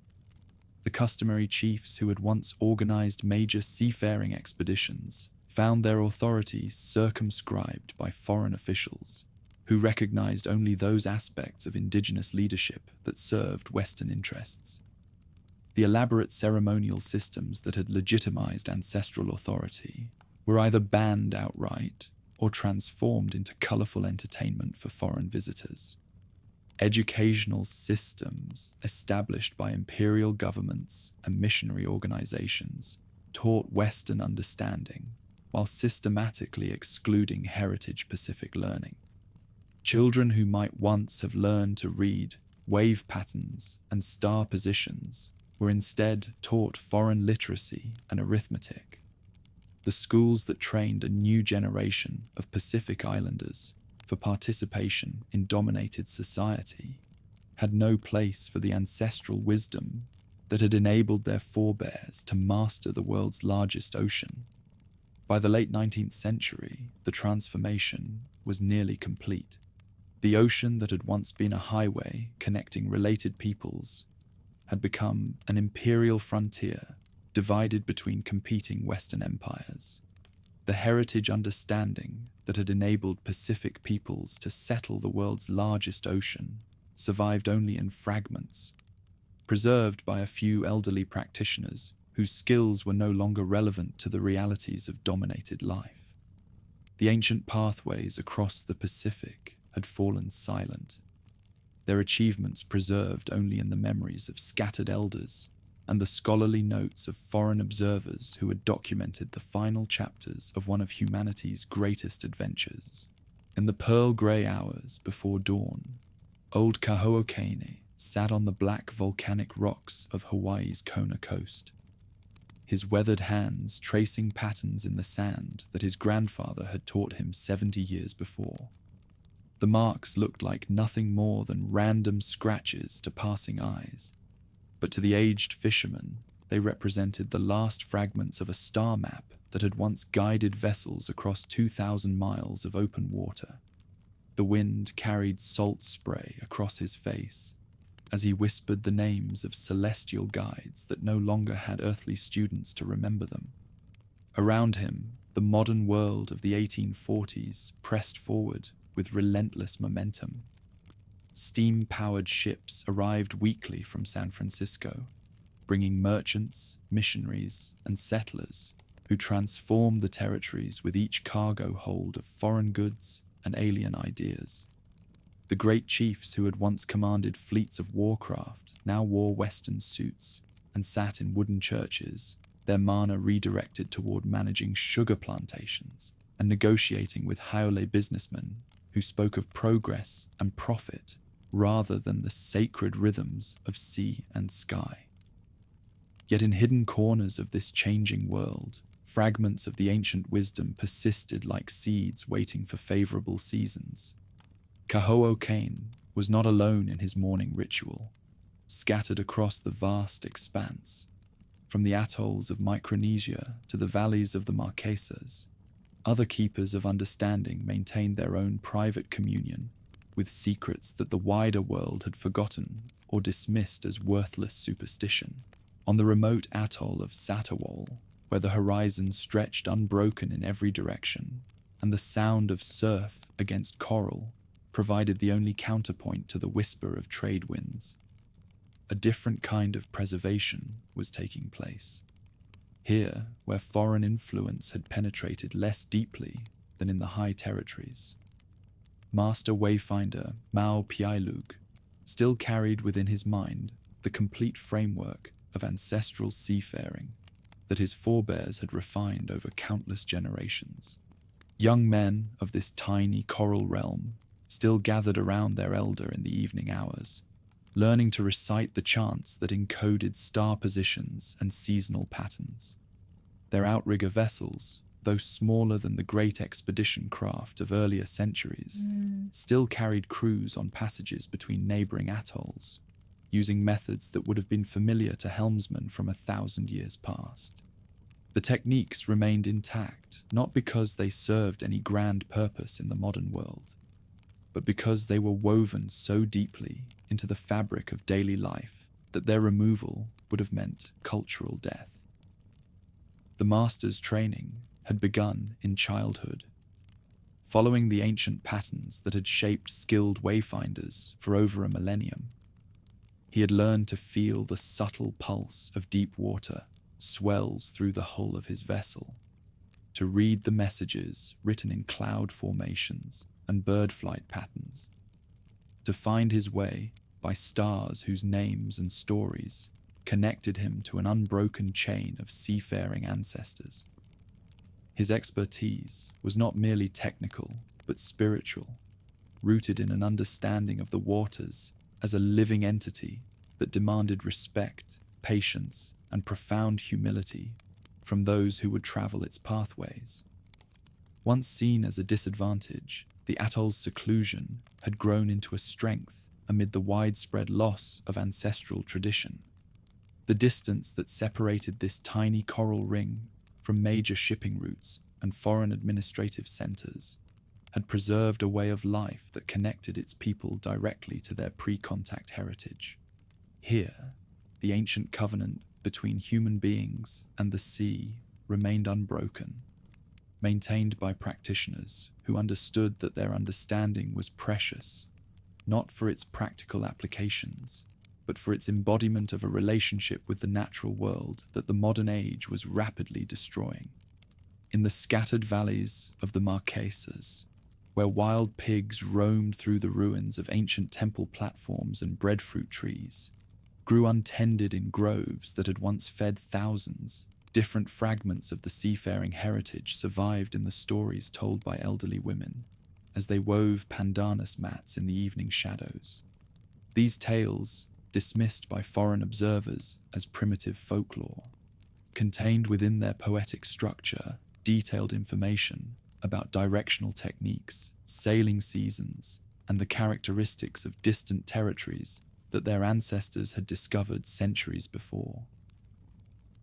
S1: The customary chiefs who had once organized major seafaring expeditions found their authority circumscribed by foreign officials, who recognized only those aspects of indigenous leadership that served Western interests. The elaborate ceremonial systems that had legitimized ancestral authority were either banned outright or transformed into colorful entertainment for foreign visitors. Educational systems established by imperial governments and missionary organizations taught Western understanding while systematically excluding heritage Pacific learning. Children who might once have learned to read wave patterns and star positions were instead taught foreign literacy and arithmetic. The schools that trained a new generation of Pacific Islanders for participation in dominated society had no place for the ancestral wisdom that had enabled their forebears to master the world's largest ocean. By the late 19th century, the transformation was nearly complete. The ocean that had once been a highway connecting related peoples had become an imperial frontier divided between competing Western empires. The heritage understanding that had enabled Pacific peoples to settle the world's largest ocean survived only in fragments, preserved by a few elderly practitioners whose skills were no longer relevant to the realities of dominated life. The ancient pathways across the Pacific had fallen silent, their achievements preserved only in the memories of scattered elders and the scholarly notes of foreign observers who had documented the final chapters of one of humanity's greatest adventures. In the pearl-grey hours before dawn, old Oceania sat on the black volcanic rocks of Hawaii's Kona coast, his weathered hands tracing patterns in the sand that his grandfather had taught him 70 years before. The marks looked like nothing more than random scratches to passing eyes, but to the aged fisherman, they represented the last fragments of a star map that had once guided vessels across 2,000 miles of open water. The wind carried salt spray across his face as he whispered the names of celestial guides that no longer had earthly students to remember them. Around him, the modern world of the 1840s pressed forward with relentless momentum. Steam-powered ships arrived weekly from San Francisco, bringing merchants, missionaries, and settlers who transformed the territories with each cargo hold of foreign goods and alien ideas. The great chiefs who had once commanded fleets of warcraft now wore Western suits, and sat in wooden churches, their mana redirected toward managing sugar plantations and negotiating with Haole businessmen who spoke of progress and profit rather than the sacred rhythms of sea and sky. Yet in hidden corners of this changing world, fragments of the ancient wisdom persisted like seeds waiting for favorable seasons. Kaho'o Kane was not alone in his morning ritual. Scattered across the vast expanse, from the atolls of Micronesia to the valleys of the Marquesas, other keepers of understanding maintained their own private communion with secrets that the wider world had forgotten or dismissed as worthless superstition. On the remote atoll of Satawal, where the horizon stretched unbroken in every direction, and the sound of surf against coral provided the only counterpoint to the whisper of trade winds, a different kind of preservation was taking place. Here, where foreign influence had penetrated less deeply than in the high territories, Master Wayfinder Mao Piailug still carried within his mind the complete framework of ancestral seafaring that his forebears had refined over countless generations. Young men of this tiny coral realm still gathered around their elder in the evening hours, learning to recite the chants that encoded star positions and seasonal patterns. Their outrigger vessels, though smaller than the great expedition craft of earlier centuries, still carried crews on passages between neighboring atolls, using methods that would have been familiar to helmsmen from 1,000 years past. The techniques remained intact, not because they served any grand purpose in the modern world, but because they were woven so deeply into the fabric of daily life that their removal would have meant cultural death. The master's training had begun in childhood, following the ancient patterns that had shaped skilled wayfinders for over a millennium. He had learned to feel the subtle pulse of deep water swells through the hull of his vessel, to read the messages written in cloud formations and bird flight patterns, to find his way by stars whose names and stories connected him to an unbroken chain of seafaring ancestors. His expertise was not merely technical, but spiritual, rooted in an understanding of the waters as a living entity that demanded respect, patience, and profound humility from those who would travel its pathways. Once seen as a disadvantage, the atoll's seclusion had grown into a strength amid the widespread loss of ancestral tradition. The distance that separated this tiny coral ring from major shipping routes and foreign administrative centers had preserved a way of life that connected its people directly to their pre-contact heritage. Here, the ancient covenant between human beings and the sea remained unbroken, maintained by practitioners who understood that their understanding was precious, not for its practical applications, but for its embodiment of a relationship with the natural world that the modern age was rapidly destroying. In the scattered valleys of the Marquesas, where wild pigs roamed through the ruins of ancient temple platforms and breadfruit trees, grew untended in groves that had once fed thousands, different fragments of the seafaring heritage survived in the stories told by elderly women as they wove pandanus mats in the evening shadows. These tales, dismissed by foreign observers as primitive folklore, contained within their poetic structure detailed information about directional techniques, sailing seasons, and the characteristics of distant territories that their ancestors had discovered centuries before.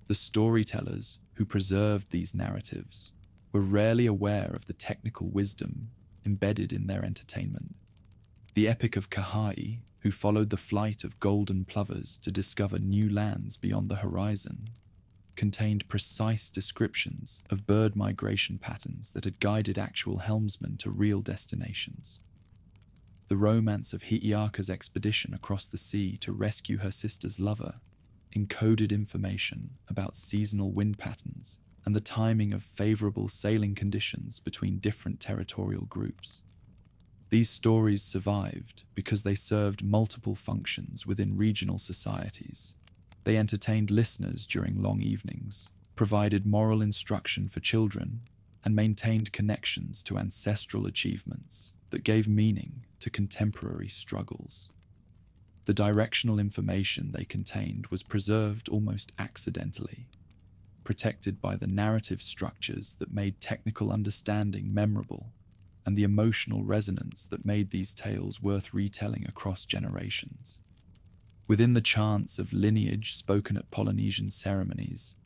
S1: The storytellers who preserved these narratives were rarely aware of the technical wisdom embedded in their entertainment. The Epic of Kahai, who followed the flight of golden plovers to discover new lands beyond the horizon, contained precise descriptions of bird migration patterns that had guided actual helmsmen to real destinations. The romance of Hi'iaka's expedition across the sea to rescue her sister's lover encoded information about seasonal wind patterns and the timing of favorable sailing conditions between different territorial groups. These stories survived because they served multiple functions within regional societies. They entertained listeners during long evenings, provided moral instruction for children, and maintained connections to ancestral achievements that gave meaning to contemporary struggles. The directional information they contained was preserved almost accidentally, protected by the narrative structures that made technical understanding memorable and the emotional resonance that made these tales worth retelling across generations. Within the chants of lineage spoken at Polynesian ceremonies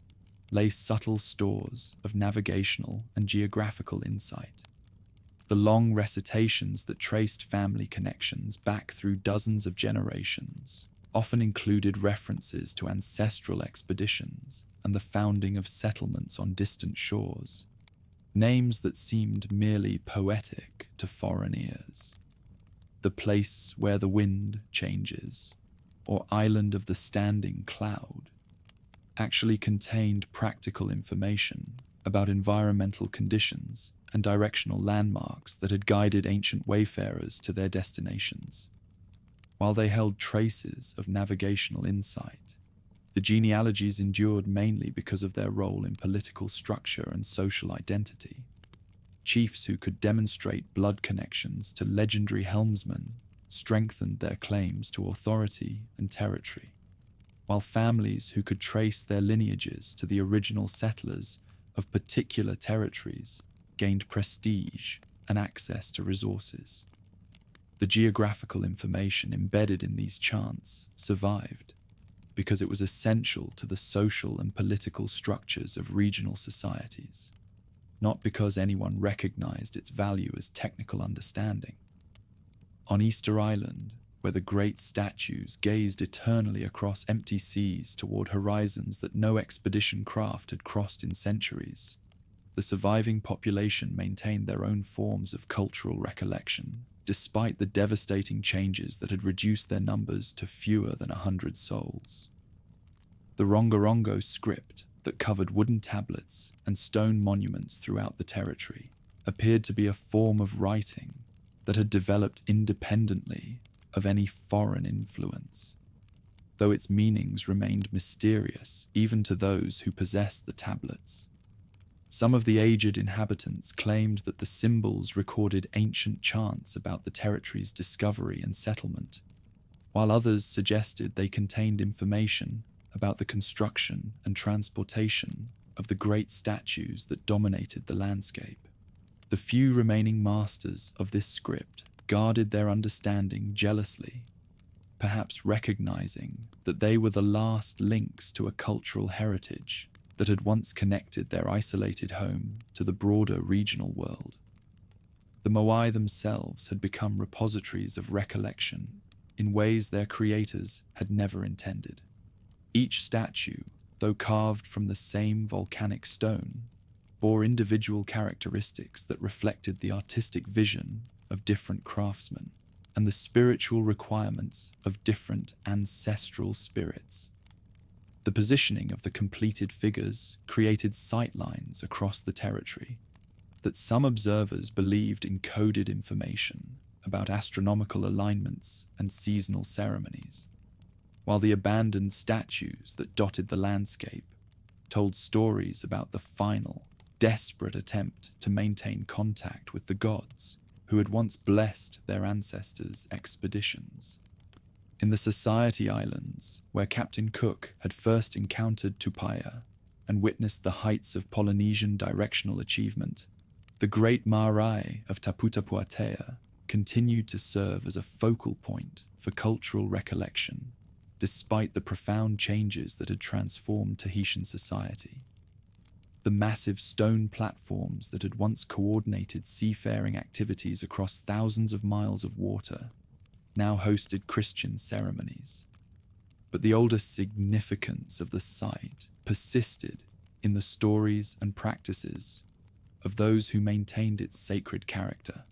S1: lay subtle stores of navigational and geographical insight. The long recitations that traced family connections back through dozens of generations often included references to ancestral expeditions and the founding of settlements on distant shores, names that seemed merely poetic to foreign ears. The place where the wind changes, or island of the standing cloud, actually contained practical information about environmental conditions and directional landmarks that had guided ancient wayfarers to their destinations. While they held traces of navigational insight, the genealogies endured mainly because of their role in political structure and social identity. Chiefs who could demonstrate blood connections to legendary helmsmen strengthened their claims to authority and territory, while families who could trace their lineages to the original settlers of particular territories gained prestige and access to resources. The geographical information embedded in these chants survived because it was essential to the social and political structures of regional societies, not because anyone recognized its value as technical understanding. On Easter Island, where the great statues gazed eternally across empty seas toward horizons that no expedition craft had crossed in centuries, the surviving population maintained their own forms of cultural recollection, despite the devastating changes that had reduced their numbers to fewer than 100 souls. The Rongorongo script that covered wooden tablets and stone monuments throughout the territory appeared to be a form of writing that had developed independently of any foreign influence, though its meanings remained mysterious even to those who possessed the tablets. Some of the aged inhabitants claimed that the symbols recorded ancient chants about the territory's discovery and settlement, while others suggested they contained information about the construction and transportation of the great statues that dominated the landscape. The few remaining masters of this script guarded their understanding jealously, perhaps recognizing that they were the last links to a cultural heritage that had once connected their isolated home to the broader regional world. The Moai themselves had become repositories of recollection in ways their creators had never intended. Each statue, though carved from the same volcanic stone, bore individual characteristics that reflected the artistic vision of different craftsmen and the spiritual requirements of different ancestral spirits. The positioning of the completed figures created sightlines across the territory that some observers believed encoded information about astronomical alignments and seasonal ceremonies, while the abandoned statues that dotted the landscape told stories about the final, desperate attempt to maintain contact with the gods who had once blessed their ancestors' expeditions. In the Society Islands, where Captain Cook had first encountered Tupaia and witnessed the heights of Polynesian directional achievement, the Great Marae of Taputapuatea continued to serve as a focal point for cultural recollection, despite the profound changes that had transformed Tahitian society. The massive stone platforms that had once coordinated seafaring activities across thousands of miles of water now hosted Christian ceremonies. But the oldest significance of the site persisted in the stories and practices of those who maintained its sacred character.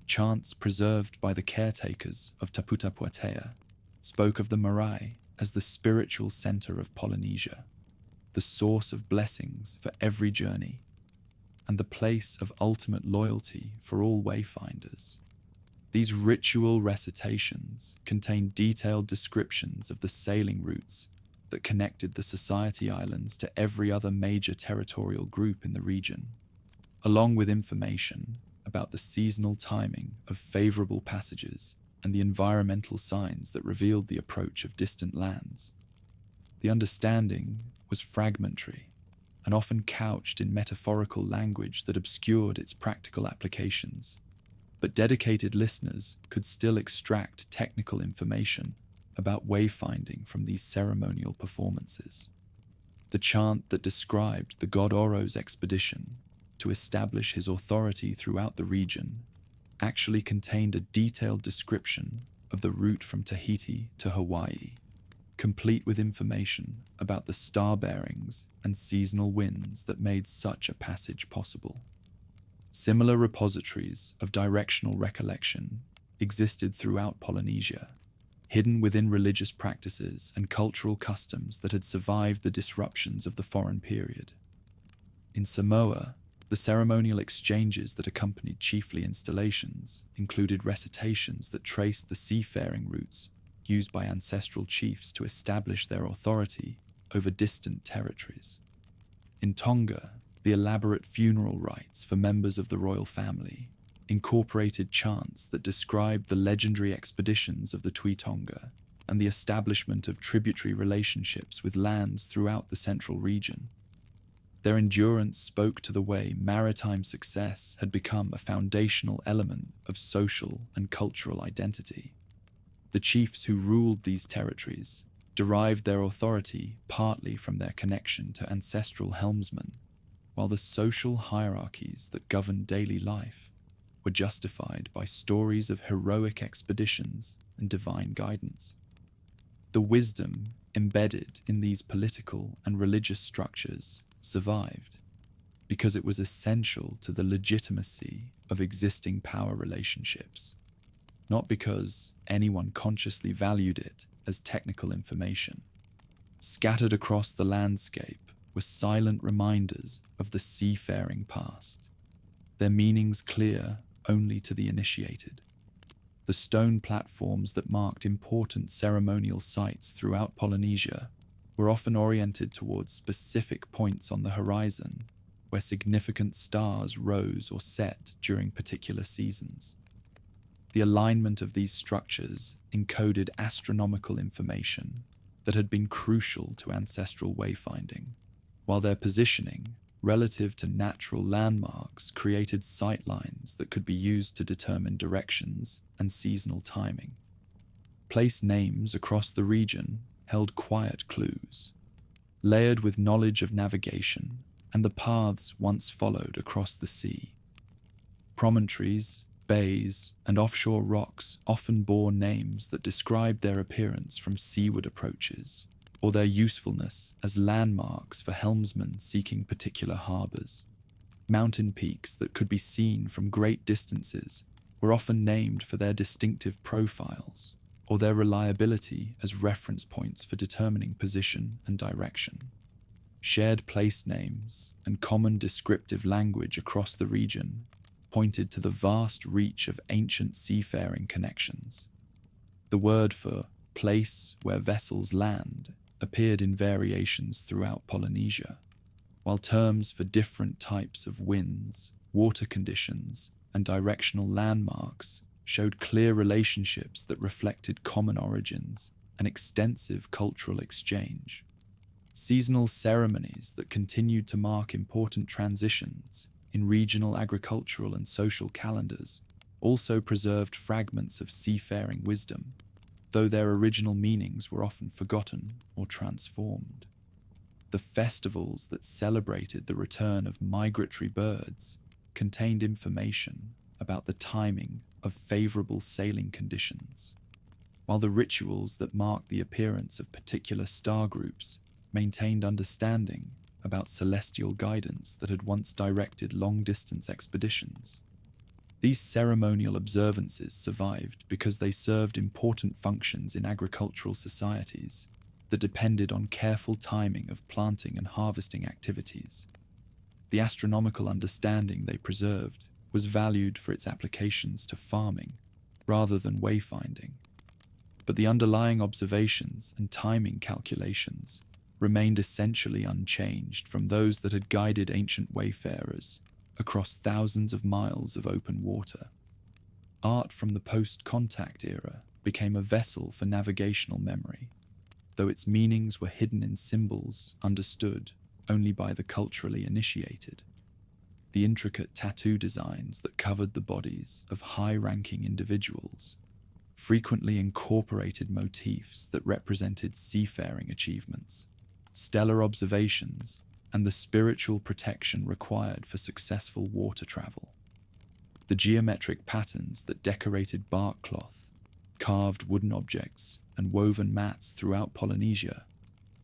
S1: Chants preserved by the caretakers of Taputapuatea spoke of the marae as the spiritual center of Polynesia, the source of blessings for every journey, and the place of ultimate loyalty for all wayfinders. These ritual recitations contain detailed descriptions of the sailing routes that connected the Society Islands to every other major territorial group in the region, along with information about the seasonal timing of favorable passages and the environmental signs that revealed the approach of distant lands. The understanding was fragmentary and often couched in metaphorical language that obscured its practical applications, but dedicated listeners could still extract technical information about wayfinding from these ceremonial performances. The chant that described the god Oro's expedition to establish his authority throughout the region actually contained a detailed description of the route from Tahiti to Hawaii, complete with information about the star bearings and seasonal winds that made such a passage possible. Similar repositories of directional recollection existed throughout Polynesia, hidden within religious practices and cultural customs that had survived the disruptions of the foreign period. In Samoa, the ceremonial exchanges that accompanied chiefly installations included recitations that traced the seafaring routes used by ancestral chiefs to establish their authority over distant territories. In Tonga, the elaborate funeral rites for members of the royal family incorporated chants that described the legendary expeditions of the Tui-Tonga and the establishment of tributary relationships with lands throughout the central region. Their endurance spoke to the way maritime success had become a foundational element of social and cultural identity. The chiefs who ruled these territories derived their authority partly from their connection to ancestral helmsmen, while the social hierarchies that governed daily life were justified by stories of heroic expeditions and divine guidance. The wisdom embedded in these political and religious structures survived because it was essential to the legitimacy of existing power relationships, not because anyone consciously valued it as technical information. Scattered across the landscape were silent reminders of the seafaring past, their meanings clear only to the initiated. The stone platforms that marked important ceremonial sites throughout Polynesia were often oriented towards specific points on the horizon where significant stars rose or set during particular seasons. The alignment of these structures encoded astronomical information that had been crucial to ancestral wayfinding, while their positioning relative to natural landmarks created sightlines that could be used to determine directions and seasonal timing. Place names across the region held quiet clues, layered with knowledge of navigation and the paths once followed across the sea. Promontories, bays, and offshore rocks often bore names that described their appearance from seaward approaches, or their usefulness as landmarks for helmsmen seeking particular harbours. Mountain peaks that could be seen from great distances were often named for their distinctive profiles, or their reliability as reference points for determining position and direction. Shared place names and common descriptive language across the region pointed to the vast reach of ancient seafaring connections. The word for place where vessels land appeared in variations throughout Polynesia, while terms for different types of winds, water conditions, and directional landmarks showed clear relationships that reflected common origins and extensive cultural exchange. Seasonal ceremonies that continued to mark important transitions in regional agricultural and social calendars also preserved fragments of seafaring wisdom, though their original meanings were often forgotten or transformed. The festivals that celebrated the return of migratory birds contained information about the timing of favorable sailing conditions, while the rituals that marked the appearance of particular star groups maintained understanding about celestial guidance that had once directed long-distance expeditions. These ceremonial observances survived because they served important functions in agricultural societies that depended on careful timing of planting and harvesting activities. The astronomical understanding they preserved was valued for its applications to farming rather than wayfinding. but the underlying observations and timing calculations remained essentially unchanged from those that had guided ancient wayfarers across thousands of miles of open water. Art from the post-contact era became a vessel for navigational memory, though its meanings were hidden in symbols understood only by the culturally initiated. The intricate tattoo designs that covered the bodies of high-ranking individuals frequently incorporated motifs that represented seafaring achievements, stellar observations, and the spiritual protection required for successful water travel. The geometric patterns that decorated bark cloth, carved wooden objects, and woven mats throughout Polynesia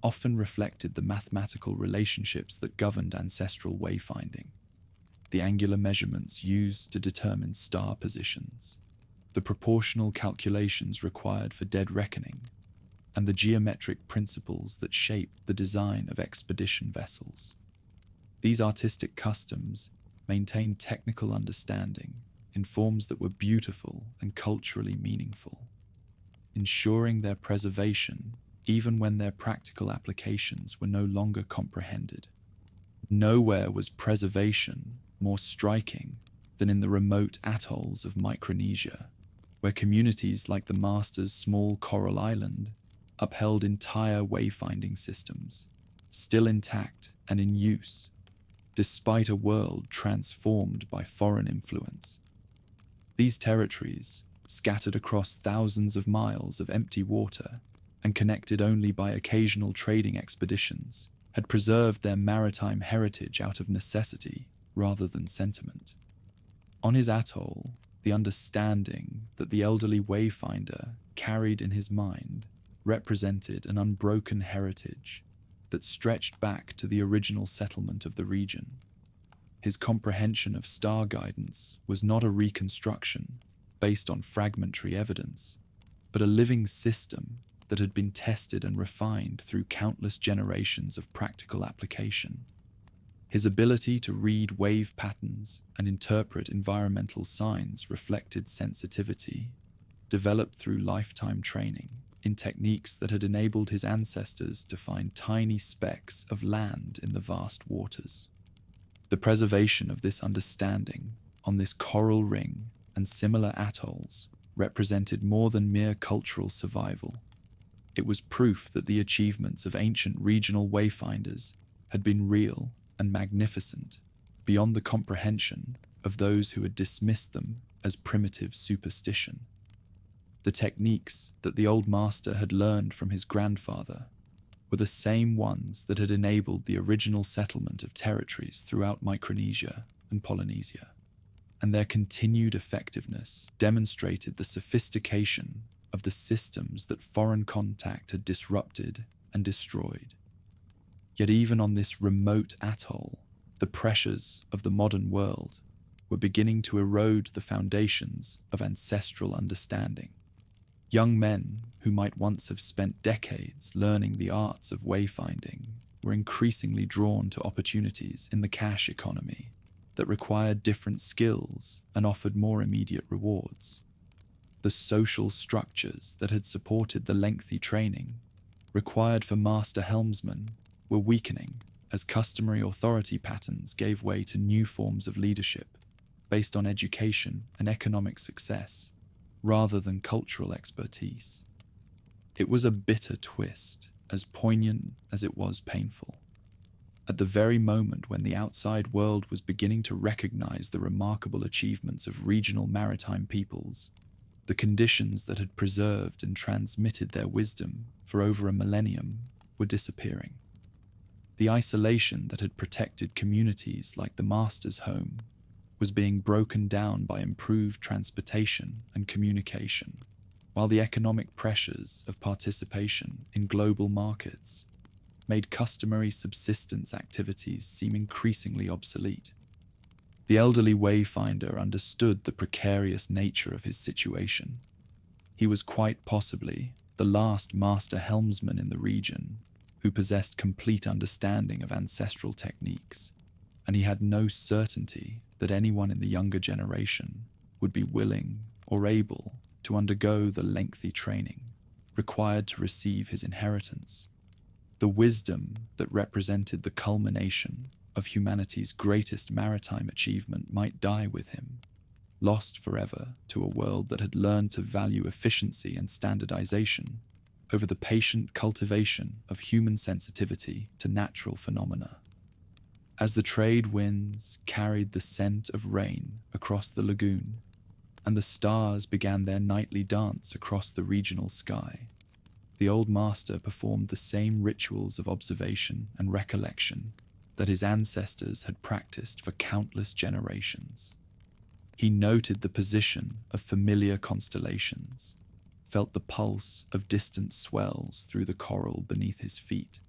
S1: often reflected the mathematical relationships that governed ancestral wayfinding. The angular measurements used to determine star positions, the proportional calculations required for dead reckoning, and the geometric principles that shaped the design of expedition vessels. These artistic customs maintained technical understanding in forms that were beautiful and culturally meaningful, ensuring their preservation even when their practical applications were no longer comprehended. Nowhere was preservation more striking than in the remote atolls of Micronesia, where communities like the Master's small coral island upheld entire wayfinding systems, still intact and in use, despite a world transformed by foreign influence. These territories, scattered across thousands of miles of empty water and connected only by occasional trading expeditions, had preserved their maritime heritage out of necessity rather than sentiment. On his atoll, the understanding that the elderly wayfinder carried in his mind represented an unbroken heritage that stretched back to the original settlement of the region. His comprehension of star guidance was not a reconstruction based on fragmentary evidence, but a living system that had been tested and refined through countless generations of practical application. His ability to read wave patterns and interpret environmental signs reflected sensitivity, developed through lifetime training in techniques that had enabled his ancestors to find tiny specks of land in the vast waters. The preservation of this understanding on this coral ring and similar atolls represented more than mere cultural survival. It was proof that the achievements of ancient regional wayfinders had been real and magnificent, beyond the comprehension of those who had dismissed them as primitive superstition. The techniques that the old master had learned from his grandfather were the same ones that had enabled the original settlement of territories throughout Micronesia and Polynesia, and their continued effectiveness demonstrated the sophistication of the systems that foreign contact had disrupted and destroyed. Yet even on this remote atoll, the pressures of the modern world were beginning to erode the foundations of ancestral understanding. Young men who might once have spent decades learning the arts of wayfinding were increasingly drawn to opportunities in the cash economy that required different skills and offered more immediate rewards. The social structures that had supported the lengthy training required for master helmsmen were weakening as customary authority patterns gave way to new forms of leadership based on education and economic success rather than cultural expertise. It was a bitter twist, as poignant as it was painful. At the very moment when the outside world was beginning to recognize the remarkable achievements of regional maritime peoples, the conditions that had preserved and transmitted their wisdom for over a millennium were disappearing. The isolation that had protected communities like the Master's home was being broken down by improved transportation and communication, while the economic pressures of participation in global markets made customary subsistence activities seem increasingly obsolete. The elderly wayfinder understood the precarious nature of his situation. He was quite possibly the last master helmsman in the region who possessed complete understanding of ancestral techniques, and he had no certainty that anyone in the younger generation would be willing or able to undergo the lengthy training required to receive his inheritance. The wisdom that represented the culmination of humanity's greatest maritime achievement might die with him, lost forever to a world that had learned to value efficiency and standardization over the patient cultivation of human sensitivity to natural phenomena. As the trade winds carried the scent of rain across the lagoon, and the stars began their nightly dance across the regional sky, the old master performed the same rituals of observation and recollection that his ancestors had practiced for countless generations. He noted the position of familiar constellations, felt the pulse of distant swells through the coral beneath his feet,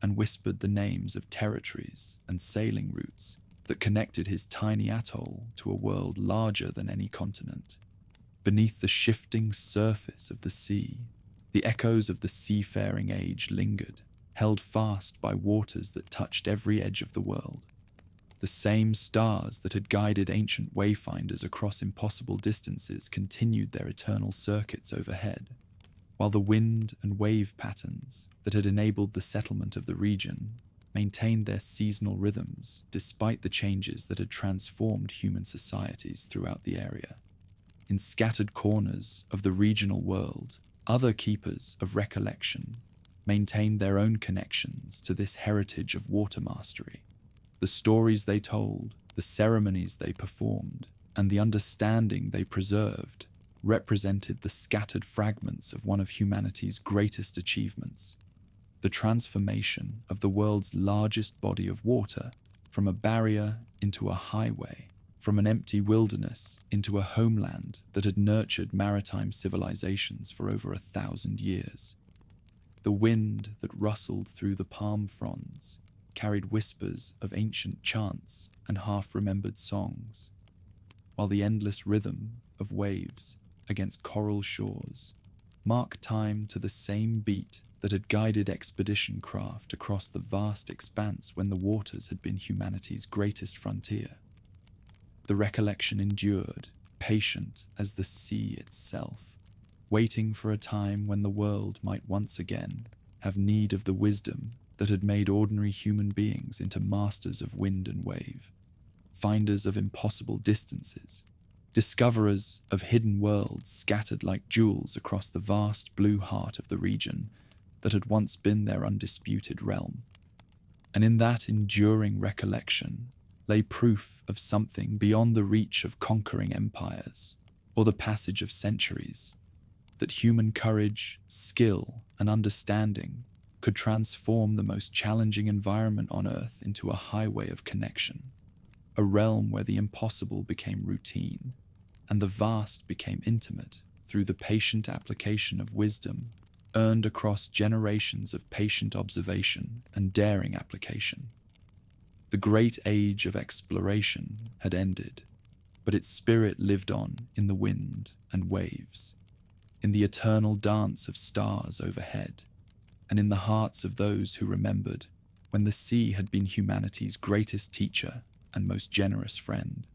S1: and whispered the names of territories and sailing routes that connected his tiny atoll to a world larger than any continent. Beneath the shifting surface of the sea, the echoes of the seafaring age lingered, held fast by waters that touched every edge of the world. The same stars that had guided ancient wayfinders across impossible distances continued their eternal circuits overhead, while the wind and wave patterns that had enabled the settlement of the region maintained their seasonal rhythms despite the changes that had transformed human societies throughout the area. In scattered corners of the regional world, other keepers of recollection maintained their own connections to this heritage of water mastery. The stories they told, the ceremonies they performed, and the understanding they preserved represented the scattered fragments of one of humanity's greatest achievements: the transformation of the world's largest body of water from a barrier into a highway, from an empty wilderness into a homeland that had nurtured maritime civilizations for over 1,000 years. The wind that rustled through the palm fronds carried whispers of ancient chants and half-remembered songs, while the endless rhythm of waves against coral shores marked time to the same beat that had guided expedition craft across the vast expanse when the waters had been humanity's greatest frontier. The recollection endured, patient as the sea itself, waiting for a time when the world might once again have need of the wisdom that had made ordinary human beings into masters of wind and wave, finders of impossible distances, discoverers of hidden worlds scattered like jewels across the vast blue heart of the region that had once been their undisputed realm. And in that enduring recollection lay proof of something beyond the reach of conquering empires or the passage of centuries, that human courage, skill, and understanding could transform the most challenging environment on Earth into a highway of connection, a realm where the impossible became routine and the vast became intimate through the patient application of wisdom earned across generations of patient observation and daring application. The great age of exploration had ended, but its spirit lived on in the wind and waves, in the eternal dance of stars overhead, and in the hearts of those who remembered when the sea had been humanity's greatest teacher and most generous friend.